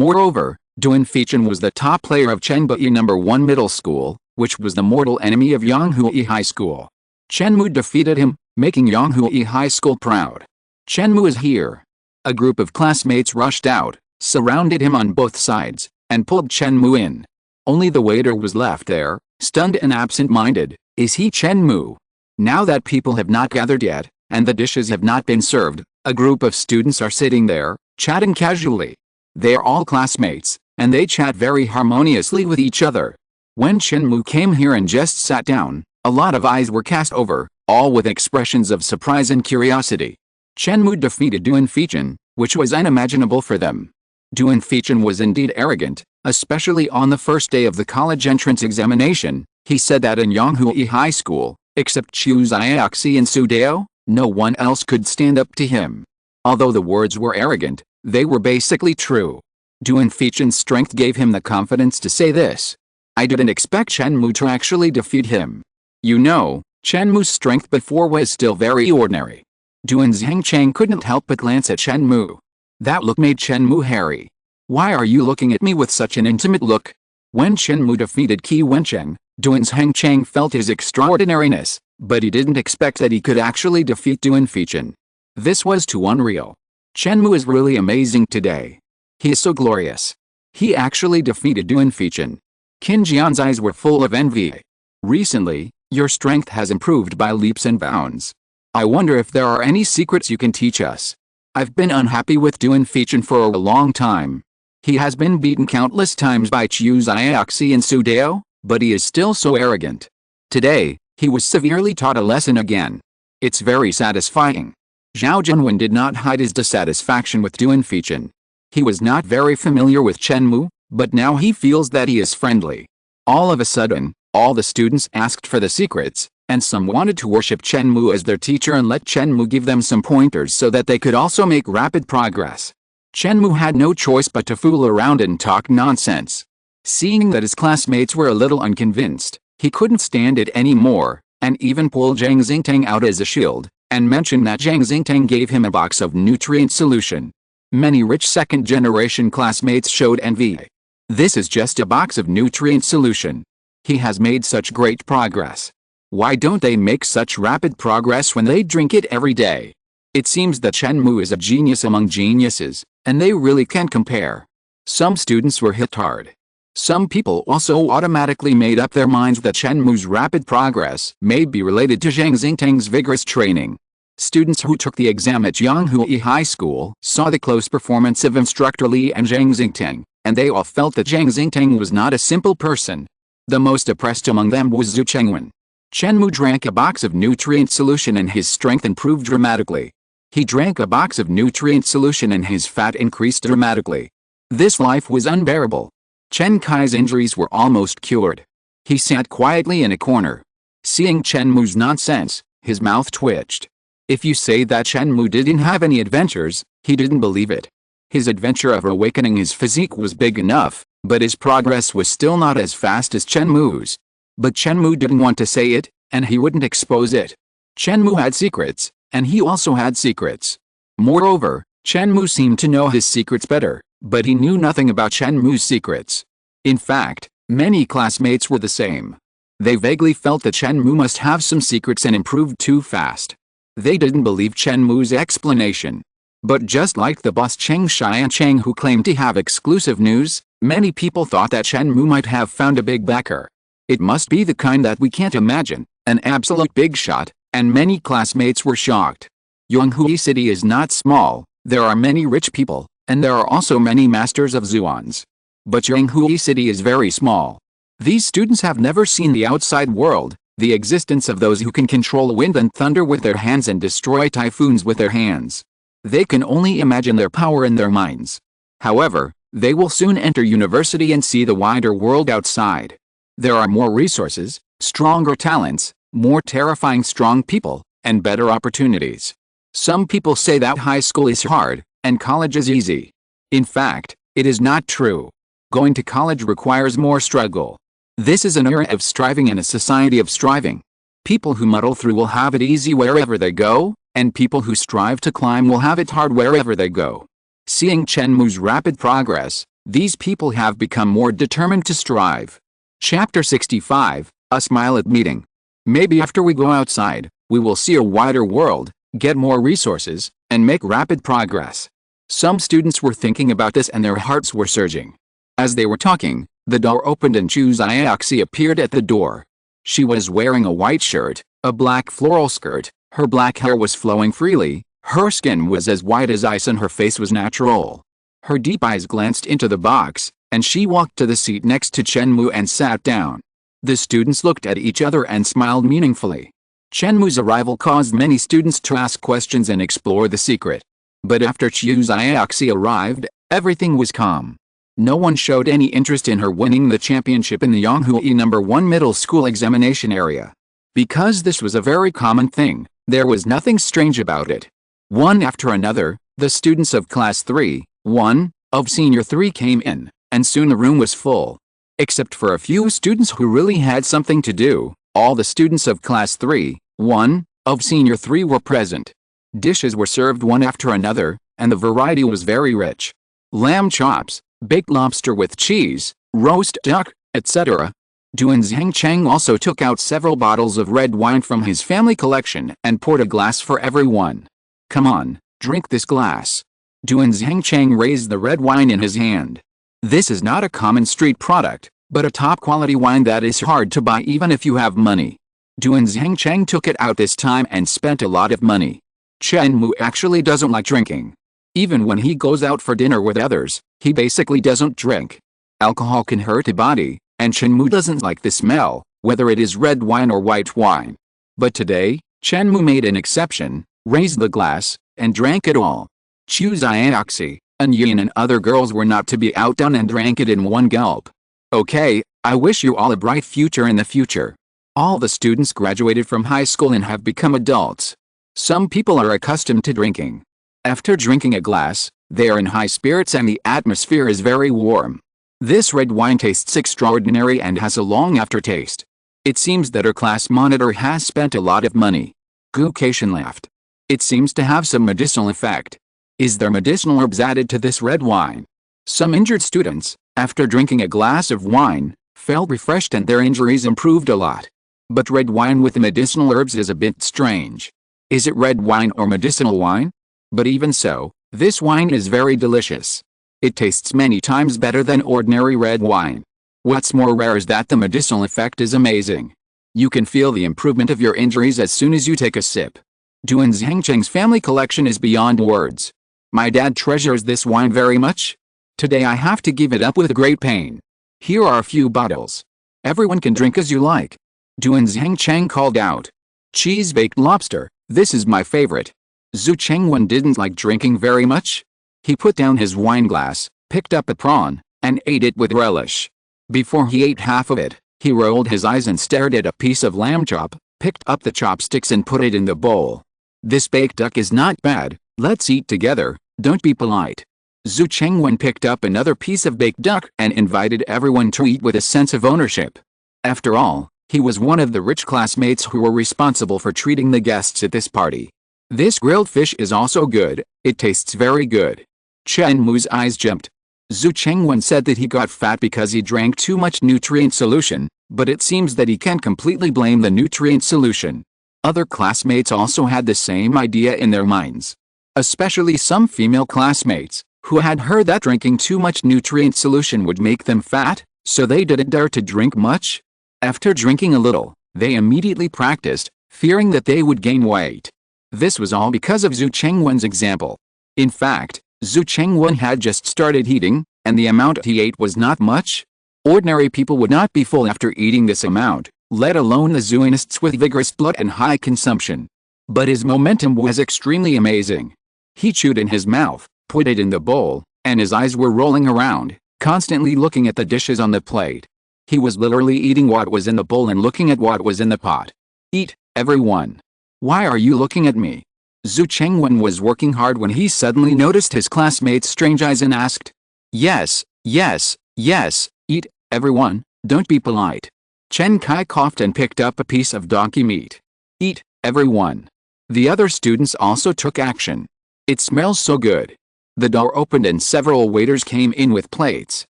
Moreover, Duan Feichin was the top player of Chenbei No. 1 Middle School, which was the mortal enemy of Yanghui High School. Chen Mou defeated him, making Yanghui High School proud. "Chen Mou is here." A group of classmates rushed out, surrounded him on both sides, and pulled Chen Mou in. Only the waiter was left there, stunned and absent-minded. Is he Chen Mou? Now that people have not gathered yet, and the dishes have not been served, a group of students are sitting there, chatting casually. They are all classmates, and they chat very harmoniously with each other. When Chen Mou came here and just sat down, a lot of eyes were cast over, all with expressions of surprise and curiosity. Chen Mou defeated Duan Feichin, which was unimaginable for them. Duan Feichin was indeed arrogant, especially on the first day of the college entrance examination. He said that in Yanghui High School, except Chiu Xiaoxi and Su Dao, no one else could stand up to him. Although the words were arrogant, they were basically true. Duan Feichin's strength gave him the confidence to say this. I didn't expect Chen Mou to actually defeat him. You know, Chen Mou's strength before was still very ordinary. Duan Zhengcheng couldn't help but glance at Chen Mou. That look made Chen Mou hairy. Why are you looking at me with such an intimate look? When Chen Mou defeated Qi Wencheng, Duan Zhengcheng felt his extraordinariness, but he didn't expect that he could actually defeat Duan Feichin. This was too unreal. Chen Mou is really amazing today. He is so glorious. He actually defeated Duan Feichin. Qin Jian's eyes were full of envy. Recently, your strength has improved by leaps and bounds. I wonder if there are any secrets you can teach us. I've been unhappy with Duan Feichin for a long time. He has been beaten countless times by Chiu Xiaoxi and Su Dao, but he is still so arrogant. Today, he was severely taught a lesson again. It's very satisfying. Zhao Junwen did not hide his dissatisfaction with Duan Feichin. He was not very familiar with Chen Mou, but now he feels that he is friendly. All of a sudden, all the students asked for the secrets, and some wanted to worship Chen Mou as their teacher and let Chen Mou give them some pointers so that they could also make rapid progress. Chen Mou had no choice but to fool around and talk nonsense. Seeing that his classmates were a little unconvinced, he couldn't stand it anymore, and even pulled Zhang Xingtang out as a shield, and mentioned that Zhang Xingtang gave him a box of nutrient solution. Many rich second-generation classmates showed envy. This is just a box of nutrient solution. He has made such great progress. Why don't they make such rapid progress when they drink it every day? It seems that Chen Mou is a genius among geniuses, and they really can't compare. Some students were hit hard. Some people also automatically made up their minds that Chen Mou's rapid progress may be related to Zhang Xingtang's vigorous training. Students who took the exam at Yanghui High School saw the close performance of Instructor Li and Zhang Xingtang, and they all felt that Zhang Xingtang was not a simple person. The most oppressed among them was Zhu Chengwen. Chen Mou drank a box of nutrient solution and his strength improved dramatically. He drank a box of nutrient solution and his fat increased dramatically. This life was unbearable. Chen Kai's injuries were almost cured. He sat quietly in a corner. Seeing Chen Mou's nonsense, his mouth twitched. If you say that Chen Mou didn't have any adventures, he didn't believe it. His adventure of awakening his physique was big enough, but his progress was still not as fast as Chen Mou's. But Chen Mou didn't want to say it, and he wouldn't expose it. Chen Mou had secrets, and he also had secrets. Moreover, Chen Mou seemed to know his secrets better, but he knew nothing about Chen Mou's secrets. In fact, many classmates were the same. They vaguely felt that Chen Mou must have some secrets and improved too fast. They didn't believe Chen Mou's explanation. But just like the boss Cheng Xiancheng who claimed to have exclusive news, many people thought that Chen Mou might have found a big backer. It must be the kind that we can't imagine, an absolute big shot, and many classmates were shocked. Yanghui City is not small, there are many rich people, and there are also many masters of Zuans. But Yanghui City is very small. These students have never seen the outside world, the existence of those who can control wind and thunder with their hands and destroy typhoons with their hands. They can only imagine their power in their minds. However, they will soon enter university and see the wider world outside. There are more resources, stronger talents, more terrifying strong people, and better opportunities. Some people say that high school is hard, and college is easy. In fact, it is not true. Going to college requires more struggle. This is an era of striving and a society of striving. People who muddle through will have it easy wherever they go, and people who strive to climb will have it hard wherever they go. Seeing Chen Mou's rapid progress, these people have become more determined to strive. Chapter 65, A Smile at Meeting. Maybe after we go outside, we will see a wider world, get more resources, and make rapid progress. Some students were thinking about this and their hearts were surging. As they were talking, the door opened and Chu Xiaoxi appeared at the door. She was wearing a white shirt, a black floral skirt, her black hair was flowing freely, her skin was as white as ice and her face was natural. Her deep eyes glanced into the box, and she walked to the seat next to Chen Mou and sat down. The students looked at each other and smiled meaningfully. Chen Mou's arrival caused many students to ask questions and explore the secret. But after Chu Xiaoxi arrived, everything was calm. No one showed any interest in her winning the championship in the Yonghui No. 1 middle school examination area. Because this was a very common thing, there was nothing strange about it. One after another, the students of Class 3-1 of Senior 3 came in, and soon the room was full. Except for a few students who really had something to do, all the students of Class 3-1 of Senior 3 were present. Dishes were served one after another, and the variety was very rich. Lamb chops, baked lobster with cheese, roast duck, etc. Duan Zhengcheng also took out several bottles of red wine from his family collection and poured a glass for everyone. Come on, drink this glass. Duan Zhengcheng raised the red wine in his hand. This is not a common street product, but a top-quality wine that is hard to buy even if you have money. Duan Zhengcheng took it out this time and spent a lot of money. Chen Mou actually doesn't like drinking. Even when he goes out for dinner with others, he basically doesn't drink. Alcohol can hurt a body, and Chen Mou doesn't like the smell, whether it is red wine or white wine. But today, Chen Mou made an exception, raised the glass, and drank it all. Chu Xiaoxi, An Yin and other girls were not to be outdone and drank it in one gulp. Okay, I wish you all a bright future in the future. All the students graduated from high school and have become adults. Some people are accustomed to drinking. After drinking a glass, they are in high spirits and the atmosphere is very warm. This red wine tastes extraordinary and has a long aftertaste. It seems that our class monitor has spent a lot of money. Gu Keishan laughed. It seems to have some medicinal effect. Is there medicinal herbs added to this red wine? Some injured students, after drinking a glass of wine, felt refreshed and their injuries improved a lot. But red wine with medicinal herbs is a bit strange. Is it red wine or medicinal wine? But even so, this wine is very delicious. It tastes many times better than ordinary red wine. What's more rare is that the medicinal effect is amazing. You can feel the improvement of your injuries as soon as you take a sip. Duan Zhengcheng's family collection is beyond words. My dad treasures this wine very much. Today I have to give it up with great pain. Here are a few bottles. Everyone can drink as you like. Duan Zhengcheng called out. Cheese-baked lobster, this is my favorite. Zhu Chengwen didn't like drinking very much. He put down his wine glass, picked up a prawn, and ate it with relish. Before he ate half of it, he rolled his eyes and stared at a piece of lamb chop, picked up the chopsticks and put it in the bowl. This baked duck is not bad, let's eat together, don't be polite. Zhu Chengwen picked up another piece of baked duck and invited everyone to eat with a sense of ownership. After all, he was one of the rich classmates who were responsible for treating the guests at this party. This grilled fish is also good, it tastes very good. Chen Mou's eyes jumped. Zhu Chengwen said that he got fat because he drank too much nutrient solution, but it seems that he can't completely blame the nutrient solution. Other classmates also had the same idea in their minds. Especially some female classmates, who had heard that drinking too much nutrient solution would make them fat, so they didn't dare to drink much. After drinking a little, they immediately practiced, fearing that they would gain weight. This was all because of Zhu Chengwen's example. In fact, Zhu Chengwen had just started eating, and the amount he ate was not much. Ordinary people would not be full after eating this amount, let alone the zoonists with vigorous blood and high consumption. But his momentum was extremely amazing. He chewed in his mouth, put it in the bowl, and his eyes were rolling around, constantly looking at the dishes on the plate. He was literally eating what was in the bowl and looking at what was in the pot. Eat, everyone. Why are you looking at me? Zhu Chengwen was working hard when he suddenly noticed his classmates' strange eyes and asked, Yes, yes, yes, eat, everyone, don't be polite. Chen Kai coughed and picked up a piece of donkey meat. Eat, everyone. The other students also took action. It smells so good. The door opened and several waiters came in with plates.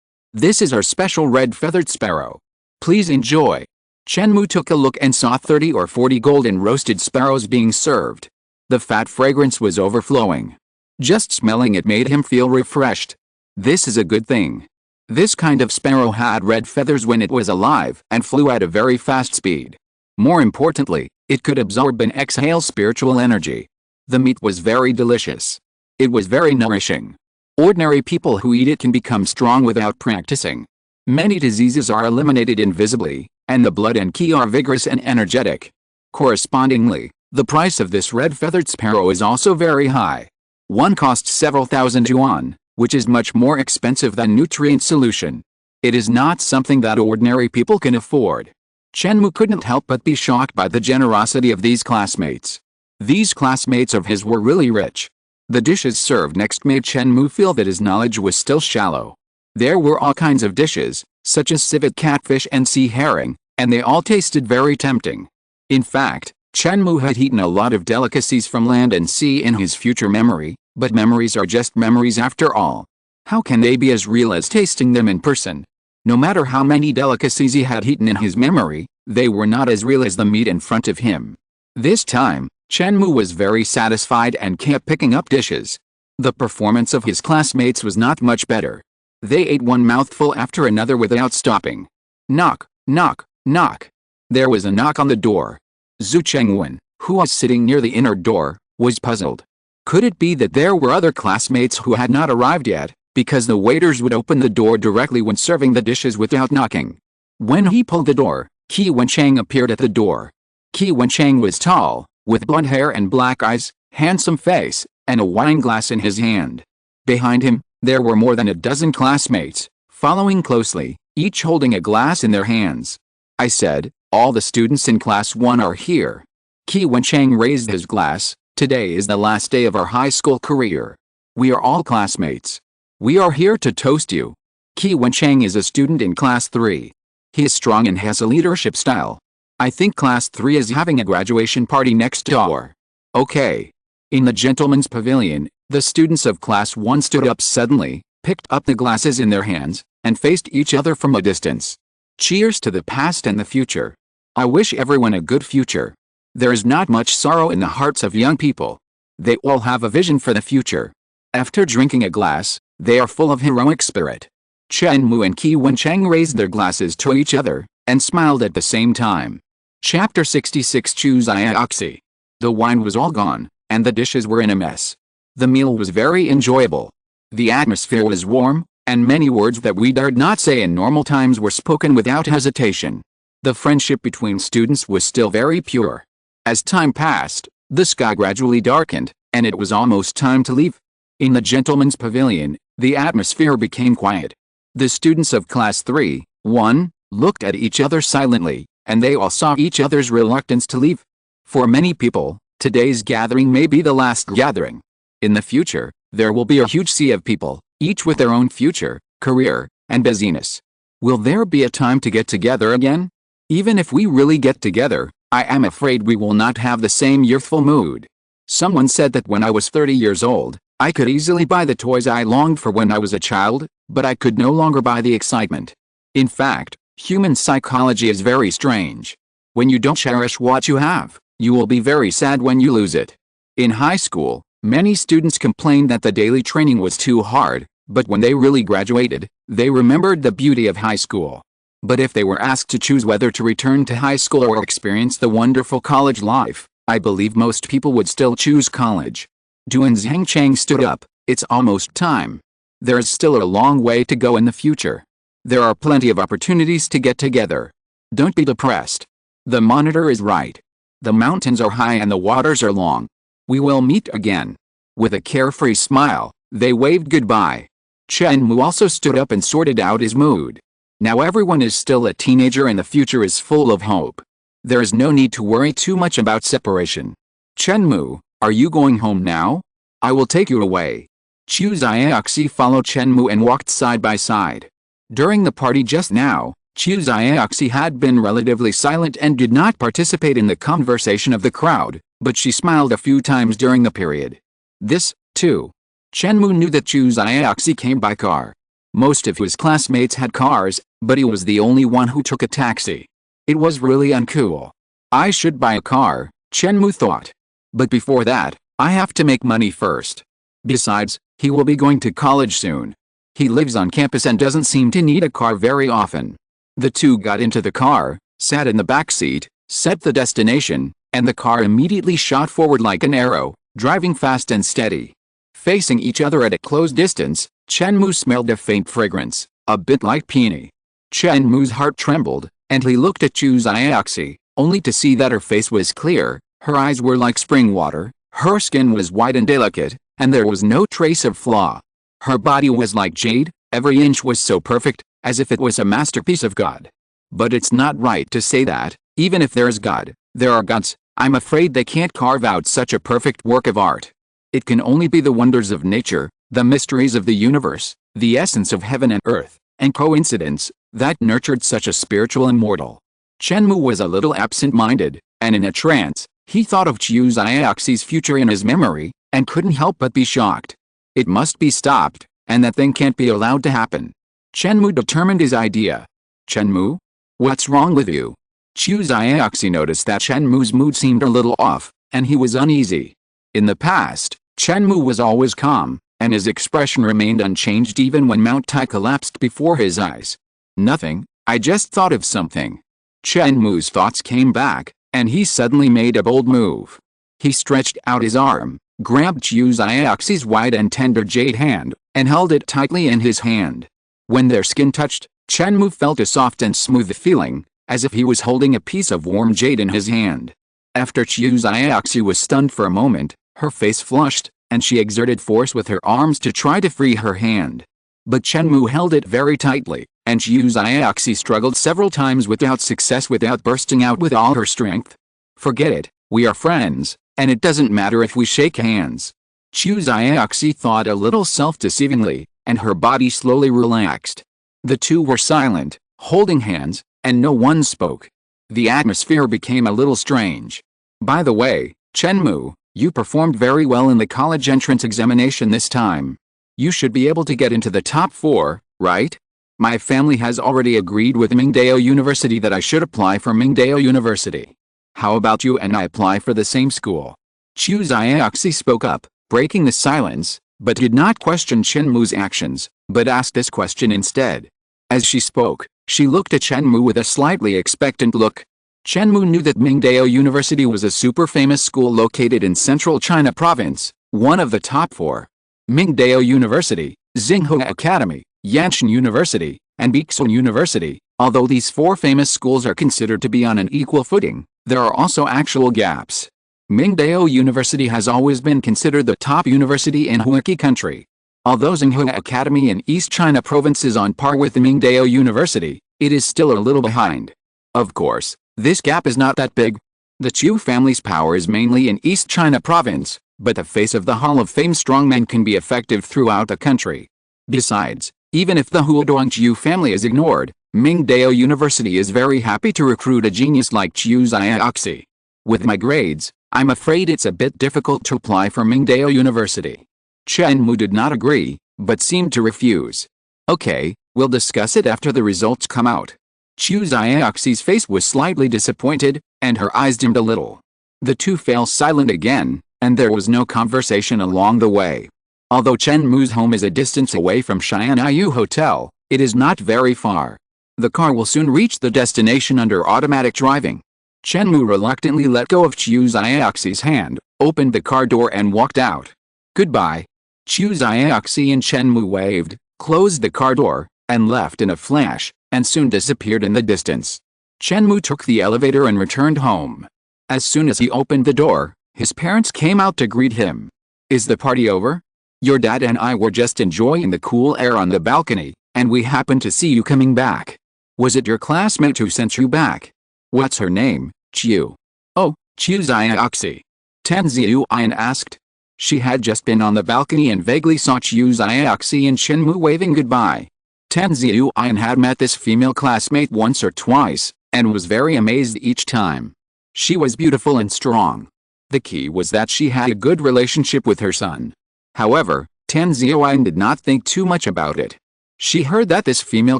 This is our special red-feathered sparrow. Please enjoy. Chen Mou took a look and saw 30 or 40 golden roasted sparrows being served. The fat fragrance was overflowing. Just smelling it made him feel refreshed. This is a good thing. This kind of sparrow had red feathers when it was alive and flew at a very fast speed. More importantly, it could absorb and exhale spiritual energy. The meat was very delicious. It was very nourishing. Ordinary people who eat it can become strong without practicing. Many diseases are eliminated invisibly, and the blood and qi are vigorous and energetic. Correspondingly, the price of this red-feathered sparrow is also very high. One costs several thousand yuan, which is much more expensive than nutrient solution. It is not something that ordinary people can afford. Chen Mou couldn't help but be shocked by the generosity of these classmates. These classmates of his were really rich. The dishes served next made Chen Mou feel that his knowledge was still shallow. There were all kinds of dishes, such as civet catfish and sea herring, and they all tasted very tempting. In fact, Chen Mou had eaten a lot of delicacies from land and sea in his future memory, but memories are just memories after all. How can they be as real as tasting them in person? No matter how many delicacies he had eaten in his memory, they were not as real as the meat in front of him. This time, Chen Mou was very satisfied and kept picking up dishes. The performance of his classmates was not much better. They ate one mouthful after another without stopping. Knock, knock, knock. There was a knock on the door. Zhu Chengwen, who was sitting near the inner door, was puzzled. Could it be that there were other classmates who had not arrived yet, because the waiters would open the door directly when serving the dishes without knocking? When he pulled the door, Qi Wenchang appeared at the door. Qi Wenchang was tall, with blonde hair and black eyes, handsome face, and a wine glass in his hand. Behind him, there were more than a dozen classmates, following closely, each holding a glass in their hands. I said, all the students in class 1 are here. Qi Wenchang raised his glass. Today is the last day of our high school career. We are all classmates. We are here to toast you. Qi Wenchang is a student in class 3. He is strong and has a leadership style. I think class 3 is having a graduation party next door. Okay. In the gentleman's pavilion, the students of class 1 stood up suddenly, picked up the glasses in their hands, and faced each other from a distance. Cheers to the past and the future. I wish everyone a good future. There is not much sorrow in the hearts of young people. They all have a vision for the future. After drinking a glass, they are full of heroic spirit. Chen Mou and Qi Wenchang raised their glasses to each other, and smiled at the same time. Chapter 66 Choose Ioxi. The wine was all gone, and the dishes were in a mess. The meal was very enjoyable. The atmosphere was warm, and many words that we dared not say in normal times were spoken without hesitation. The friendship between students was still very pure. As time passed, the sky gradually darkened, and it was almost time to leave. In the gentleman's pavilion, the atmosphere became quiet. The students of class 3-1 looked at each other silently, and they all saw each other's reluctance to leave. For many people, today's gathering may be the last gathering. In the future, there will be a huge sea of people, each with their own future, career, and busyness. Will there be a time to get together again? Even if we really get together, I am afraid we will not have the same youthful mood. Someone said that when I was 30 years old, I could easily buy the toys I longed for when I was a child, but I could no longer buy the excitement. In fact, human psychology is very strange. When you don't cherish what you have, you will be very sad when you lose it. In high school, many students complained that the daily training was too hard, but when they really graduated, they remembered the beauty of high school. But if they were asked to choose whether to return to high school or experience the wonderful college life, I believe most people would still choose college. Duan Zhangchang stood up. It's almost time. There is still a long way to go in the future. There are plenty of opportunities to get together. Don't be depressed. The monitor is right. The mountains are high and the waters are long. We will meet again. With a carefree smile, they waved goodbye. Chen Mou also stood up and sorted out his mood. Now everyone is still a teenager and the future is full of hope. There is no need to worry too much about separation. Chen Mou, are you going home now? I will take you away. Chu Xiaoxi followed Chen Mou and walked side by side. During the party just now, Chu Xiaoxi had been relatively silent and did not participate in the conversation of the crowd, but she smiled a few times during the period. This, too. Chen Mou knew that Chu Xiaoxi came by car. Most of his classmates had cars, but he was the only one who took a taxi. It was really uncool. I should buy a car, Chen Mou thought. But before that, I have to make money first. Besides, he will be going to college soon. He lives on campus and doesn't seem to need a car very often. The two got into the car, sat in the back seat, set the destination, and the car immediately shot forward like an arrow, driving fast and steady. Facing each other at a close distance, Chen Mou smelled a faint fragrance, a bit like peony. Chen Mou's heart trembled, and he looked at Chu Xiaoxi, only to see that her face was clear, her eyes were like spring water, her skin was white and delicate, and there was no trace of flaw. Her body was like jade, every inch was so perfect, as if it was a masterpiece of God. But it's not right to say that, even if there's God, there are gods. I'm afraid they can't carve out such a perfect work of art. It can only be the wonders of nature, the mysteries of the universe, the essence of heaven and earth, and coincidence, that nurtured such a spiritual immortal. Chen Mou was a little absent-minded, and in a trance, he thought of Chu Xiaoxi's future in his memory, and couldn't help but be shocked. It must be stopped, and that thing can't be allowed to happen. Chen Mou determined his idea. Chen Mou? What's wrong with you? Chu Xiaoxi noticed that Chen Mou's mood seemed a little off, and he was uneasy. In the past, Chen Mou was always calm, and his expression remained unchanged even when Mount Tai collapsed before his eyes. Nothing, I just thought of something. Chen Mou's thoughts came back, and he suddenly made a bold move. He stretched out his arm, grabbed Chu Xiaoxi's white and tender jade hand, and held it tightly in his hand. When their skin touched, Chen Mou felt a soft and smooth feeling, as if he was holding a piece of warm jade in his hand. After Chu Xiaoxi was stunned for a moment, her face flushed, and she exerted force with her arms to try to free her hand. But Chen Mou held it very tightly, and Chu Xiaoxi struggled several times without success without bursting out with all her strength. Forget it, we are friends, and it doesn't matter if we shake hands. Chu Xiaoxi thought a little self-deceivingly, and her body slowly relaxed. The two were silent, holding hands, and no one spoke. The atmosphere became a little strange. By the way, Chen Mou, you performed very well in the college entrance examination this time. You should be able to get into the top 4, right? My family has already agreed with Mingdao University that I should apply for Mingdao University. How about you and I apply for the same school? Chu Xiaoxi spoke up, breaking the silence, but did not question Chen Mou's actions, but asked this question instead. As she spoke, she looked at Chen Mou with a slightly expectant look. Chen Mou knew that Mingdao University was a super famous school located in central China province, one of the top 4. Mingdao University, Tsinghua Academy, Yanshan University, and Bixun University. Although these 4 famous schools are considered to be on an equal footing, there are also actual gaps. Mingdao University has always been considered the top university in Huaki country. Although Tsinghua Academy in East China province is on par with the Mingdao University, it is still a little behind. Of course, this gap is not that big. The Chu family's power is mainly in East China province, but the face of the Hall of Fame strongmen can be effective throughout the country. Besides, even if the Huodong Chu family is ignored, Mingdao University is very happy to recruit a genius like Chu Xiaoxi. With my grades, I'm afraid it's a bit difficult to apply for Mingdao University. Chen Mou did not agree, but seemed to refuse. Okay, we'll discuss it after the results come out. Chu Xiaoxi's face was slightly disappointed, and her eyes dimmed a little. The two fell silent again, and there was no conversation along the way. Although Chen Mou's home is a distance away from Haiyan Hotel, it is not very far. The car will soon reach the destination under automatic driving. Chen Mou reluctantly let go of Chu Xiaoxi's hand, opened the car door and walked out. Goodbye. Chu Xiaoxi and Chen Mou waved, closed the car door, and left in a flash, and soon disappeared in the distance. Chen Mou took the elevator and returned home. As soon as he opened the door, his parents came out to greet him. "Is the party over? Your dad and I were just enjoying the cool air on the balcony, and we happened to see you coming back. Was it your classmate who sent you back? What's her name, Chiu?" "Oh, Chiu Xiaoxi," Tan Ziyuan asked. She had just been on the balcony and vaguely saw Chiu Xiaoxi and Chen Mou waving goodbye. Tan Ziyuan had met this female classmate once or twice, and was very amazed each time. She was beautiful and strong. The key was that she had a good relationship with her son. However, Tan Ziyuan did not think too much about it. She heard that this female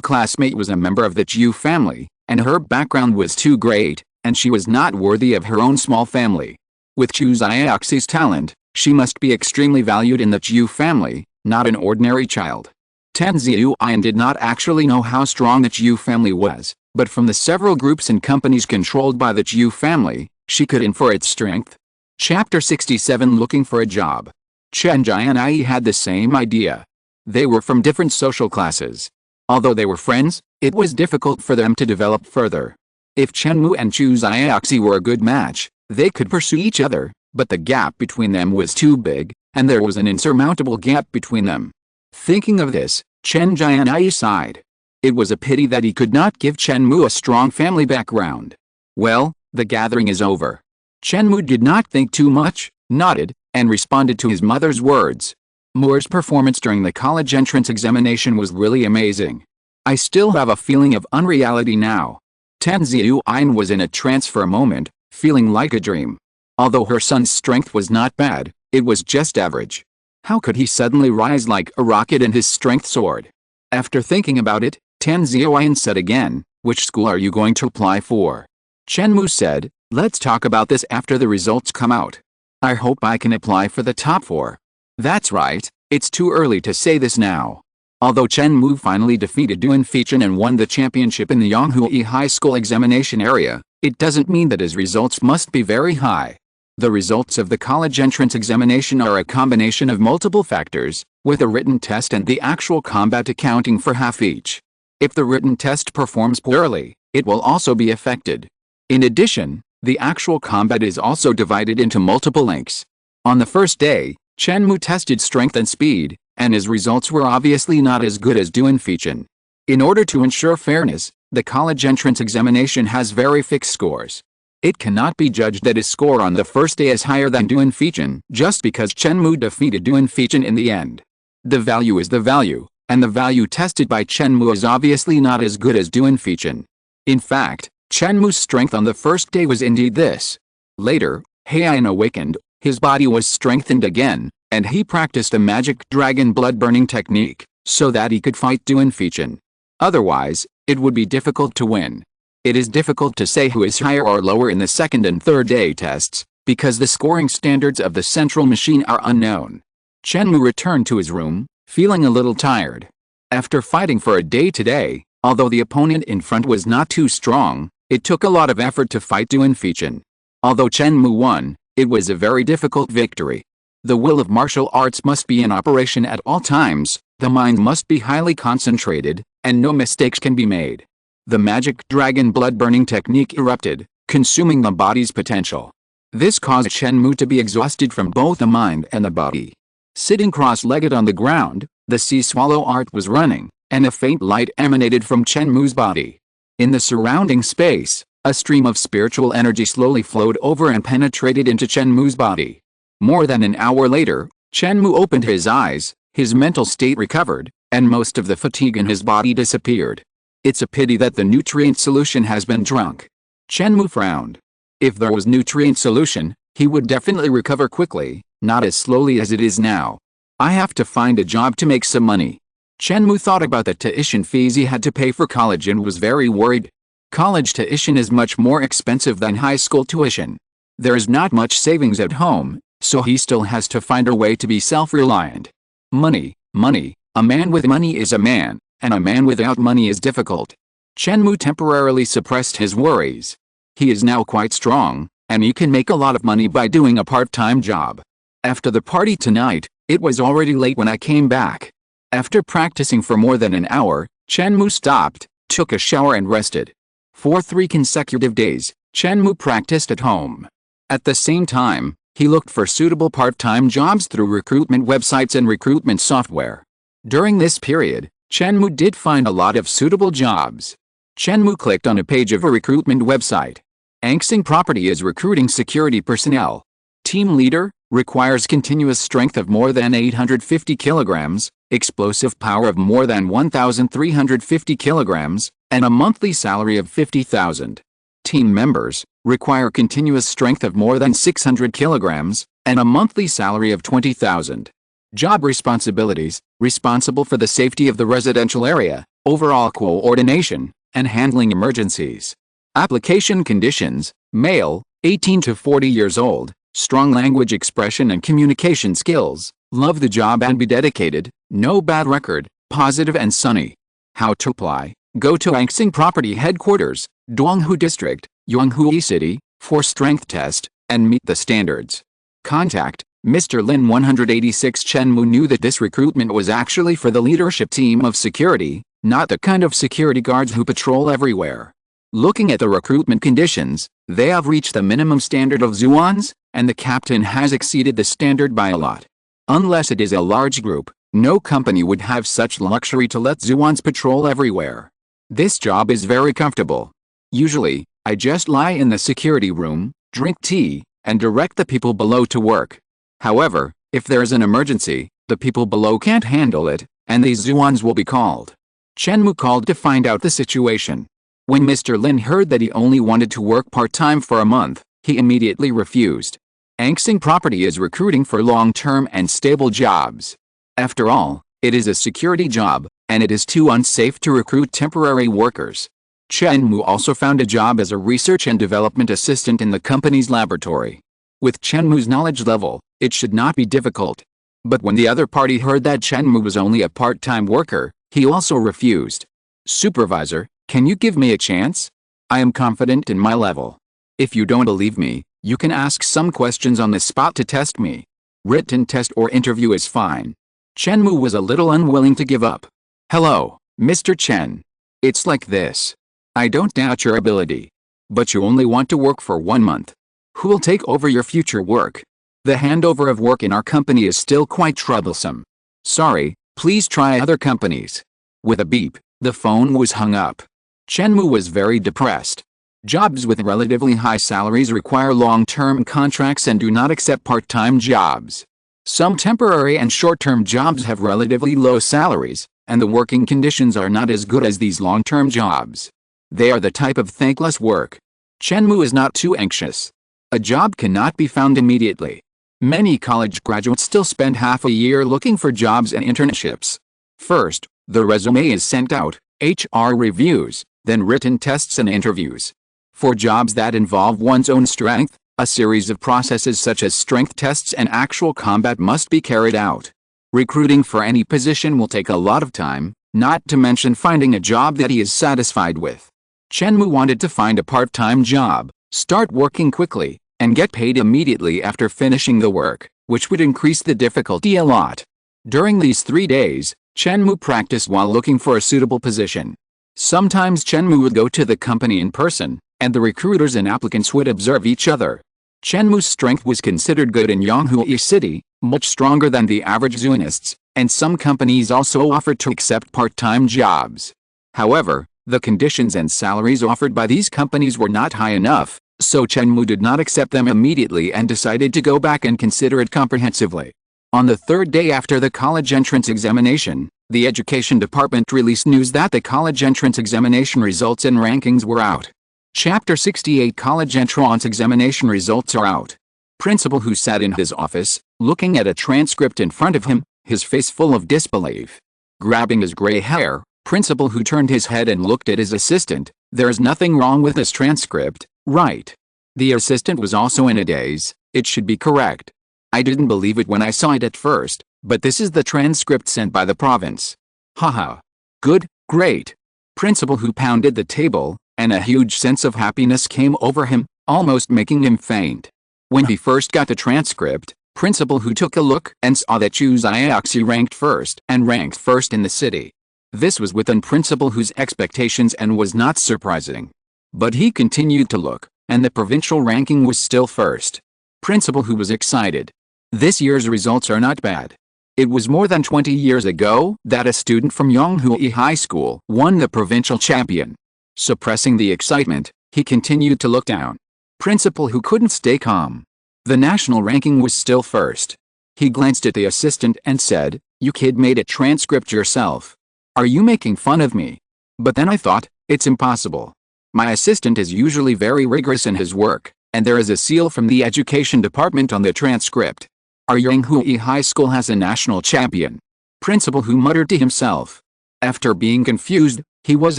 classmate was a member of the Jue family, and her background was too great, and she was not worthy of her own small family. With Chiu Xiaoxi's talent, she must be extremely valued in the Jue family, not an ordinary child. Tan Ziyuan did not actually know how strong the Jue family was, but from the several groups and companies controlled by the Jue family, she could infer its strength. Chapter 67 Looking for a Job. Chen Mou and Ai had the same idea. They were from different social classes. Although they were friends, it was difficult for them to develop further. If Chen Mou and Chiu Xiaoxi were a good match, they could pursue each other, but the gap between them was too big, and there was an insurmountable gap between them. Thinking of this, Chen Mou and Ai sighed. It was a pity that he could not give Chen Mou a strong family background. Well, the gathering is over. Chen Mou did not think too much, nodded, and responded to his mother's words. Moore's performance during the college entrance examination was really amazing. I still have a feeling of unreality now. Tan Ziyuan was in a trance for a moment, feeling like a dream. Although her son's strength was not bad, it was just average. How could he suddenly rise like a rocket and his strength soared? After thinking about it, Tan Ziyuan said again, "Which school are you going to apply for?" Chen Mou said, "Let's talk about this after the results come out. I hope I can apply for the top 4. That's right, it's too early to say this now." Although Chen Mou finally defeated Duan Feichin and won the championship in the Yonghui High School examination area, it doesn't mean that his results must be very high. The results of the college entrance examination are a combination of multiple factors, with a written test and the actual combat accounting for half each. If the written test performs poorly, it will also be affected. In addition, the actual combat is also divided into multiple links. On the first day, Chen Mou tested strength and speed, and his results were obviously not as good as Duan Feichin. In order to ensure fairness, the college entrance examination has very fixed scores. It cannot be judged that his score on the first day is higher than Duan Feichin just because Chen Mou defeated Duan Feichin in the end. The value is the value, and the value tested by Chen Mou is obviously not as good as Duan Feichin. In fact, Chen Mou's strength on the first day was indeed this. Later, Haiyan awakened, his body was strengthened again, and he practiced a magic dragon blood-burning technique, so that he could fight Duan Feichin. Otherwise, it would be difficult to win. It is difficult to say who is higher or lower in the second and third day tests, because the scoring standards of the central machine are unknown. Chen Mou returned to his room, feeling a little tired. After fighting for a day today, although the opponent in front was not too strong, it took a lot of effort to fight Duan Feichin. Although Chen Mou won, it was a very difficult victory. The will of martial arts must be in operation at all times, the mind must be highly concentrated, and no mistakes can be made. The magic dragon blood-burning technique erupted, consuming the body's potential. This caused Chen Mou to be exhausted from both the mind and the body. Sitting cross-legged on the ground, the sea swallow art was running, and a faint light emanated from Chen Mou's body. In the surrounding space, a stream of spiritual energy slowly flowed over and penetrated into Chen Mou's body. More than an hour later, Chen Mou opened his eyes, his mental state recovered, and most of the fatigue in his body disappeared. It's a pity that the nutrient solution has been drunk. Chen Mou frowned. If there was nutrient solution, he would definitely recover quickly, not as slowly as it is now. I have to find a job to make some money. Chen Mou thought about the tuition fees he had to pay for college and was very worried. College tuition is much more expensive than high school tuition. There is not much savings at home, so he still has to find a way to be self-reliant. Money, money, a man with money is a man, and a man without money is difficult. Chen Mou temporarily suppressed his worries. He is now quite strong, and he can make a lot of money by doing a part-time job. After the party tonight, it was already late when I came back. After practicing for more than an hour, Chen Mou stopped, took a shower and rested. For 3 consecutive days, Chen Mou practiced at home. At the same time, he looked for suitable part-time jobs through recruitment websites and recruitment software. During this period, Chen Mou did find a lot of suitable jobs. Chen Mou clicked on a page of a recruitment website. Anxing Property is recruiting security personnel. Team leader, requires continuous strength of more than 850 kilograms, explosive power of more than 1,350 kilograms, and a monthly salary of 50,000. Team members, require continuous strength of more than 600 kilograms, and a monthly salary of 20,000. Job responsibilities, responsible for the safety of the residential area, overall coordination, and handling emergencies. Application conditions, male, 18 to 40 years old, strong language expression and communication skills, love the job and be dedicated, no bad record, positive and sunny. How to apply? Go to Anxing Property Headquarters, Donghu District, Yonghui City, for strength test, and meet the standards. Contact Mr. Lin 186. Chen Mou knew that this recruitment was actually for the leadership team of security, not the kind of security guards who patrol everywhere. Looking at the recruitment conditions, they have reached the minimum standard of Zhuans, and the captain has exceeded the standard by a lot. Unless it is a large group, no company would have such luxury to let Zhuans patrol everywhere. This job is very comfortable. Usually, I just lie in the security room, drink tea, and direct the people below to work. However, if there is an emergency, the people below can't handle it, and these Zhuans will be called. Chen Mou called to find out the situation. When Mr. Lin heard that he only wanted to work part-time for a month, he immediately refused. Anxing Property is recruiting for long-term and stable jobs. After all, it is a security job, and it is too unsafe to recruit temporary workers. Chen Mou also found a job as a research and development assistant in the company's laboratory. With Chen Mou's knowledge level, it should not be difficult. But when the other party heard that Chen Mou was only a part-time worker, he also refused. Supervisor, can you give me a chance? I am confident in my level. If you don't believe me, you can ask some questions on the spot to test me. Written test or interview is fine. Chen Mou was a little unwilling to give up. Hello, Mr. Chen. It's like this. I don't doubt your ability. But you only want to work for 1 month. Who will take over your future work? The handover of work in our company is still quite troublesome. Sorry, please try other companies. With a beep, the phone was hung up. Chen Mou was very depressed. Jobs with relatively high salaries require long-term contracts and do not accept part-time jobs. Some temporary and short-term jobs have relatively low salaries, and the working conditions are not as good as these long-term jobs. They are the type of thankless work. Chen Mou is not too anxious. A job cannot be found immediately. Many college graduates still spend half a year looking for jobs and internships. First, the resume is sent out, HR reviews, then written tests and interviews. For jobs that involve one's own strength, a series of processes such as strength tests and actual combat must be carried out. Recruiting for any position will take a lot of time, not to mention finding a job that he is satisfied with. Chen Mou wanted to find a part-time job, start working quickly, and get paid immediately after finishing the work, which would increase the difficulty a lot. During these 3 days, Chen Mou practiced while looking for a suitable position. Sometimes Chen Mou would go to the company in person, and the recruiters and applicants would observe each other. Chen Mou's strength was considered good in Yonghui City, much stronger than the average Zunists, and some companies also offered to accept part-time jobs. However, the conditions and salaries offered by these companies were not high enough, so Chen Mou did not accept them immediately and decided to go back and consider it comprehensively. On the 3rd day after the college entrance examination, the Education Department released news that the college entrance examination results and rankings were out. Chapter 68 College Entrance Examination Results are out. Principal who sat in his office, looking at a transcript in front of him, his face full of disbelief. Grabbing his gray hair, Principal who turned his head and looked at his assistant, "There is nothing wrong with this transcript, right?" The assistant was also in a daze. "It should be correct. I didn't believe it when I saw it at first, but this is the transcript sent by the province." Haha. Good, great. Principal who pounded the table, and a huge sense of happiness came over him, almost making him faint. When he first got the transcript, Principal who took a look and saw that Chu Xiaoxi ranked first in the city. This was within Principal Hu's expectations and was not surprising. But he continued to look, and the provincial ranking was still first. Principal Hu was excited. This year's results are not bad. It was more than 20 years ago that a student from Yonghui High School won the provincial champion. Suppressing the excitement, he continued to look down. Principal Hu couldn't stay calm. The national ranking was still first. He glanced at the assistant and said, "You kid made a transcript yourself. Are you making fun of me?" But then I thought, it's impossible. My assistant is usually very rigorous in his work, and there is a seal from the education department on the transcript. Our Yonghui High School has a national champion. Principal Hu muttered to himself. After being confused, he was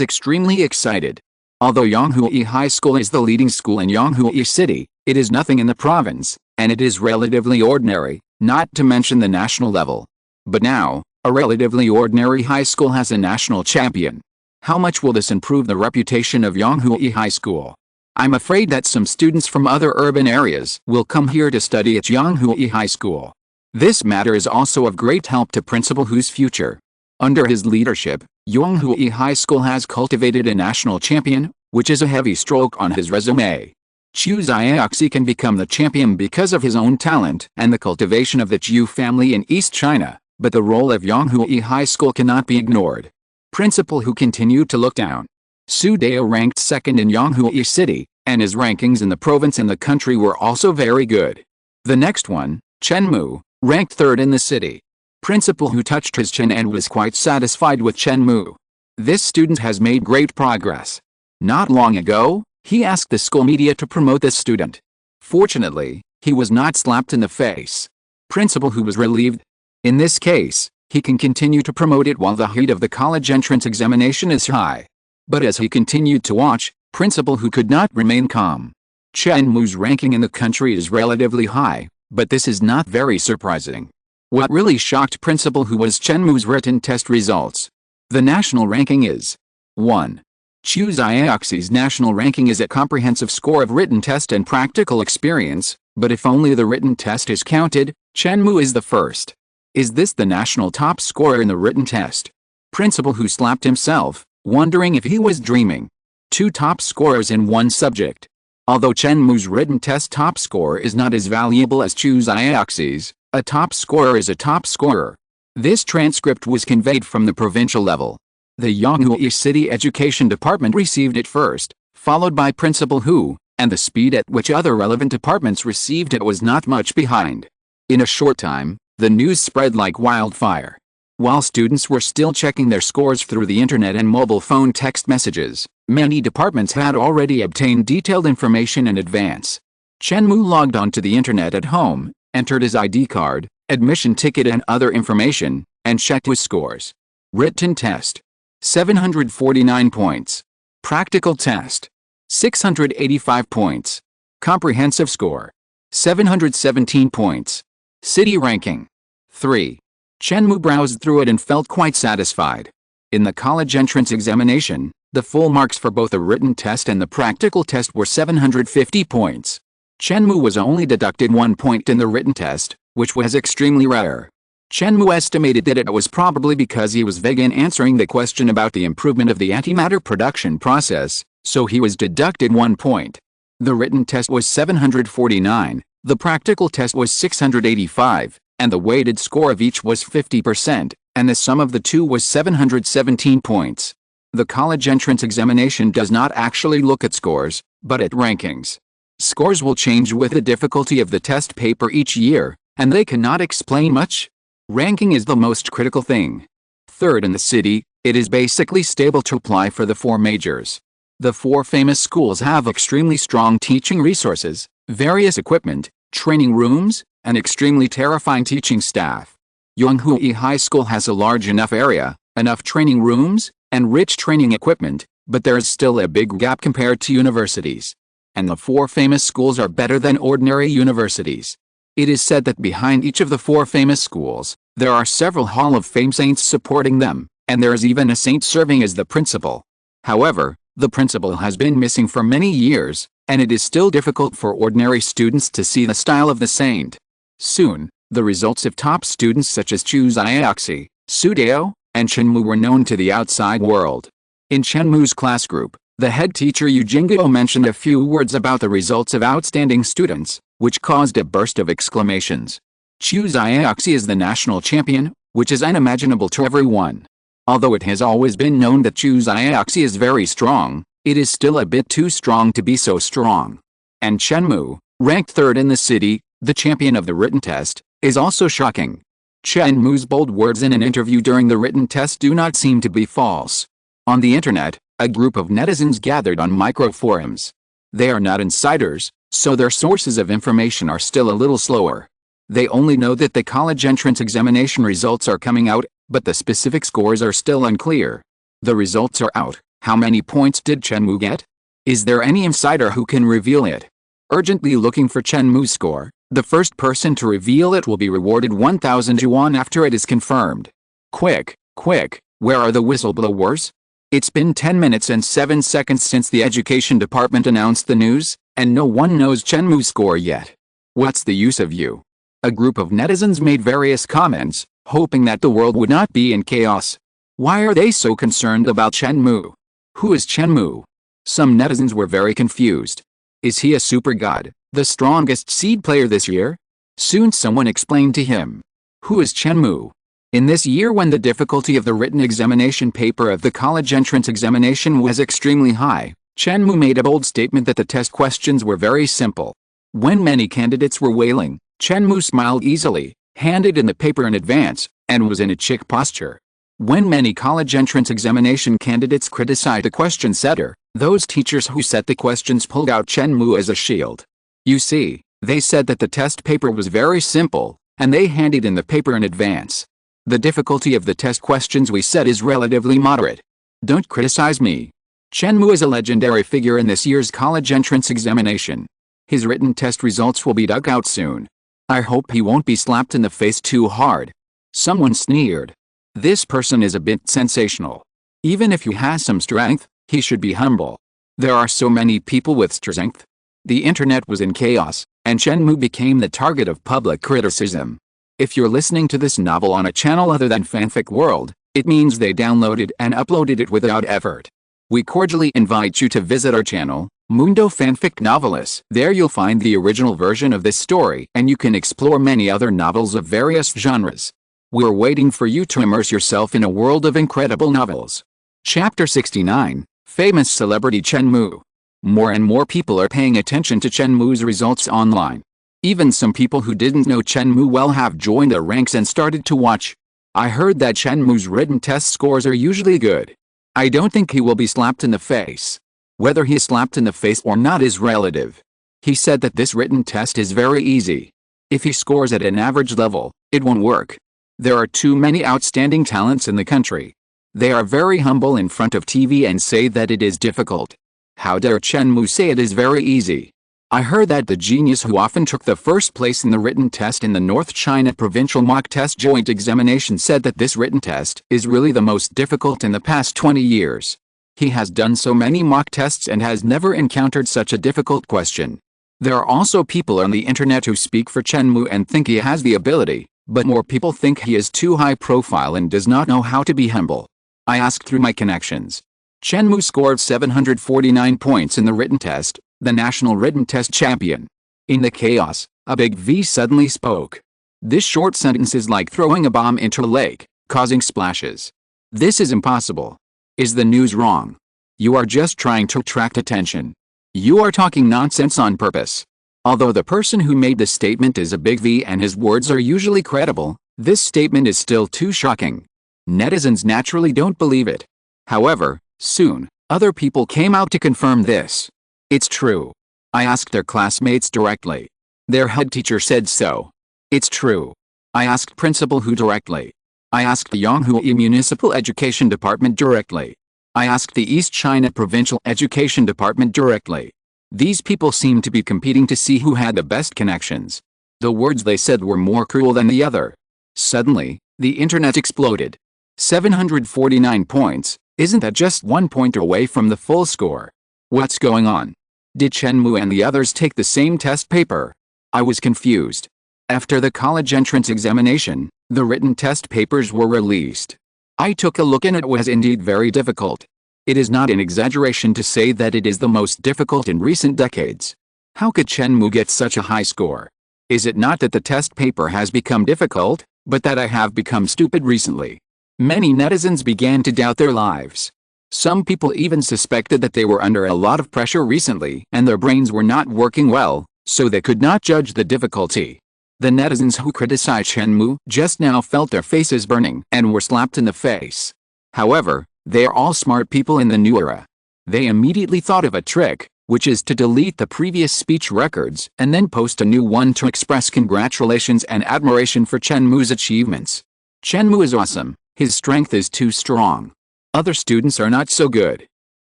extremely excited. Although Yonghui High School is the leading school in Yonghui City, it is nothing in the province, and it is relatively ordinary, not to mention the national level. But now, a relatively ordinary high school has a national champion. How much will this improve the reputation of Yonghui High School? I'm afraid that some students from other urban areas will come here to study at Yonghui High School. This matter is also of great help to Principal Hu's future. Under his leadership, Yonghui High School has cultivated a national champion, which is a heavy stroke on his resume. Chu Xiaoxi can become the champion because of his own talent and the cultivation of the Chu family in East China, but the role of Yonghui High School cannot be ignored. Principal Hu continued to look down. Su Dao ranked second in Yonghui City, and his rankings in the province and the country were also very good. The next one, Chen Mou, ranked third in the city. Principal Hu touched his chin and was quite satisfied with Chen Mou. This student has made great progress. Not long ago, he asked the school media to promote this student. Fortunately, he was not slapped in the face. Principal Hu was relieved. In this case, he can continue to promote it while the heat of the college entrance examination is high. But as he continued to watch, Principal Hu could not remain calm. Chen Mou's ranking in the country is relatively high, but this is not very surprising. What really shocked Principal Hu was Chen Mou's written test results. The national ranking is 1. Chu Xiaoxi's national ranking is a comprehensive score of written test and practical experience, but if only the written test is counted, Chen Mou is the first. Is this the national top scorer in the written test? Principal Hu slapped himself, wondering if he was dreaming. 2 top scorers in one subject. Although Chen Mou's written test top score is not as valuable as Chu Xiaoxi's, a top scorer is a top scorer. This transcript was conveyed from the provincial level. The Yonghui City Education Department received it first, followed by Principal Hu, and the speed at which other relevant departments received it was not much behind. In a short time, the news spread like wildfire. While students were still checking their scores through the internet and mobile phone text messages, many departments had already obtained detailed information in advance. Chen Mou logged onto the internet at home, entered his ID card, admission ticket and other information, and checked his scores. Written test: 749 points. Practical test: 685 points. Comprehensive score: 717 points. City ranking: 3. Chen Mou browsed through it and felt quite satisfied. In the college entrance examination, the full marks for both the written test and the practical test were 750 points. Chen Mou was only deducted 1 point in the written test, which was extremely rare. Chen Mou estimated that it was probably because he was vague in answering the question about the improvement of the antimatter production process, so he was deducted 1 point. The written test was 749, the practical test was 685, and the weighted score of each was 50%, and the sum of the two was 717 points. The college entrance examination does not actually look at scores, but at rankings. Scores will change with the difficulty of the test paper each year, and they cannot explain much. Ranking is the most critical thing. Third in the city, it is basically stable to apply for the 4 majors. The 4 famous schools have extremely strong teaching resources, various equipment, training rooms, and extremely terrifying teaching staff. Yonghui High School has a large enough area, enough training rooms, and rich training equipment, but there is still a big gap compared to universities. And the 4 famous schools are better than ordinary universities. It is said that behind each of the 4 famous schools, there are several Hall of Fame saints supporting them, and there is even a saint serving as the principal. However, the principal has been missing for many years, and it is still difficult for ordinary students to see the style of the saint. Soon, the results of top students such as Chu Xiaoxi, Su Dao, and Chen Mou were known to the outside world. In Chen Mou's class group, the head teacher Yu Jingguo mentioned a few words about the results of outstanding students, which caused a burst of exclamations. Chu Xiaoxi is the national champion, which is unimaginable to everyone. Although it has always been known that Chu Xiaoxi is very strong, it is still a bit too strong to be so strong. And Chen Mou, ranked third in the city, the champion of the written test, is also shocking. Chen Mou's bold words in an interview during the written test do not seem to be false. On the internet, a group of netizens gathered on micro-forums. They are not insiders, so their sources of information are still a little slower. They only know that the college entrance examination results are coming out, but the specific scores are still unclear. The results are out. How many points did Chen Mou get? Is there any insider who can reveal it? Urgently looking for Chen Mou's score, the first person to reveal it will be rewarded 1,000 yuan after it is confirmed. Quick, quick, where are the whistleblowers? It's been 10 minutes and 7 seconds since the education department announced the news, and no one knows Chen Mou's score yet. What's the use of you? A group of netizens made various comments, hoping that the world would not be in chaos. Why are they so concerned about Chen Mou? Who is Chen Mou? Some netizens were very confused. Is he a super god, the strongest seed player this year? Soon someone explained to him. Who is Chen Mou? In this year when the difficulty of the written examination paper of the college entrance examination was extremely high, Chen Mou made a bold statement that the test questions were very simple. When many candidates were wailing, Chen Mou smiled easily, handed in the paper in advance, and was in a chick posture. When many college entrance examination candidates criticized a question setter, those teachers who set the questions pulled out Chen Mou as a shield. You see, they said that the test paper was very simple, and they handed in the paper in advance. The difficulty of the test questions we set is relatively moderate. Don't criticize me. Chen Mou is a legendary figure in this year's college entrance examination. His written test results will be dug out soon. I hope he won't be slapped in the face too hard. Someone sneered. This person is a bit sensational. Even if he has some strength, he should be humble. There are so many people with strength. The internet was in chaos, and Chen Mou became the target of public criticism. If you're listening to this novel on a channel other than Fanfic World, it means they downloaded and uploaded it without effort. We cordially invite you to visit our channel, Mundo Fanfic Novelis. There you'll find the original version of this story, and you can explore many other novels of various genres. We're waiting for you to immerse yourself in a world of incredible novels. Chapter 69, Famous Celebrity Chen Mou. More and more people are paying attention to Chen Mou's results online. Even some people who didn't know Chen Mou well have joined the ranks and started to watch. I heard that Chen Mou's written test scores are usually good. I don't think he will be slapped in the face. Whether he is slapped in the face or not is relative. He said that this written test is very easy. If he scores at an average level, it won't work. There are too many outstanding talents in the country. They are very humble in front of TV and say that it is difficult. How dare Chen Mou say it is very easy? I heard that the genius who often took the first place in the written test in the North China Provincial Mock Test Joint Examination said that this written test is really the most difficult in the past 20 years. He has done so many mock tests and has never encountered such a difficult question. There are also people on the internet who speak for Chen Mou and think he has the ability, but more people think he is too high profile and does not know how to be humble. I asked through my connections. Chen Mou scored 749 points in the written test, the national written test champion. In the chaos, a big V suddenly spoke. This short sentence is like throwing a bomb into a lake, causing splashes. This is impossible. Is the news wrong? You are just trying to attract attention. You are talking nonsense on purpose. Although the person who made the statement is a big V and his words are usually credible, this statement is still too shocking. Netizens naturally don't believe it. However, soon, other people came out to confirm this. It's true. I asked their classmates directly. Their head teacher said so. It's true. I asked Principal Hu directly. I asked the Yonghua Municipal Education Department directly. I asked the East China Provincial Education Department directly. These people seemed to be competing to see who had the best connections. The words they said were more cruel than the other. Suddenly, the internet exploded. 749 points, isn't that just 1 point away from the full score? What's going on? Did Chen Mou and the others take the same test paper? I was confused. After the college entrance examination, the written test papers were released. I took a look and it was indeed very difficult. It is not an exaggeration to say that it is the most difficult in recent decades. How could Chen Mou get such a high score? Is it not that the test paper has become difficult, but that I have become stupid recently? Many netizens began to doubt their lives. Some people even suspected that they were under a lot of pressure recently and their brains were not working well, so they could not judge the difficulty. The netizens who criticized Chen Mou just now felt their faces burning and were slapped in the face. However, they are all smart people in the new era. They immediately thought of a trick, which is to delete the previous speech records and then post a new one to express congratulations and admiration for Chen Mou's achievements. Chen Mou is awesome, his strength is too strong. Other students are not so good.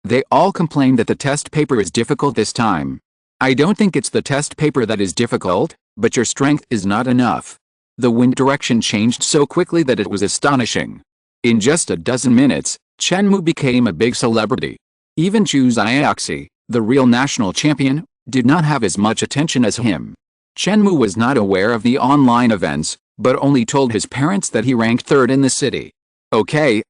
They all complain that the test paper is difficult this time. I don't think it's the test paper that is difficult, but your strength is not enough. The wind direction changed so quickly that it was astonishing. In just a dozen minutes, Chen Mou became a big celebrity. Even Zhu Xiaoxi, the real national champion, did not have as much attention as him. Chen Mou was not aware of the online events, but only told his parents that he ranked third in the city. Okay,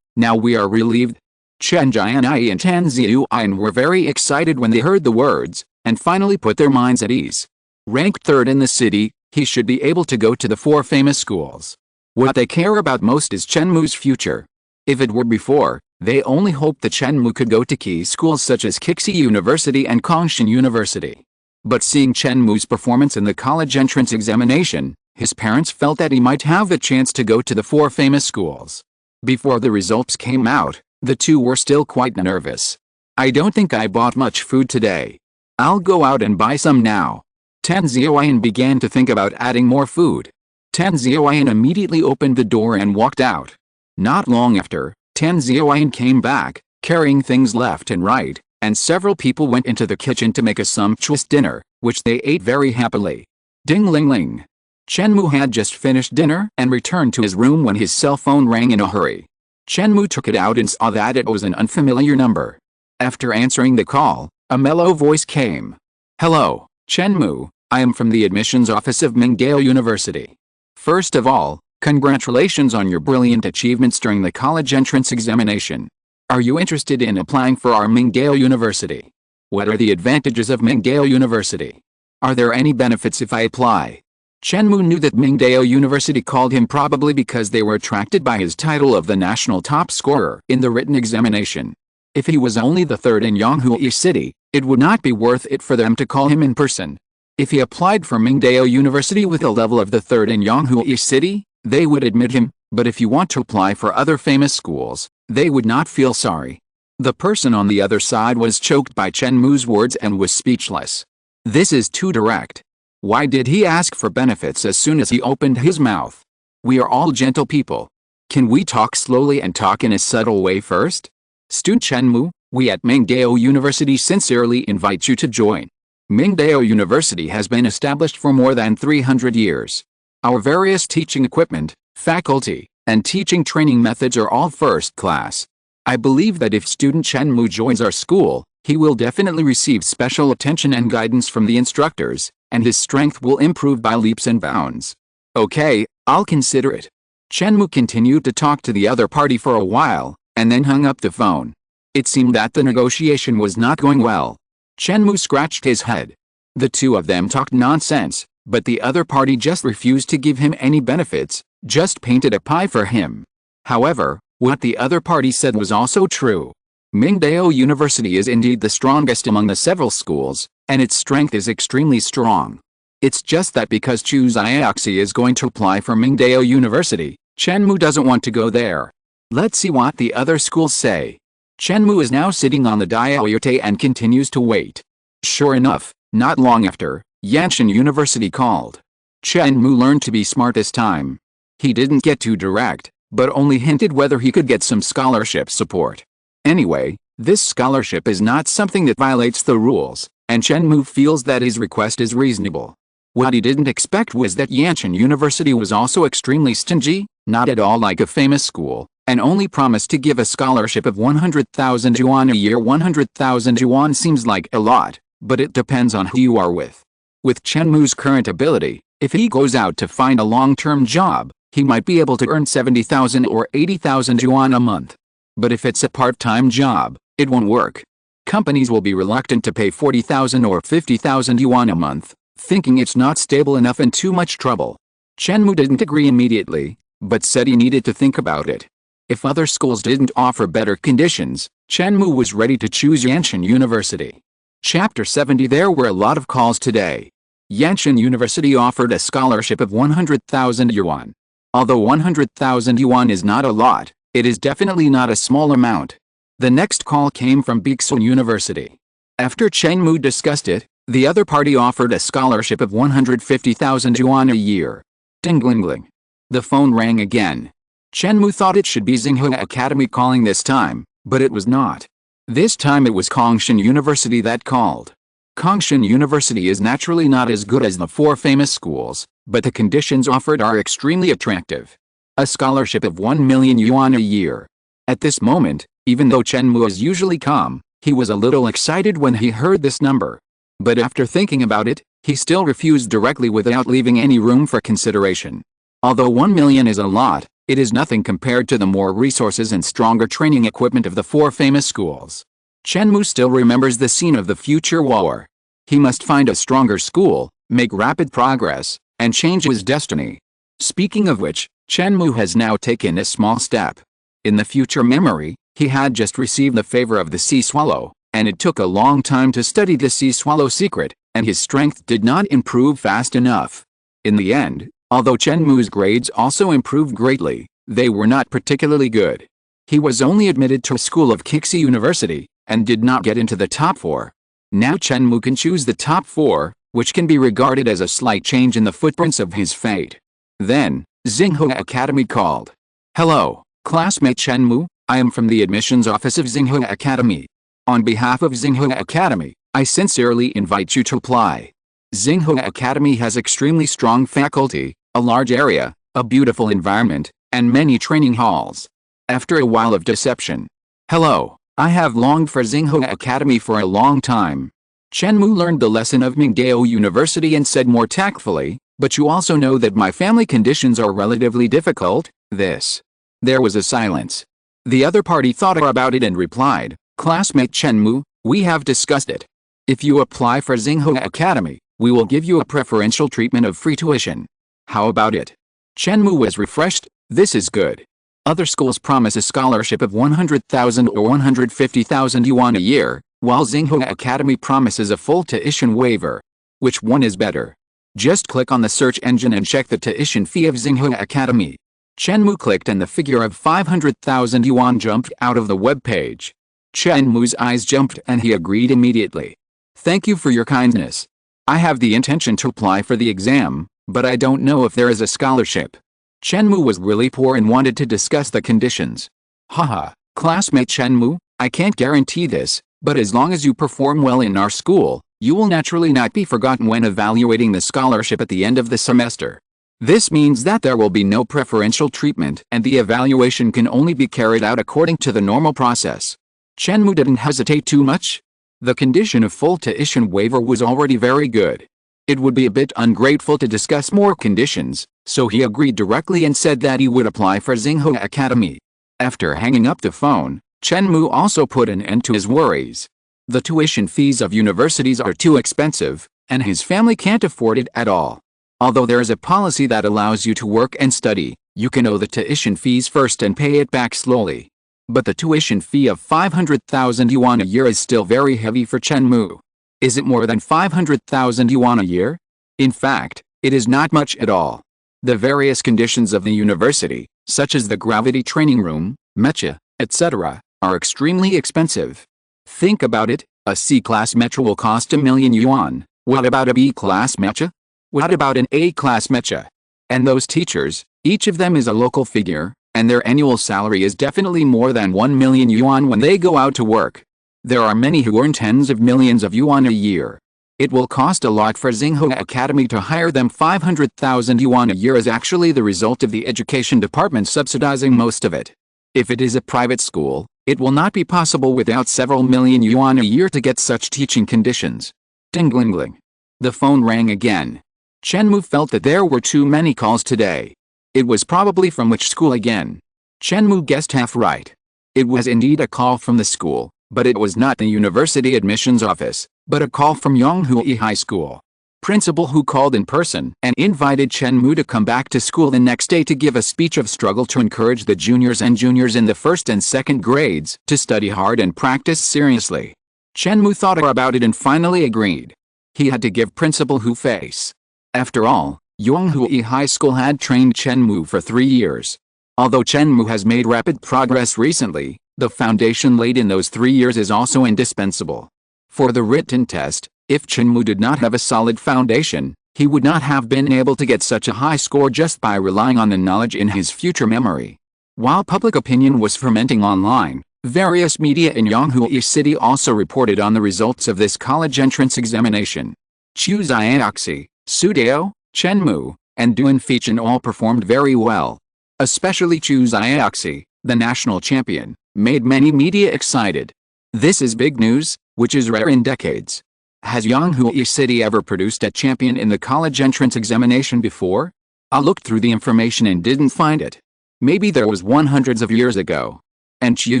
now we are relieved. Chen Jianai and Tan Ziyuan were very excited when they heard the words, and finally put their minds at ease. Ranked third in the city, he should be able to go to the 4 famous schools. What they care about most is Chen Mou's future. If it were before, they only hoped that Chen Mou could go to key schools such as Kixi University and Kongshan University. But seeing Chen Mou's performance in the college entrance examination, his parents felt that he might have a chance to go to the 4 famous schools. Before the results came out, the two were still quite nervous. I don't think I bought much food today. I'll go out and buy some now. Tan Ziyuan began to think about adding more food. Tan Ziyuan immediately opened the door and walked out. Not long after, Tan Ziyuan came back, carrying things left and right, and several people went into the kitchen to make a sumptuous dinner, which they ate very happily. Ding-ling-ling. Chen Mou had just finished dinner and returned to his room when his cell phone rang in a hurry. Chen Mou took it out and saw that it was an unfamiliar number. After answering the call, a mellow voice came. Hello, Chen Mou, I am from the admissions office of Mingdao University. First of all, congratulations on your brilliant achievements during the college entrance examination. Are you interested in applying for our Mingdao University? What are the advantages of Mingdao University? Are there any benefits if I apply? Chen Mou knew that Mingdao University called him probably because they were attracted by his title of the national top scorer in the written examination. If he was only the third in Yonghui City, it would not be worth it for them to call him in person. If he applied for Mingdao University with a level of the third in Yonghui City, they would admit him, but if you want to apply for other famous schools, they would not feel sorry. The person on the other side was choked by Chen Mou's words and was speechless. This is too direct. Why did he ask for benefits as soon as he opened his mouth? We are all gentle people. Can we talk slowly and talk in a subtle way first? Student Chen Mou, we at Mingdao University sincerely invite you to join. Mingdao University has been established for more than 300 years. Our various teaching equipment, faculty, and teaching training methods are all first class. I believe that if student Chen Mou joins our school, he will definitely receive special attention and guidance from the instructors, and his strength will improve by leaps and bounds. Okay, I'll consider it. Chen Mou continued to talk to the other party for a while, and then hung up the phone. It seemed that the negotiation was not going well. Chen Mou scratched his head. The two of them talked nonsense, but the other party just refused to give him any benefits, just painted a pie for him. However, what the other party said was also true. Mingdao University is indeed the strongest among the several schools, and its strength is extremely strong. It's just that because Zhu Xiaoxi is going to apply for Mingdao University, Chen Mou doesn't want to go there. Let's see what the other schools say. Chen Mou is now sitting on the diaoyute and continues to wait. Sure enough, not long after, Yanshan University called. Chen Mou learned to be smart this time. He didn't get too direct, but only hinted whether he could get some scholarship support. Anyway, this scholarship is not something that violates the rules, and Chen Mou feels that his request is reasonable. What he didn't expect was that Yanshan University was also extremely stingy, not at all like a famous school, and only promised to give a scholarship of 100,000 yuan a year. 100,000 yuan seems like a lot, but it depends on who you are with. With Chen Mou's current ability, if he goes out to find a long-term job, He might be able to earn 70,000 or 80,000 yuan a month. But if it's a part-time job, it won't work. Companies will be reluctant to pay 40,000 or 50,000 yuan a month, thinking it's not stable enough and too much trouble. Chen Mou didn't agree immediately, but said he needed to think about it. If other schools didn't offer better conditions, Chen Mou was ready to choose Yanshan University. Chapter 70. There were a lot of calls today. Yanshan University offered a scholarship of 100,000 yuan. Although 100,000 yuan is not a lot, it is definitely not a small amount. The next call came from Bixun University. After Chen Mou discussed it, the other party offered a scholarship of 150,000 yuan a year. Ding-ling-ling. The phone rang again. Chen Mou thought it should be Xinghua Academy calling this time, but it was not. This time it was Kongshan University that called. Kongshan University is naturally not as good as the four famous schools, but the conditions offered are extremely attractive. A scholarship of 1 million yuan a year. At this moment, even though Chen Mou is usually calm, he was a little excited when he heard this number. But after thinking about it, he still refused directly without leaving any room for consideration. Although 1 million is a lot, it is nothing compared to the more resources and stronger training equipment of the four famous schools. Chen Mou still remembers the scene of the future war. He must find a stronger school, make rapid progress, and change his destiny. Speaking of which, Chen Mou has now taken a small step. In the future memory, he had just received the favor of the sea swallow, and it took a long time to study the sea swallow secret, and his strength did not improve fast enough. In the end, although Chen Mou's grades also improved greatly, they were not particularly good. He was only admitted to a school of Kixi University, and did not get into the top 4. Now Chen Mou can choose the top 4, which can be regarded as a slight change in the footprints of his fate. Then, Xinghua Academy called. Hello, classmate Chen Mou, I am from the admissions office of Xinghua Academy. On behalf of Xinghua Academy, I sincerely invite you to apply. Xinghua Academy has extremely strong faculty, a large area, a beautiful environment, and many training halls. After a while of deception. Hello, I have longed for Xinghua Academy for a long time. Chen Mou learned the lesson of Mingdao University and said more tactfully, but you also know that my family conditions are relatively difficult, this. There was a silence. The other party thought about it and replied, classmate Chen Mou, we have discussed it. If you apply for Xinghua Academy, we will give you a preferential treatment of free tuition. How about it? Chen Mou was refreshed. This is good. Other schools promise a scholarship of 100,000 or 150,000 yuan a year, while Xinghua Academy promises a full tuition waiver. Which one is better? Just click on the search engine and check the tuition fee of Xinghua Academy. Chen Mou clicked and the figure of 500,000 yuan jumped out of the web page. Chen Mou's eyes jumped and he agreed immediately. Thank you for your kindness. I have the intention to apply for the exam, but I don't know if there is a scholarship. Chen Mou was really poor and wanted to discuss the conditions. Haha, classmate Chen Mou, I can't guarantee this, but as long as you perform well in our school, you will naturally not be forgotten when evaluating the scholarship at the end of the semester. This means that there will be no preferential treatment and the evaluation can only be carried out according to the normal process. Chen Mou didn't hesitate too much. The condition of full tuition waiver was already very good. It would be a bit ungrateful to discuss more conditions, so he agreed directly and said that he would apply for Xinghua Academy. After hanging up the phone, Chen Mou also put an end to his worries. The tuition fees of universities are too expensive, and his family can't afford it at all. Although there is a policy that allows you to work and study, you can owe the tuition fees first and pay it back slowly. But the tuition fee of 500,000 yuan a year is still very heavy for Chen Mou. Is it more than 500,000 yuan a year? In fact, it is not much at all. The various conditions of the university, such as the gravity training room, mecha, etc., are extremely expensive. Think about it, a C-class mecha will cost 1 million yuan. What about a B-class mecha? What about an A-class mecha? And those teachers, each of them is a local figure, and their annual salary is definitely more than 1 million yuan when they go out to work. There are many who earn tens of millions of yuan a year. It will cost a lot for Xinghua Academy to hire them. 500,000 yuan a year is actually the result of the education department subsidizing most of it. If it is a private school, it will not be possible without several million yuan a year to get such teaching conditions. Ding-ling-ling. The phone rang again. Chen Mou felt that there were too many calls today. It was probably from which school again? Chen Mou guessed half right. It was indeed a call from the school, but it was not the university admissions office, but a call from Yonghui High School. Principal Hu called in person and invited Chen Mou to come back to school the next day to give a speech of struggle to encourage the juniors and juniors in the first and second grades to study hard and practice seriously. Chen Mou thought about it and finally agreed. He had to give Principal Hu face. After all, Yonghui High School had trained Chen Mou for 3 years. Although Chen Mou has made rapid progress recently, the foundation laid in those 3 years is also indispensable. For the written test, if Chen Mou did not have a solid foundation, he would not have been able to get such a high score just by relying on the knowledge in his future memory. While public opinion was fermenting online, various media in Yonghui City also reported on the results of this college entrance examination. Chu Xiaoxi, Su Dao, Chen Mou, and Duan Feichen all performed very well. Especially Chu Xiaoxi, the national champion, made many media excited. This is big news, which is rare in decades. Has Yonghui City ever produced a champion in the college entrance examination before? I looked through the information and didn't find it. Maybe there was one hundreds of years ago. And Chu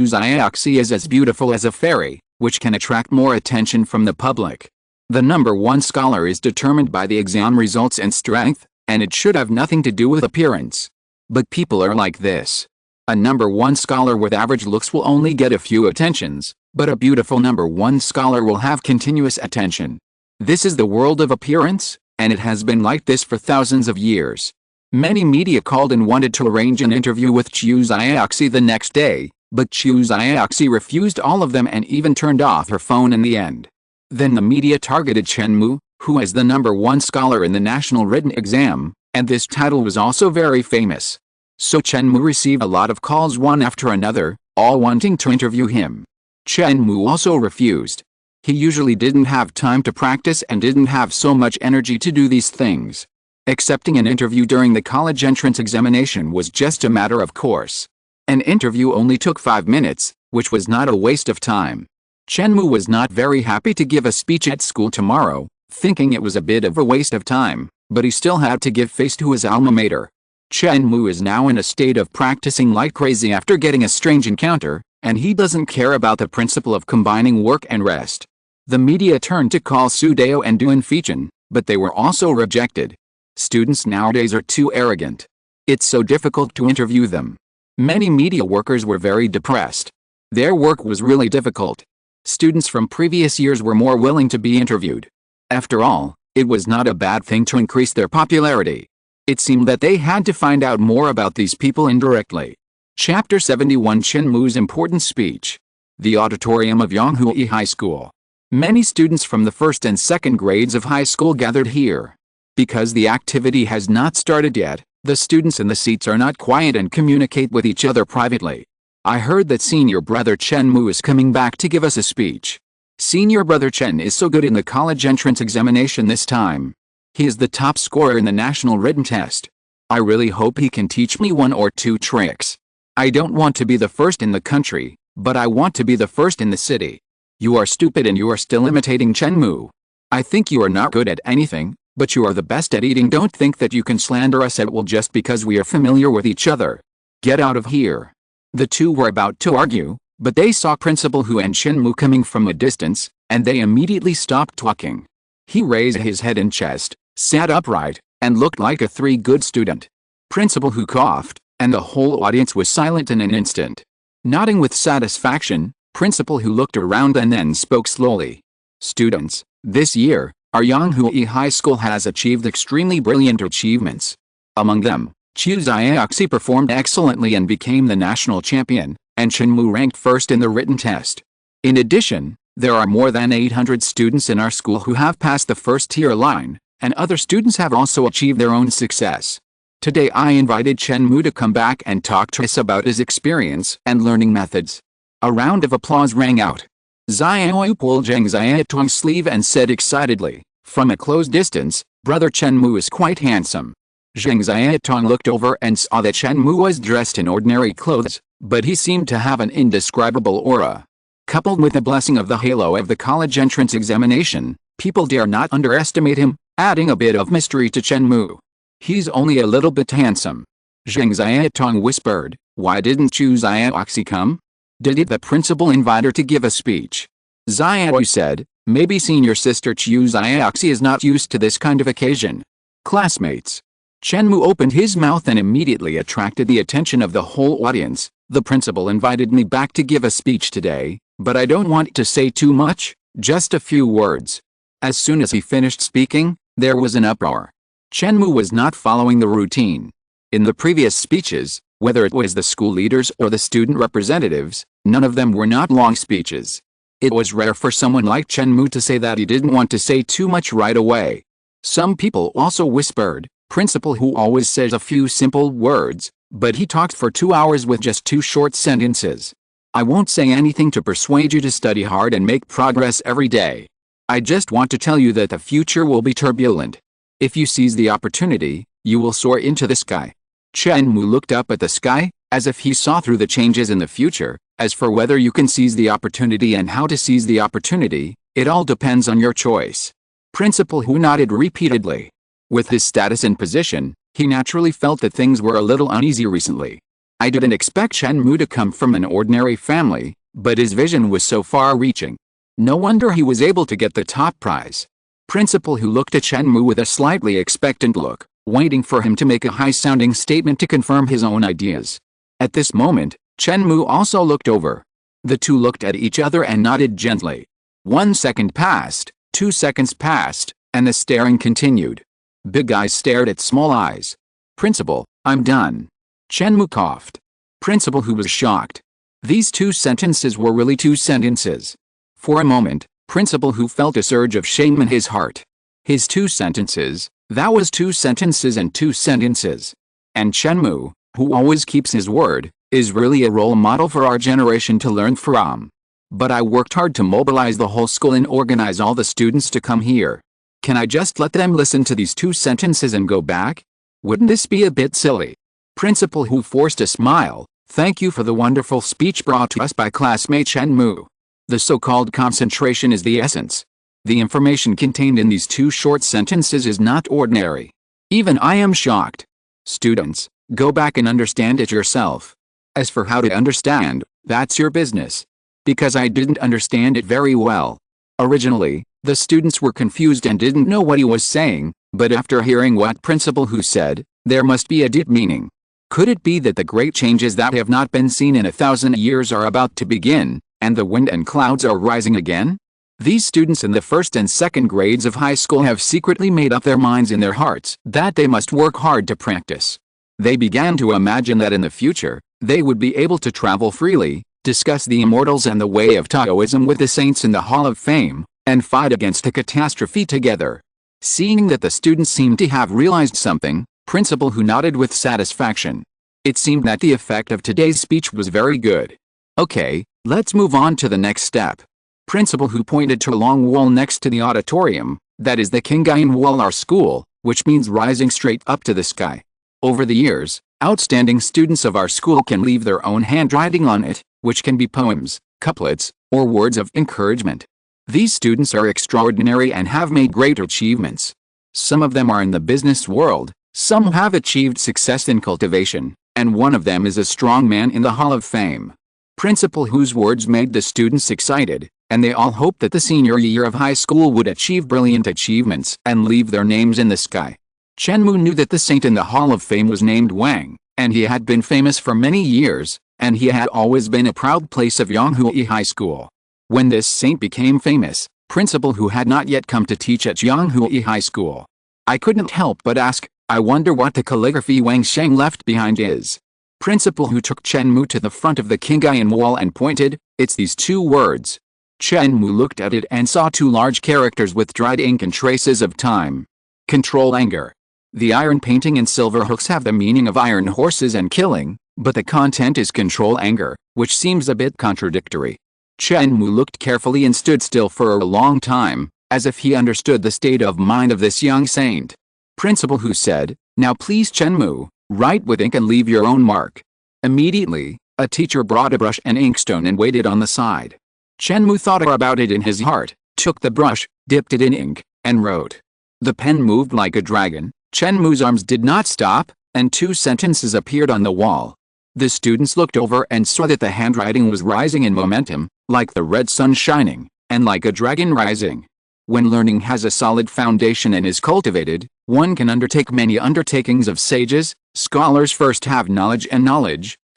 Xiaoxi is as beautiful as a fairy, which can attract more attention from the public. The number one scholar is determined by the exam results and strength, and it should have nothing to do with appearance. But people are like this. A number one scholar with average looks will only get a few attentions, but a beautiful number one scholar will have continuous attention. This is the world of appearance, and it has been like this for thousands of years. Many media called and wanted to arrange an interview with Chu Xiaoxi the next day, but Chu Xiaoxi refused all of them and even turned off her phone in the end. Then the media targeted Chen Mou, who is the number one scholar in the national written exam, and this title was also very famous. So Chen Mou received a lot of calls one after another, all wanting to interview him. Chen Mou also refused. He usually didn't have time to practice and didn't have so much energy to do these things. Accepting an interview during the college entrance examination was just a matter of course. An interview only took 5 minutes, which was not a waste of time. Chen Mou was not very happy to give a speech at school tomorrow, thinking it was a bit of a waste of time, but he still had to give face to his alma mater. Chen Mou is now in a state of practicing like crazy after getting a strange encounter, and he doesn't care about the principle of combining work and rest. The media turned to call Su Dao and Duan Feichen, but they were also rejected. Students nowadays are too arrogant. It's so difficult to interview them. Many media workers were very depressed. Their work was really difficult. Students from previous years were more willing to be interviewed. After all, it was not a bad thing to increase their popularity. It seemed that they had to find out more about these people indirectly. Chapter 71 Chen Mou's important speech. The auditorium of Yonghui High School. Many students from the first and second grades of high school gathered here. Because the activity has not started yet, the students in the seats are not quiet and communicate with each other privately. I heard that senior brother Chen Mou is coming back to give us a speech. Senior brother Chen is so good in the college entrance examination this time. He is the top scorer in the national written test. I really hope he can teach me 1 or 2 tricks. I don't want to be the first in the country, but I want to be the first in the city. You are stupid and you are still imitating Chen Mou. I think you are not good at anything, but you are the best at eating. Don't think that you can slander us at will just because we are familiar with each other. Get out of here. The two were about to argue, but they saw Principal Hu and Chen Mou coming from a distance, and they immediately stopped talking. He raised his head and chest, sat upright, and looked like a 3-good student. Principal Hu coughed, and the whole audience was silent in an instant. Nodding with satisfaction, Principal Hu looked around and then spoke slowly. Students, this year, our Yonghui High School has achieved extremely brilliant achievements. Among them, Chu Xiaoxi performed excellently and became the national champion, and Chen Mou ranked first in the written test. In addition, there are more than 800 students in our school who have passed the first-tier line, and other students have also achieved their own success. Today I invited Chen Mou to come back and talk to us about his experience and learning methods. A round of applause rang out. Xiaoyu pulled Zheng Xiaotong's sleeve and said excitedly, from a close distance, Brother Chen Mou is quite handsome. Zheng Xiaotong looked over and saw that Chen Mou was dressed in ordinary clothes, but he seemed to have an indescribable aura. Coupled with the blessing of the halo of the college entrance examination, people dare not underestimate him, adding a bit of mystery to Chen Mou. He's only a little bit handsome. Zhang Xiaotong whispered, "Why didn't Chu Xiaoxi come? Did it?" The principal invite her to give a speech. Xiaoyu said, "Maybe senior sister Chu Xiaoxi is not used to this kind of occasion." Classmates. Chen Mou opened his mouth and immediately attracted the attention of the whole audience. "The principal invited me back to give a speech today, but I don't want to say too much, just a few words." As soon as he finished speaking, there was an uproar. Chen Mou was not following the routine. In the previous speeches, whether it was the school leaders or the student representatives, none of them were not long speeches. It was rare for someone like Chen Mou to say that he didn't want to say too much right away. Some people also whispered, "Principal who always says a few simple words, but he talked for 2 hours with just 2 short sentences. I won't say anything to persuade you to study hard and make progress every day. I just want to tell you that the future will be turbulent. If you seize the opportunity, you will soar into the sky." Chen Mou looked up at the sky, as if he saw through the changes in the future. "As for whether you can seize the opportunity and how to seize the opportunity, it all depends on your choice." Principal Hu nodded repeatedly. With his status and position, he naturally felt that things were a little uneasy recently. I didn't expect Chen Mou to come from an ordinary family, but his vision was so far-reaching. No wonder he was able to get the top prize. Principal Hu looked at Chen Mou with a slightly expectant look, waiting for him to make a high-sounding statement to confirm his own ideas. At this moment, Chen Mou also looked over. The two looked at each other and nodded gently. 1 second passed, 2 seconds passed, and the staring continued. Big eyes stared at small eyes. "Principal, I'm done." Chen Mou coughed. Principal Hu was shocked. These 2 sentences were really 2 sentences. For a moment, Principal Hu felt a surge of shame in his heart. His 2 sentences, that was 2 sentences and 2 sentences. And Chen Mou, who always keeps his word, is really a role model for our generation to learn from. But I worked hard to mobilize the whole school and organize all the students to come here. Can I just let them listen to these 2 sentences and go back? Wouldn't this be a bit silly? Principal Hu forced a smile. "Thank you for the wonderful speech brought to us by classmate Chen Mou. The so-called concentration is the essence. The information contained in these 2 short sentences is not ordinary. Even I am shocked. Students, go back and understand it yourself. As for how to understand, that's your business. Because I didn't understand it very well." Originally, the students were confused and didn't know what he was saying, but after hearing what Principal Hu said, there must be a deep meaning. Could it be that the great changes that have not been seen in 1,000 years are about to begin, and the wind and clouds are rising again? These students in the 1st and 2nd grades of high school have secretly made up their minds in their hearts that they must work hard to practice. They began to imagine that in the future, they would be able to travel freely, discuss the immortals and the way of Taoism with the saints in the Hall of Fame, and fight against a catastrophe together. Seeing that the students seemed to have realized something, Principal Hu nodded with satisfaction. It seemed that the effect of today's speech was very good. "Okay, let's move on to the next step." Principal Hu pointed to a long wall next to the auditorium. "That is the Haiyan Wall, our school, which means rising straight up to the sky. Over the years, outstanding students of our school can leave their own handwriting on it, which can be poems, couplets, or words of encouragement. These students are extraordinary and have made great achievements. Some of them are in the business world, some have achieved success in cultivation, and one of them is a strong man in the Hall of Fame." Principal Hu's words made the students excited, and they all hoped that the senior year of high school would achieve brilliant achievements and leave their names in the sky. Chen Mou knew that the saint in the Hall of Fame was named Wang, and he had been famous for many years, and he had always been a proud place of Yanghui High School. When this saint became famous, Principal Hu had not yet come to teach at Yanghui High School. I couldn't help but ask, "I wonder what the calligraphy Wang Sheng left behind is." Principal Hu took Chen Mou to the front of the Haiyan Wall and pointed, "It's these 2 words." Chen Mou looked at it and saw 2 large characters with dried ink and traces of time. "Control anger." The iron painting and silver hooks have the meaning of iron horses and killing, but the content is control anger, which seems a bit contradictory. Chen Mou looked carefully and stood still for a long time, as if he understood the state of mind of this young saint. Principal Hu said, "Now please Chen Mou, write with ink and leave your own mark." Immediately, a teacher brought a brush and inkstone and waited on the side. Chen Mou thought about it in his heart, took the brush, dipped it in ink, and wrote. The pen moved like a dragon. Chen Mou's arms did not stop, and 2 sentences appeared on the wall. The students looked over and saw that the handwriting was rising in momentum, like the red sun shining, and like a dragon rising. When learning has a solid foundation and is cultivated, one can undertake many undertakings of sages. Scholars first have knowledge,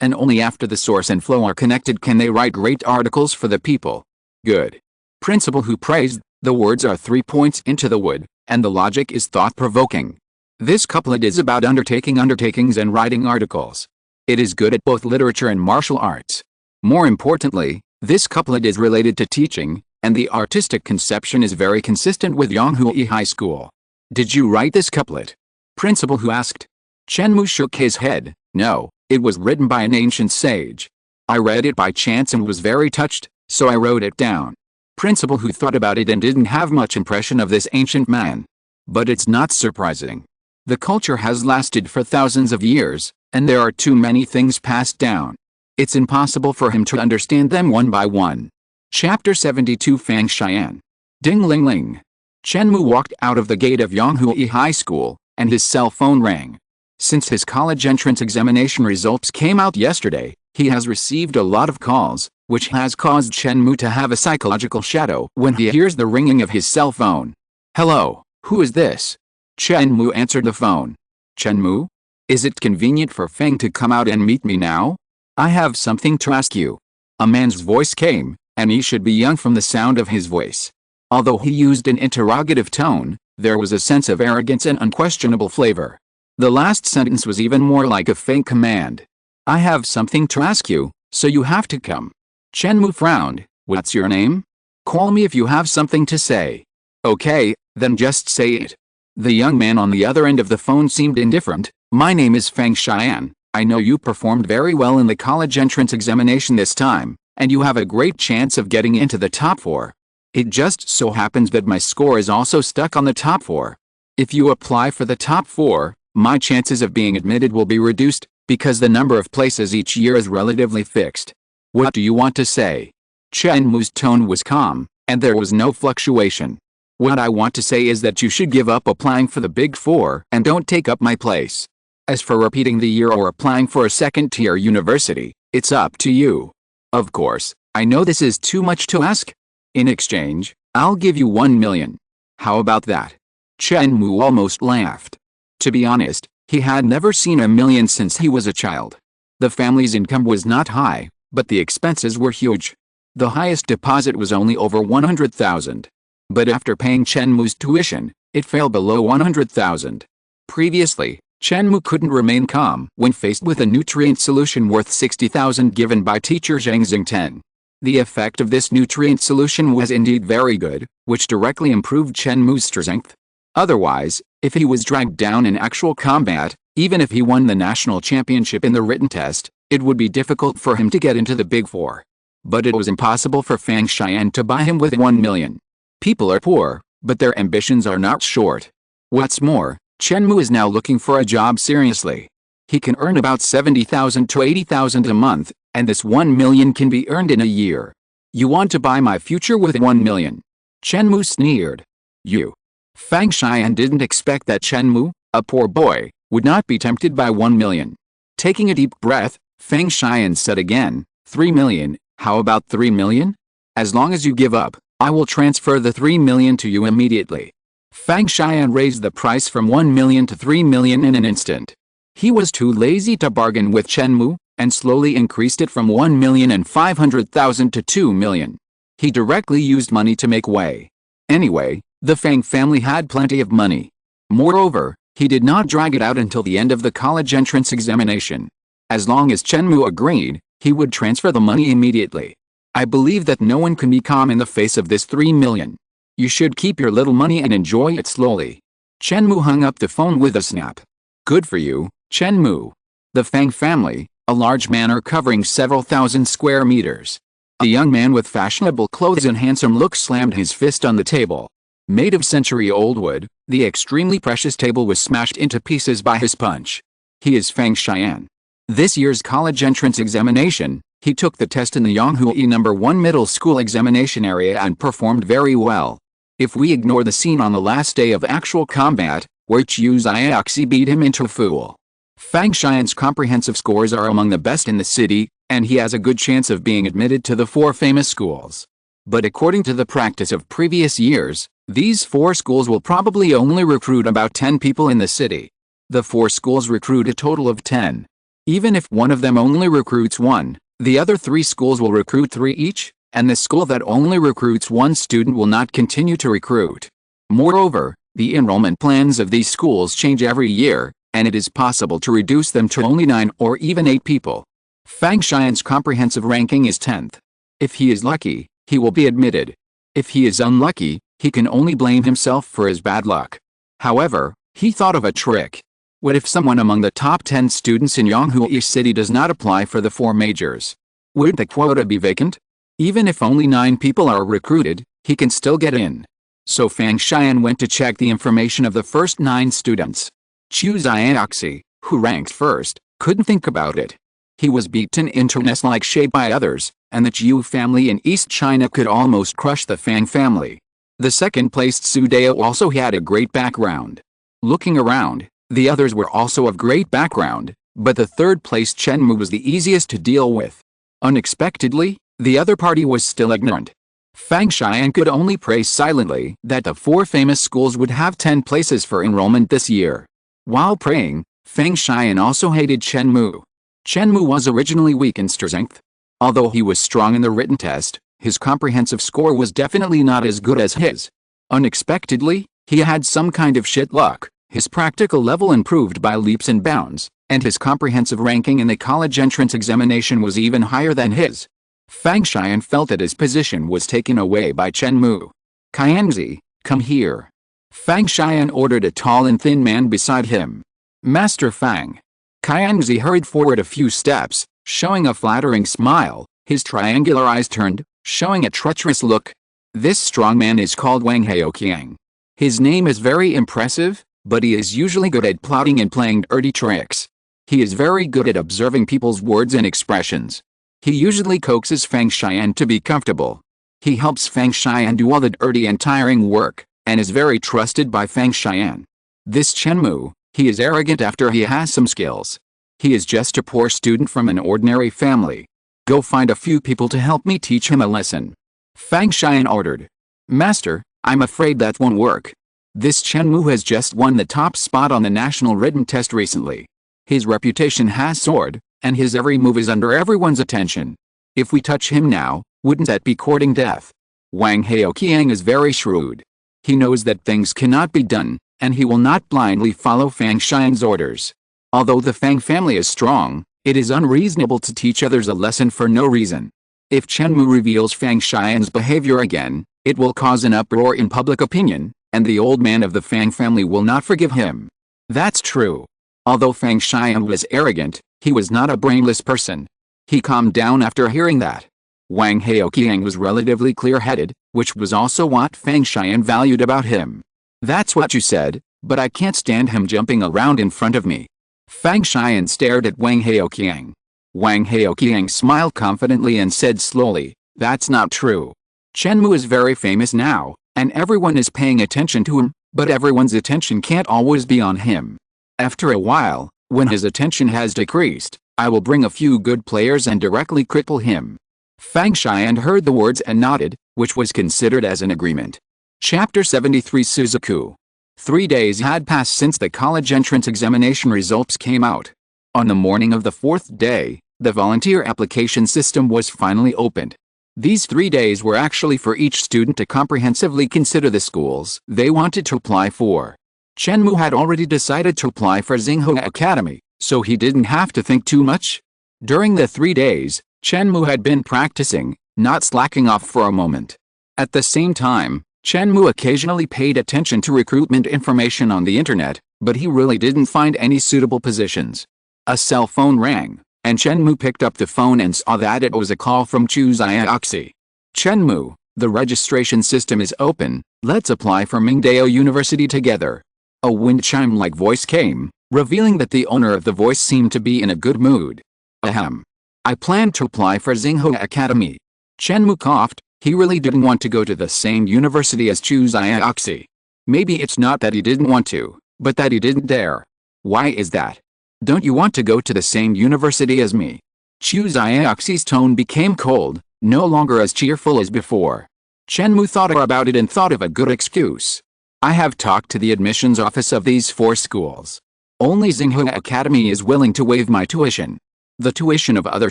and only after the source and flow are connected can they write great articles for the people. Good. Principal who praised, the words are 3 points into the wood, and the logic is thought-provoking. This couplet is about undertakings and writing articles. It is good at both literature and martial arts. More importantly, this couplet is related to teaching, and the artistic conception is very consistent with Yonghua High School. Did you write this couplet? Principal who asked. Chen Mou shook his head. No, it was written by an ancient sage. I read it by chance and was very touched, so I wrote it down. Principal who thought about it and didn't have much impression of this ancient man. But it's not surprising. The culture has lasted for thousands of years, and there are too many things passed down. It's impossible for him to understand them one by one. Chapter 72 Fang Xian. Ding ling ling. Chen Mou walked out of the gate of Yonghua High School, and his cell phone rang. Since his college entrance examination results came out yesterday, he has received a lot of calls, which has caused Chen Mou to have a psychological shadow when he hears the ringing of his cell phone. Hello, who is this? Chen Mou answered the phone. Chen Mou? Is it convenient for Fang to come out and meet me now? I have something to ask you. A man's voice came, and he should be young from the sound of his voice. Although he used an interrogative tone, there was a sense of arrogance and unquestionable flavor. The last sentence was even more like a faint command. I have something to ask you, so you have to come. Chen Mou frowned. What's your name? Call me if you have something to say. Okay, then just say it. The young man on the other end of the phone seemed indifferent. My name is Fang Xian. I know you performed very well in the college entrance examination this time, and you have a great chance of getting into the top 4. It just so happens that my score is also stuck on the top 4. If you apply for the top 4, my chances of being admitted will be reduced, because the number of places each year is relatively fixed. What do you want to say? Chen Mou's tone was calm, and there was no fluctuation. What I want to say is that you should give up applying for the Big 4 and don't take up my place. As for repeating the year or applying for a second-tier university, it's up to you. Of course, I know this is too much to ask. In exchange, I'll give you 1 million. How about that? Chen Mou almost laughed. To be honest, he had never seen a million since he was a child. The family's income was not high, but the expenses were huge. The highest deposit was only over 100,000. But after paying Chen Mou's tuition, it fell below 100,000. Previously, Chen Mou couldn't remain calm when faced with a nutrient solution worth 60,000 given by teacher Zhang Xingten. The effect of this nutrient solution was indeed very good, which directly improved Chen Mou's strength. Otherwise, if he was dragged down in actual combat, even if he won the national championship in the written test, it would be difficult for him to get into the Big 4. But it was impossible for Fang Xian to buy him with 1 million. People are poor, but their ambitions are not short. What's more, Chen Mou is now looking for a job seriously. He can earn about 70,000 to 80,000 a month, and this 1 million can be earned in a year. You want to buy my future with 1 million? Chen Mou sneered. You. Fang Xian didn't expect that Chen Mou, a poor boy, would not be tempted by 1 million. Taking a deep breath, Fang Xian said again, 3 million, how about 3 million? As long as you give up, I will transfer the 3 million to you immediately. Fang Xian raised the price from 1 million to 3 million in an instant. He was too lazy to bargain with Chen Mou, and slowly increased it from 1,500,000 to 2 million. He directly used money to make way. Anyway, the Fang family had plenty of money. Moreover, he did not drag it out until the end of the college entrance examination. As long as Chen Mou agreed, he would transfer the money immediately. I believe that no one can be calm in the face of this 3 million. You should keep your little money and enjoy it slowly. Chen Mou hung up the phone with a snap. Good for you, Chen Mou. The Fang family, a large manor covering several thousand square meters. A young man with fashionable clothes and handsome look slammed his fist on the table. Made of century-old wood, the extremely precious table was smashed into pieces by his punch. He is Fang Xian. This year's college entrance examination, he took the test in the Yonghua No. 1 middle school examination area and performed very well. If we ignore the scene on the last day of actual combat, where Chu Xiaoxi beat him into a fool. Fang Xian's comprehensive scores are among the best in the city, and he has a good chance of being admitted to the 4 famous schools. But according to the practice of previous years, these 4 schools will probably only recruit about 10 people in the city. The 4 schools recruit a total of 10. Even if one of them only recruits 1, the other 3 schools will recruit 3 each, and the school that only recruits 1 student will not continue to recruit. Moreover, the enrollment plans of these schools change every year, and it is possible to reduce them to only 9 or even 8 people. Fang Xian's comprehensive ranking is 10th. If he is lucky, he will be admitted. If he is unlucky, he can only blame himself for his bad luck. However, he thought of a trick. What if someone among the top 10 students in Yonghui City does not apply for the 4 majors? Would the quota be vacant? Even if only 9 people are recruited, he can still get in. So Fang Xian went to check the information of the first 9 students. Chu Xiaoxi, who ranked first, couldn't think about it. He was beaten into nest-like shape by others, and the Zhu family in East China could almost crush the Fang family. The second-placed Su Dao also had a great background. Looking around, the others were also of great background, but the third-placed Chen Mou was the easiest to deal with. Unexpectedly, the other party was still ignorant. Fang Xian could only pray silently that the 4 famous schools would have 10 places for enrollment this year. While praying, Fang Xian also hated Chen Mou. Chen Mou was originally weak in strength. Although he was strong in the written test, his comprehensive score was definitely not as good as his. Unexpectedly, he had some kind of shit luck. His practical level improved by leaps and bounds, and his comprehensive ranking in the college entrance examination was even higher than his. Fang Xian felt that his position was taken away by Chen Mou. Qianzi, come here. Fang Xian ordered a tall and thin man beside him. Master Fang. Qianzi hurried forward a few steps, showing a flattering smile, his triangular eyes turned, showing a treacherous look. This strong man is called Wang Haoqiang. His name is very impressive, but he is usually good at plotting and playing dirty tricks. He is very good at observing people's words and expressions. He usually coaxes Fang Xian to be comfortable. He helps Fang Xian do all the dirty and tiring work, and is very trusted by Fang Xian. This Chen Mou, he is arrogant after he has some skills. He is just a poor student from an ordinary family. Go find a few people to help me teach him a lesson. Fang Xian ordered. Master, I'm afraid that won't work. This Chen Mou has just won the top spot on the national written test recently. His reputation has soared, and his every move is under everyone's attention. If we touch him now, wouldn't that be courting death? Wang Haoqiang is very shrewd. He knows that things cannot be done, and he will not blindly follow Fang Xian's orders. Although the Fang family is strong, it is unreasonable to teach others a lesson for no reason. If Chen Mou reveals Fang Xian's behavior again, it will cause an uproar in public opinion, and the old man of the Fang family will not forgive him. That's true. Although Fang Xian was arrogant, he was not a brainless person. He calmed down after hearing that. Wang Haoqiang was relatively clear-headed, which was also what Fang Xian valued about him. That's what you said, but I can't stand him jumping around in front of me. Fang Xian stared at Wang Haoqiang. Wang Haoqiang smiled confidently and said slowly, that's not true. Chen Mou is very famous now, and everyone is paying attention to him, but everyone's attention can't always be on him. After a while, when his attention has decreased, I will bring a few good players and directly cripple him. Fang Xian heard the words and nodded, which was considered as an agreement. Chapter 73 Suzaku. 3 days had passed since the college entrance examination results came out. On the morning of the 4th day, the volunteer application system was finally opened. These 3 days were actually for each student to comprehensively consider the schools they wanted to apply for. Chen Mou had already decided to apply for Xinghua Academy, so he didn't have to think too much. During the 3 days, Chen Mou had been practicing, not slacking off for a moment. At the same time, Chen Mou occasionally paid attention to recruitment information on the internet, but he really didn't find any suitable positions. A cell phone rang, and Chen Mou picked up the phone and saw that it was a call from Chu Xiaoxi. Chen Mou, the registration system is open, let's apply for Mingdao University together. A wind chime-like voice came, revealing that the owner of the voice seemed to be in a good mood. Ahem. I plan to apply for Xinghua Academy. Chen Mou coughed. He really didn't want to go to the same university as Chu Xiaoxi. Maybe it's not that he didn't want to, but that he didn't dare. Why is that? Don't you want to go to the same university as me? Chu Xiaoxi's tone became cold, no longer as cheerful as before. Chen Mou thought about it and thought of a good excuse. I have talked to the admissions office of these 4 schools. Only Xinghua Academy is willing to waive my tuition. The tuition of other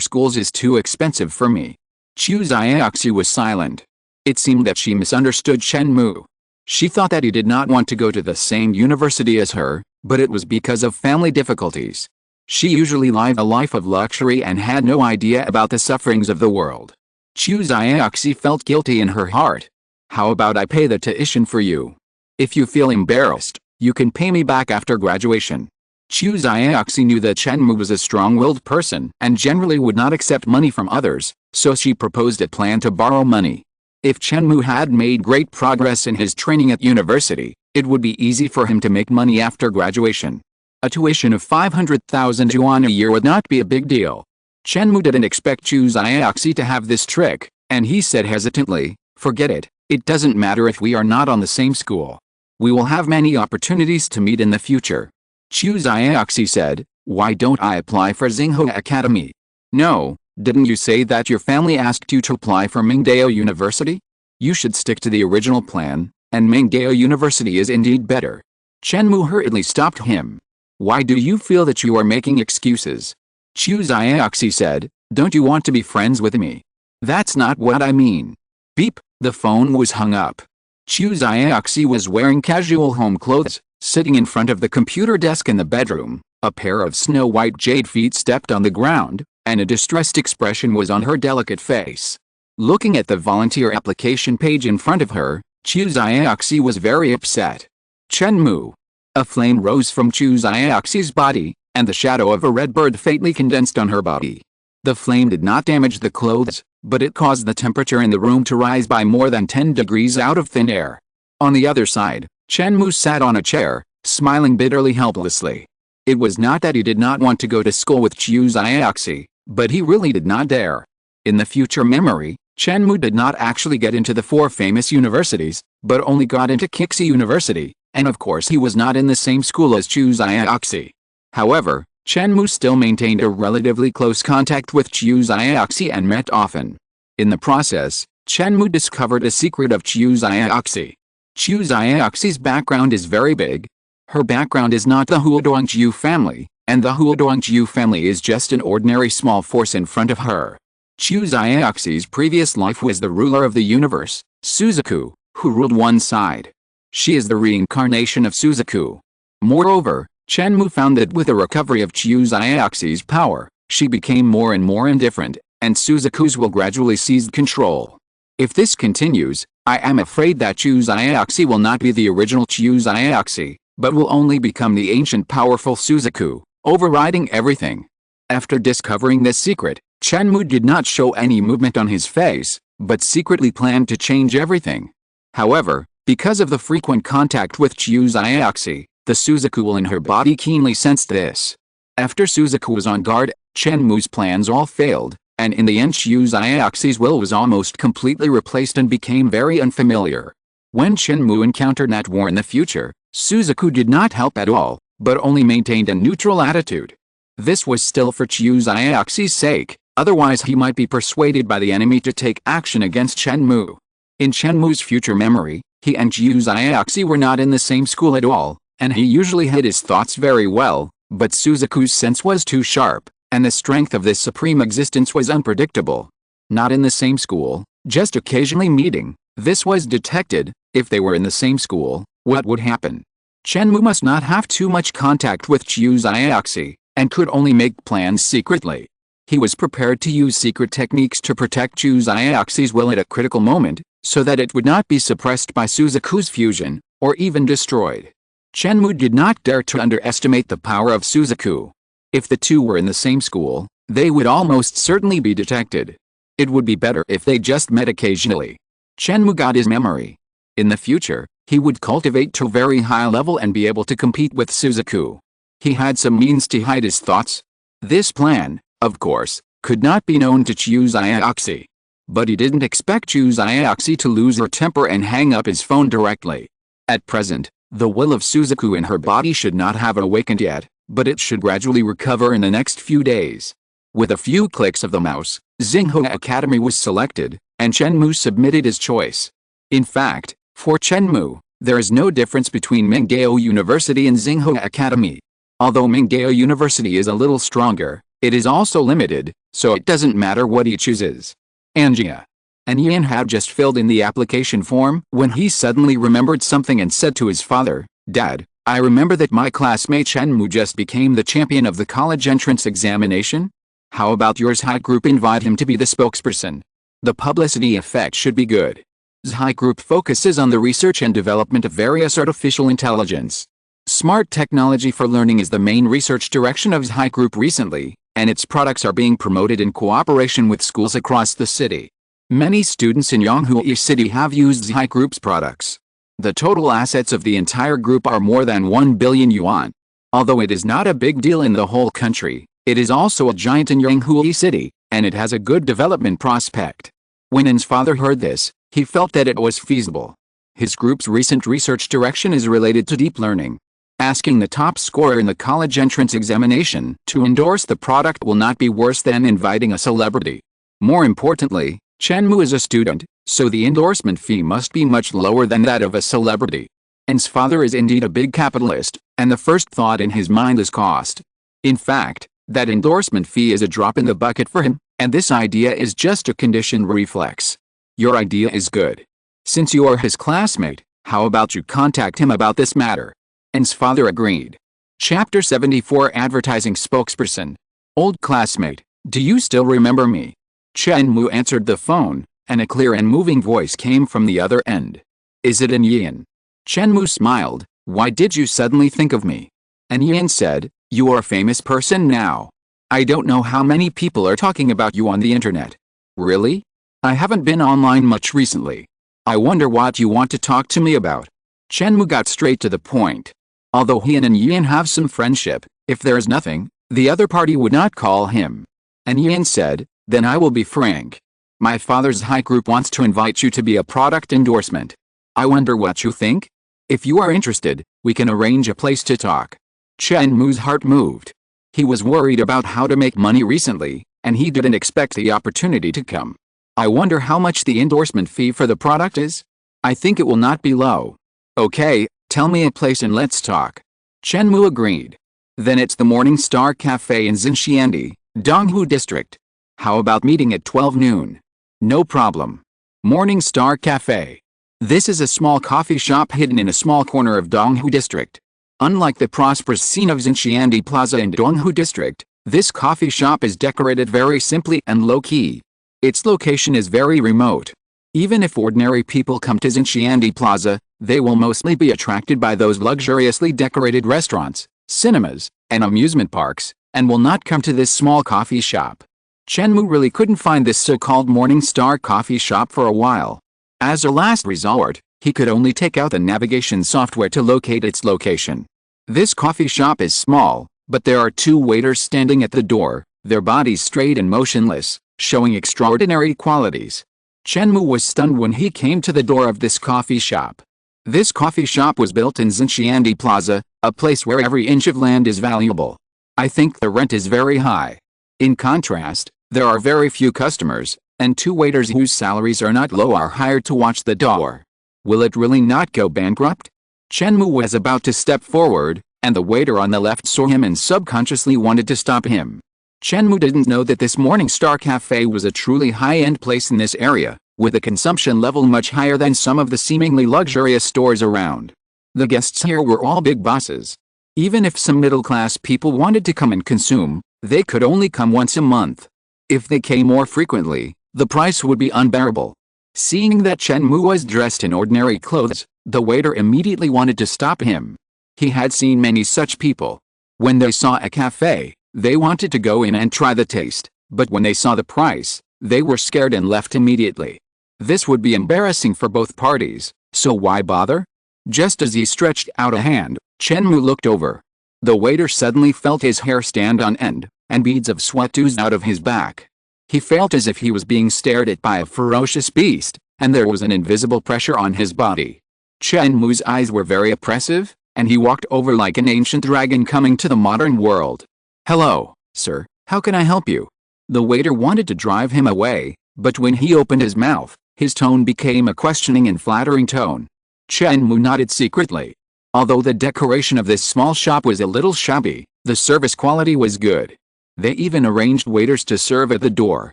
schools is too expensive for me. Chu Xiaoxi was silent. It seemed that she misunderstood Chen Mou. She thought that he did not want to go to the same university as her, but it was because of family difficulties. She usually lived a life of luxury and had no idea about the sufferings of the world. Chu Xiaoxi felt guilty in her heart. How about I pay the tuition for you? If you feel embarrassed, you can pay me back after graduation. Chu Xiaoxi knew that Chen Mou was a strong-willed person and generally would not accept money from others, so she proposed a plan to borrow money. If Chen Mou had made great progress in his training at university, it would be easy for him to make money after graduation. A tuition of 500,000 yuan a year would not be a big deal. Chen Mou didn't expect Chu Xiaoxi to have this trick, and he said hesitantly, "Forget it, it doesn't matter if we are not on the same school. We will have many opportunities to meet in the future." Chu Xiaoxi said, "Why don't I apply for Xinghua Academy?" "No, didn't you say that your family asked you to apply for Mingdao University? You should stick to the original plan, and Mingdao University is indeed better." Chen Mou hurriedly stopped him. "Why do you feel that you are making excuses?" Chu Xiaoxi said, "Don't you want to be friends with me?" "That's not what I mean." Beep, the phone was hung up. Chu Xiaoxi was wearing casual home clothes, sitting in front of the computer desk in the bedroom. A pair of snow-white jade feet stepped on the ground, and a distressed expression was on her delicate face. Looking at the volunteer application page in front of her, Chu Xiaoxi was very upset. Chen Mou. A flame rose from Chu Xiaoxi's body, and the shadow of a red bird faintly condensed on her body. The flame did not damage the clothes, but it caused the temperature in the room to rise by more than 10 degrees out of thin air. On the other side, Chen Mou sat on a chair, smiling bitterly helplessly. It was not that he did not want to go to school with Chu Xiaoxi, but he really did not dare. In the future memory, Chen Mou did not actually get into the 4 famous universities, but only got into Kixi University, and of course he was not in the same school as Chu Xiaoxi. However, Chen Mou still maintained a relatively close contact with Chu Xiaoxi and met often. In the process, Chen Mou discovered a secret of Chu Xiaoxi. Chu Xiaoxi's background is very big. Her background is not the Huoduangjiu family, and the Huoduangjiu family is just an ordinary small force in front of her. Chu Xiaoxi's previous life was the ruler of the universe, Suzaku, who ruled one side. She is the reincarnation of Suzaku. Moreover, Chen Mou found that with the recovery of Chu Xiaoxi's power, she became more and more indifferent, and Suzaku's will gradually seize control. If this continues, I am afraid that Chu Xiaoxi will not be the original Chu Xiaoxi, but will only become the ancient powerful Suzaku, overriding everything. After discovering this secret, Chen Mou did not show any movement on his face, but secretly planned to change everything. However, because of the frequent contact with Chu Xiaoxi, the Suzaku will in her body keenly sensed this. After Suzaku was on guard, Chen Mou's plans all failed, and in the end Chu Xiaoxi's will was almost completely replaced and became very unfamiliar. When Chen Mou encountered that war in the future, Suzaku did not help at all, but only maintained a neutral attitude. This was still for Chu Xiaoxi's sake, otherwise he might be persuaded by the enemy to take action against Chen Mou. In Chen Mou's future memory, he and Chu Xiaoxi were not in the same school at all, and he usually hid his thoughts very well, but Suzaku's sense was too sharp, and the strength of this supreme existence was unpredictable. Not in the same school, just occasionally meeting, this was detected. If they were in the same school, what would happen? Chen Mou must not have too much contact with Chu Xiaoxi, and could only make plans secretly. He was prepared to use secret techniques to protect Chu Xiaoxi's will at a critical moment, so that it would not be suppressed by Suzaku's fusion, or even destroyed. Chen Mou did not dare to underestimate the power of Suzaku. If the two were in the same school, they would almost certainly be detected. It would be better if they just met occasionally. Chen Mou got his memory. In the future, he would cultivate to a very high level and be able to compete with Suzaku. He had some means to hide his thoughts. This plan, of course, could not be known to Chu Xiaoxi. But he didn't expect Chu Xiaoxi to lose her temper and hang up his phone directly. At present, the will of Suzaku in her body should not have awakened yet, but it should gradually recover in the next few days. With a few clicks of the mouse, Tsinghua Academy was selected, and Chen Mou submitted his choice. In fact, for Chen Mou, there is no difference between Minggao University and Tsinghua Academy. Although Minggao University is a little stronger, it is also limited, so it doesn't matter what he chooses. Angia. And Haiyan had just filled in the application form when he suddenly remembered something and said to his father, "Dad, I remember that my classmate Chen Mou just became the champion of the college entrance examination. How about yours? High Group invite him to be the spokesperson. The publicity effect should be good." High Group focuses on the research and development of various artificial intelligence. Smart technology for learning is the main research direction of High Group recently, and its products are being promoted in cooperation with schools across the city. Many students in Yonghui City have used High Group's products. The total assets of the entire group are more than 1 billion yuan. Although it is not a big deal in the whole country, it is also a giant in Yonghui City, and it has a good development prospect. When An's father heard this, he felt that it was feasible. His group's recent research direction is related to deep learning. Asking the top scorer in the college entrance examination to endorse the product will not be worse than inviting a celebrity. More importantly, Chen Mou is a student, so the endorsement fee must be much lower than that of a celebrity. An's father is indeed a big capitalist, and the first thought in his mind is cost. In fact, that endorsement fee is a drop in the bucket for him, and this idea is just a conditioned reflex. Your idea is good. Since you are his classmate, how about you contact him about this matter? An's father agreed. Chapter 74 Advertising Spokesperson. Old classmate, do you still remember me? Chen Mou answered the phone, and a clear and moving voice came from the other end. Is it An Haiyan? Chen Mou smiled. Why did you suddenly think of me? An Haiyan said, you are a famous person now. I don't know how many people are talking about you on the internet. Really? I haven't been online much recently. I wonder what you want to talk to me about. Chen Mou got straight to the point. Although he and An Haiyan have some friendship, if there is nothing, the other party would not call him. An Haiyan said, then I will be frank. My father's High Group wants to invite you to be a product endorsement. I wonder what you think? If you are interested, we can arrange a place to talk. Chen Mou's heart moved. He was worried about how to make money recently, and he didn't expect the opportunity to come. I wonder how much the endorsement fee for the product is? I think it will not be low. Okay, tell me a place and let's talk. Chen Mou agreed. Then it's the Morning Star Cafe in Xinxiandi, Donghu District. How about meeting at 12 noon? No problem. Morning Star Cafe. This is a small coffee shop hidden in a small corner of Donghu District. Unlike the prosperous scene of Xinxiandi Plaza in Donghu District, this coffee shop is decorated very simply and low-key. Its location is very remote. Even if ordinary people come to Xinxiandi Plaza, they will mostly be attracted by those luxuriously decorated restaurants, cinemas, and amusement parks, and will not come to this small coffee shop. Chen Mou really couldn't find this so-called Morning Star coffee shop for a while. As a last resort, he could only take out the navigation software to locate its location. This coffee shop is small, but there are two waiters standing at the door, their bodies straight and motionless, showing extraordinary qualities. Chen Mou was stunned when he came to the door of this coffee shop. This coffee shop was built in Xinxiandi Plaza, a place where every inch of land is valuable. I think the rent is very high. In contrast, there are very few customers, and two waiters whose salaries are not low are hired to watch the door. Will it really not go bankrupt? Chen Mou was about to step forward, and the waiter on the left saw him and subconsciously wanted to stop him. Chen Mou didn't know that this Morning Star Cafe was a truly high-end place in this area, with a consumption level much higher than some of the seemingly luxurious stores around. The guests here were all big bosses. Even if some middle-class people wanted to come and consume, they could only come once a month. If they came more frequently, the price would be unbearable. Seeing that Chen Mou was dressed in ordinary clothes, the waiter immediately wanted to stop him. He had seen many such people. When they saw a cafe, they wanted to go in and try the taste, but when they saw the price, they were scared and left immediately. This would be embarrassing for both parties, so why bother? Just as he stretched out a hand, Chen Mou looked over. The waiter suddenly felt his hair stand on end, and beads of sweat oozed out of his back. He felt as if he was being stared at by a ferocious beast, and there was an invisible pressure on his body. Chen Mou's eyes were very oppressive, and he walked over like an ancient dragon coming to the modern world. "Hello, sir, how can I help you?" The waiter wanted to drive him away, but when he opened his mouth, his tone became a questioning and flattering tone. Chen Mou nodded secretly. Although the decoration of this small shop was a little shabby, the service quality was good. They even arranged waiters to serve at the door.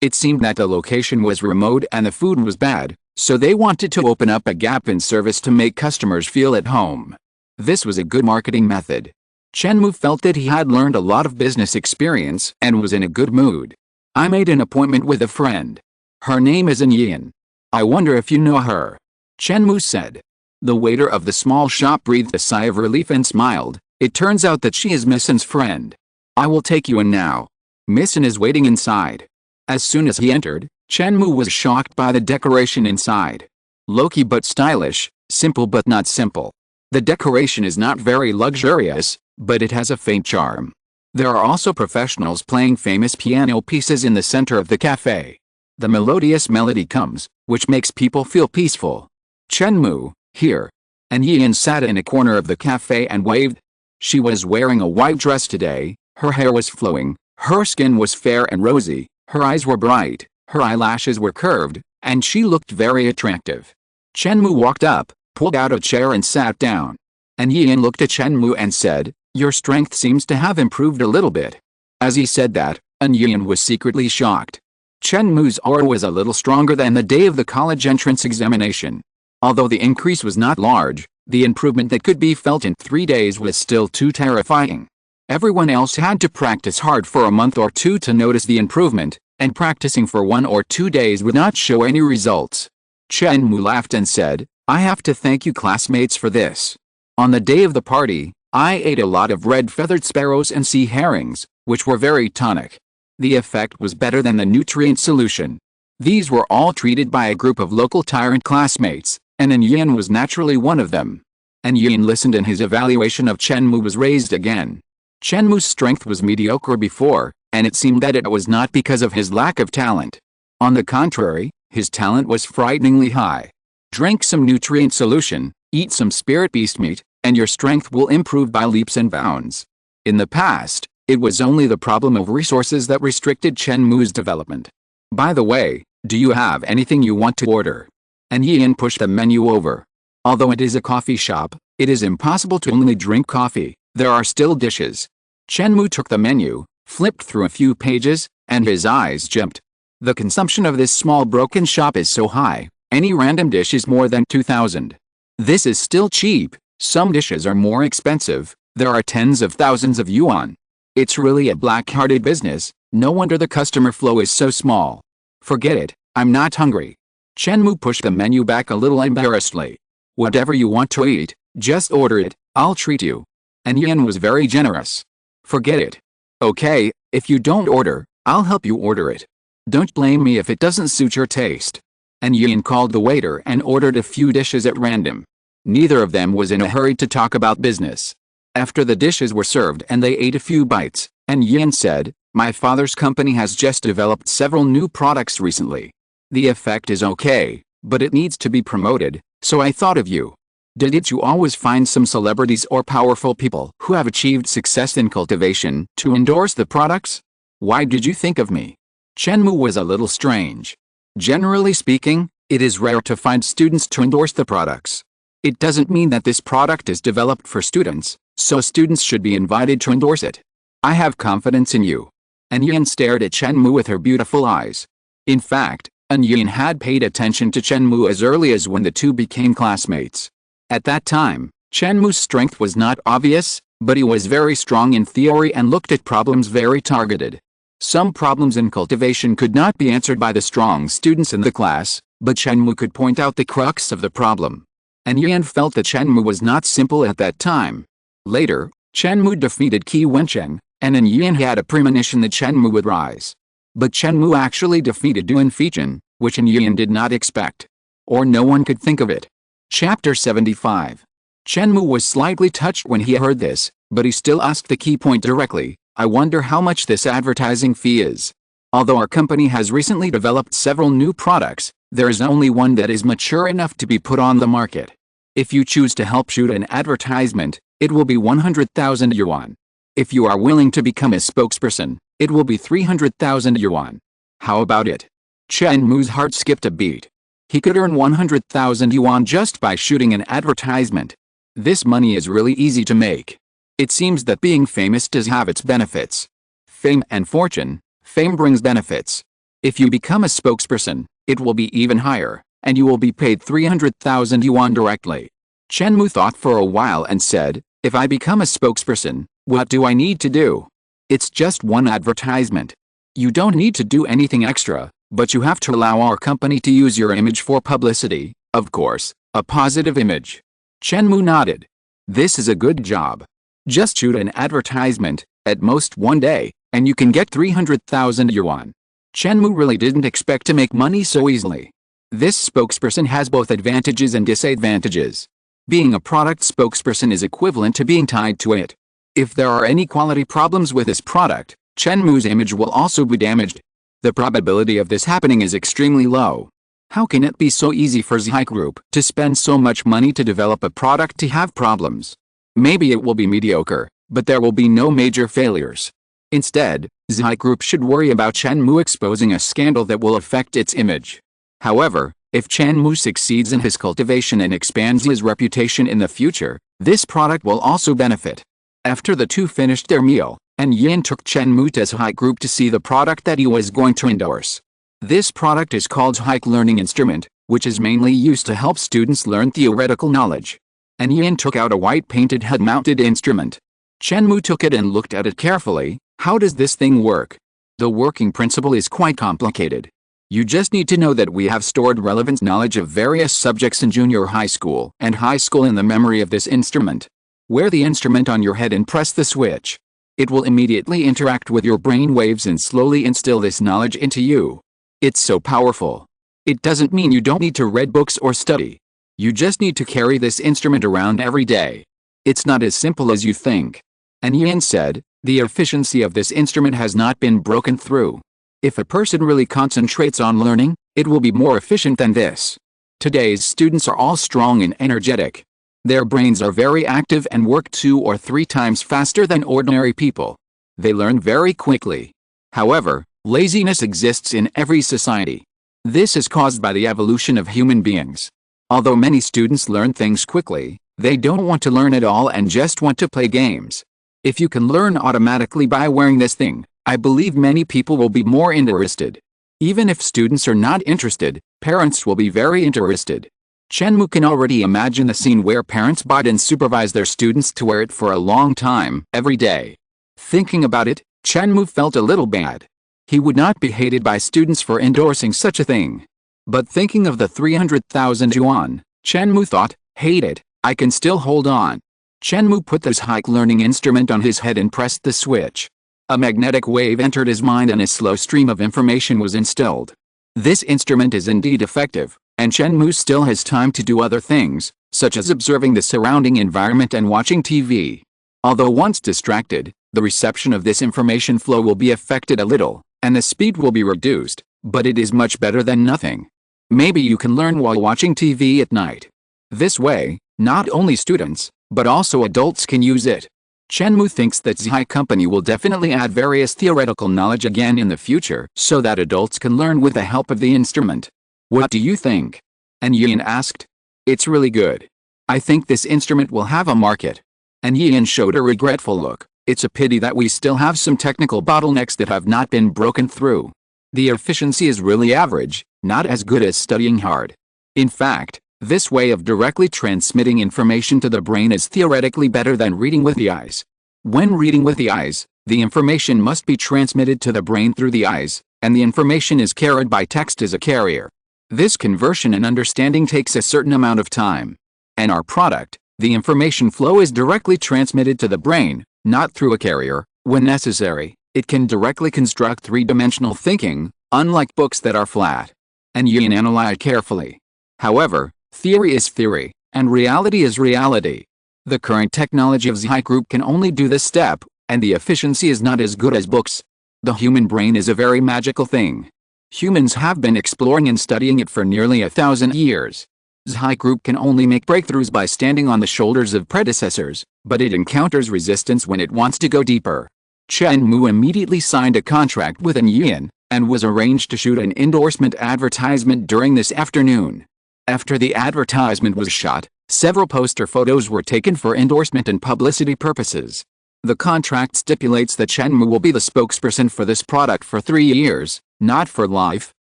It seemed that the location was remote and the food was bad, so they wanted to open up a gap in service to make customers feel at home. This was a good marketing method. Chen Mou felt that he had learned a lot of business experience and was in a good mood. "I made an appointment with a friend. Her name is Haiyan. I wonder if you know her," Chen Mou said. The waiter of the small shop breathed a sigh of relief and smiled. "It turns out that she is Miss N's friend. I will take you in now. Miss N is waiting inside." As soon as he entered, Chen Mou was shocked by the decoration inside. Low-key but stylish, simple but not simple. The decoration is not very luxurious, but it has a faint charm. There are also professionals playing famous piano pieces in the center of the cafe. The melodious melody comes, which makes people feel peaceful. "Chen Mou, here." And Haiyan sat in a corner of the cafe and waved. She was wearing a white dress today, her hair was flowing, her skin was fair and rosy, her eyes were bright, her eyelashes were curved, and she looked very attractive. Chen Mou walked up, pulled out a chair and sat down. And Haiyan looked at Chen Mou and said, "Your strength seems to have improved a little bit." As he said that, Haiyan was secretly shocked. Chen Mou's aura was a little stronger than the day of the college entrance examination. Although the increase was not large, the improvement that could be felt in 3 days was still too terrifying. Everyone else had to practice hard for a month or two to notice the improvement, and practicing for 1 or 2 days would not show any results. Chen Mou laughed and said, "I have to thank you classmates for this. On the day of the party, I ate a lot of red-feathered sparrows and sea herrings, which were very tonic. The effect was better than the nutrient solution. These were all treated by a group of local tyrant classmates, and Haiyan was naturally one of them." And Haiyan listened and his evaluation of Chen Mou was raised again. Chen Mou's strength was mediocre before, and it seemed that it was not because of his lack of talent. On the contrary, his talent was frighteningly high. Drink some nutrient solution, eat some spirit beast meat, and your strength will improve by leaps and bounds. In the past, it was only the problem of resources that restricted Chen Mou's development. "By the way, do you have anything you want to order?" And Haiyan pushed the menu over. Although it is a coffee shop, it is impossible to only drink coffee, there are still dishes. Chen Mou took the menu, flipped through a few pages, and his eyes jumped. The consumption of this small broken shop is so high, any random dish is more than 2,000. This is still cheap, some dishes are more expensive, there are tens of thousands of yuan. It's really a black-hearted business, no wonder the customer flow is so small. "Forget it, I'm not hungry." Chen Mou pushed the menu back a little embarrassedly. "Whatever you want to eat, just order it, I'll treat you." And Haiyan was very generous. "Forget it. Okay, if you don't order, I'll help you order it. Don't blame me if it doesn't suit your taste." And Haiyan called the waiter and ordered a few dishes at random. Neither of them was in a hurry to talk about business. After the dishes were served and they ate a few bites, and Haiyan said, "My father's company has just developed several new products recently. The effect is okay, but it needs to be promoted, so I thought of you. Didn't you always find some celebrities or powerful people who have achieved success in cultivation to endorse the products? Why did you think of me?" Chen Mou was a little strange. Generally speaking, it is rare to find students to endorse the products. It doesn't mean that this product is developed for students, so students should be invited to endorse it. "I have confidence in you." And Haiyan stared at Chen Mou with her beautiful eyes. In fact, Haiyan had paid attention to Chen Mou as early as when the two became classmates. At that time, Chen Mou's strength was not obvious, but he was very strong in theory and looked at problems very targeted. Some problems in cultivation could not be answered by the strong students in the class, but Chen Mou could point out the crux of the problem. And Haiyan felt that Chen Mou was not simple at that time. Later, Chen Mou defeated Qi Wencheng, and Haiyan had a premonition that Chen Mou would rise. But Chen Mou actually defeated Duan Feijun, which Haiyan did not expect. Or no one could think of it. Chapter 75. Chen Mou was slightly touched when he heard this, but he still asked the key point directly, "I wonder how much this advertising fee is. Although our company has recently developed several new products, there is only one that is mature enough to be put on the market. If you choose to help shoot an advertisement, it will be 100,000 yuan. If you are willing to become a spokesperson, it will be 300,000 yuan. How about it? Chen Mou's heart skipped a beat. He could earn 100,000 yuan just by shooting an advertisement. This money is really easy to make. It seems that being famous does have its benefits. Fame and fortune. Fame brings benefits. If you become a spokesperson, it will be even higher, and you will be paid 300,000 yuan directly. Chen Mou thought for a while and said, if I become a spokesperson, what do I need to do? It's just one advertisement. You don't need to do anything extra, but you have to allow our company to use your image for publicity, of course, a positive image. Chen Mou nodded. This is a good job. Just shoot an advertisement, at most one day, and you can get 300,000 yuan. Chen Mou really didn't expect to make money so easily. This spokesperson has both advantages and disadvantages. Being a product spokesperson is equivalent to being tied to it. If there are any quality problems with this product, Chen Mou's image will also be damaged. The probability of this happening is extremely low. How can it be so easy for SYNOPSIS Group to spend so much money to develop a product to have problems? Maybe it will be mediocre, but there will be no major failures. Instead, SYNOPSIS Group should worry about Chen Mou exposing a scandal that will affect its image. However, if Chen Mou succeeds in his cultivation and expands his reputation in the future, this product will also benefit. After the two finished their meal, and Yin took Chen Mou to SYNOPSIS Group to see the product that he was going to endorse. This product is called SYNOPSIS Learning Instrument, which is mainly used to help students learn theoretical knowledge. And Yin took out a white painted head-mounted instrument. Chen Mou took it and looked at it carefully. How does this thing work? The working principle is quite complicated. You just need to know that we have stored relevant knowledge of various subjects in junior high school and high school in the memory of this instrument. Wear the instrument on your head and press the switch. It will immediately interact with your brain waves and slowly instill this knowledge into you. It's so powerful. It doesn't mean you don't need to read books or study. You just need to carry this instrument around every day. It's not as simple as you think. And Yin said, the efficiency of this instrument has not been broken through. If a person really concentrates on learning, it will be more efficient than this. Today's students are all strong and energetic. Their brains are very active and work 2 or 3 times faster than ordinary people. They learn very quickly. However, laziness exists in every society. This is caused by the evolution of human beings. Although many students learn things quickly, they don't want to learn at all and just want to play games. If you can learn automatically by wearing this thing, I believe many people will be more interested. Even if students are not interested, parents will be very interested. Chen Mou can already imagine the scene where parents bought and supervise their students to wear it for a long time, every day. Thinking about it, Chen Mou felt a little bad. He would not be hated by students for endorsing such a thing. But thinking of the 300,000 yuan, Chen Mou thought, hate it, I can still hold on. Chen Mou put the SYNOPSIS learning instrument on his head and pressed the switch. A magnetic wave entered his mind and a slow stream of information was instilled. This instrument is indeed effective, and Chen Mou still has time to do other things, such as observing the surrounding environment and watching TV. Although once distracted, the reception of this information flow will be affected a little, and the speed will be reduced, but it is much better than nothing. Maybe you can learn while watching TV at night. This way, not only students, but also adults can use it. Chen Mou thinks that SYNOPSIS company will definitely add various theoretical knowledge again in the future so that adults can learn with the help of the instrument. What do you think? And Yin asked. It's really good. I think this instrument will have a market. And Yin showed a regretful look. It's a pity that we still have some technical bottlenecks that have not been broken through. The efficiency is really average, not as good as studying hard. In fact, this way of directly transmitting information to the brain is theoretically better than reading with the eyes. When reading with the eyes, the information must be transmitted to the brain through the eyes, and the information is carried by text as a carrier. This conversion and understanding takes a certain amount of time. And our product, the information flow is directly transmitted to the brain, not through a carrier. When necessary, it can directly construct three-dimensional thinking, unlike books that are flat. And Yin analyzed carefully. However, theory is theory, and reality is reality. The current technology of SYNOPSIS Group can only do this step, and the efficiency is not as good as books. The human brain is a very magical thing. Humans have been exploring and studying it for nearly 1,000 years. SY Group can only make breakthroughs by standing on the shoulders of predecessors, but it encounters resistance when it wants to go deeper. Chen Mou immediately signed a contract with Haiyan, and was arranged to shoot an endorsement advertisement during this afternoon. After the advertisement was shot, several poster photos were taken for endorsement and publicity purposes. The contract stipulates that Chen Mou will be the spokesperson for this product for 3 years, not for life.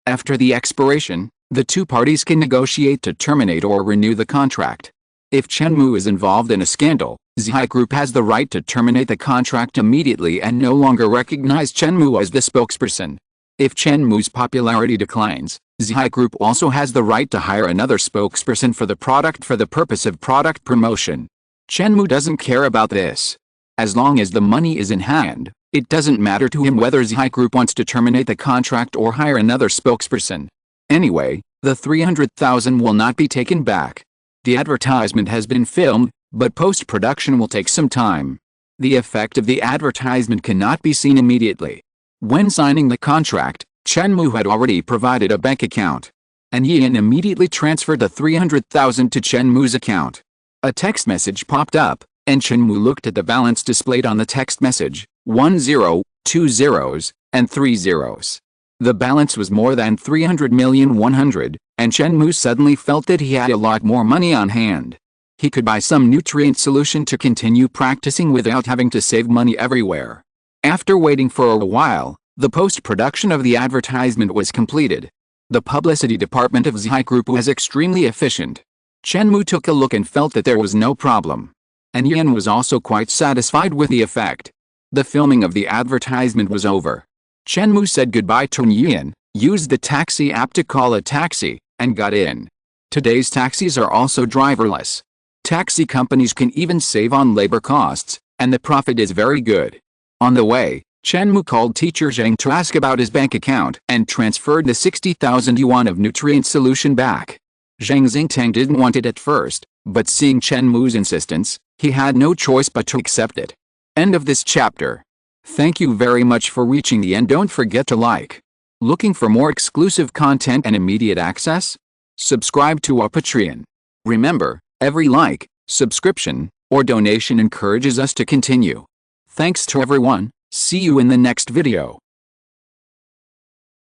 After the expiration, the two parties can negotiate to terminate or renew the contract. If Chen Mou is involved in a scandal, SY Group has the right to terminate the contract immediately and no longer recognize Chen Mou as the spokesperson. If Chen Mou's popularity declines, SY Group also has the right to hire another spokesperson for the product for the purpose of product promotion. Chen Mou doesn't care about this. As long as the money is in hand, it doesn't matter to him whether SY Group wants to terminate the contract or hire another spokesperson. Anyway, the 300,000 will not be taken back. The advertisement has been filmed, but post-production will take some time. The effect of the advertisement cannot be seen immediately. When signing the contract, Chen Mou had already provided a bank account. And Haiyan immediately transferred the 300,000 to Chen Mou's account. A text message popped up, and Chen Mou looked at the balance displayed on the text message, 1 0, 2 zeros, and 3 zeros. The balance was more than 300,100,000, and Chen Mou suddenly felt that he had a lot more money on hand. He could buy some nutrient solution to continue practicing without having to save money everywhere. After waiting for a while, the post-production of the advertisement was completed. The publicity department of SY Group was extremely efficient. Chen Mou took a look and felt that there was no problem. And Haiyan was also quite satisfied with the effect. The filming of the advertisement was over. Chen Mou said goodbye to Haiyan, used the taxi app to call a taxi, and got in. Today's taxis are also driverless. Taxi companies can even save on labor costs, and the profit is very good. On the way, Chen Mou called teacher Zhang to ask about his bank account and transferred the 60,000 yuan of nutrient solution back. Zhang Xingtang didn't want it at first, but seeing Chen Mou's insistence, he had no choice but to accept it. End of this chapter. Thank you very much for reaching the end. Don't forget to like. Looking for more exclusive content and immediate access? Subscribe to our Patreon. Remember, every like, subscription, or donation encourages us to continue. Thanks to everyone. See you in the next video.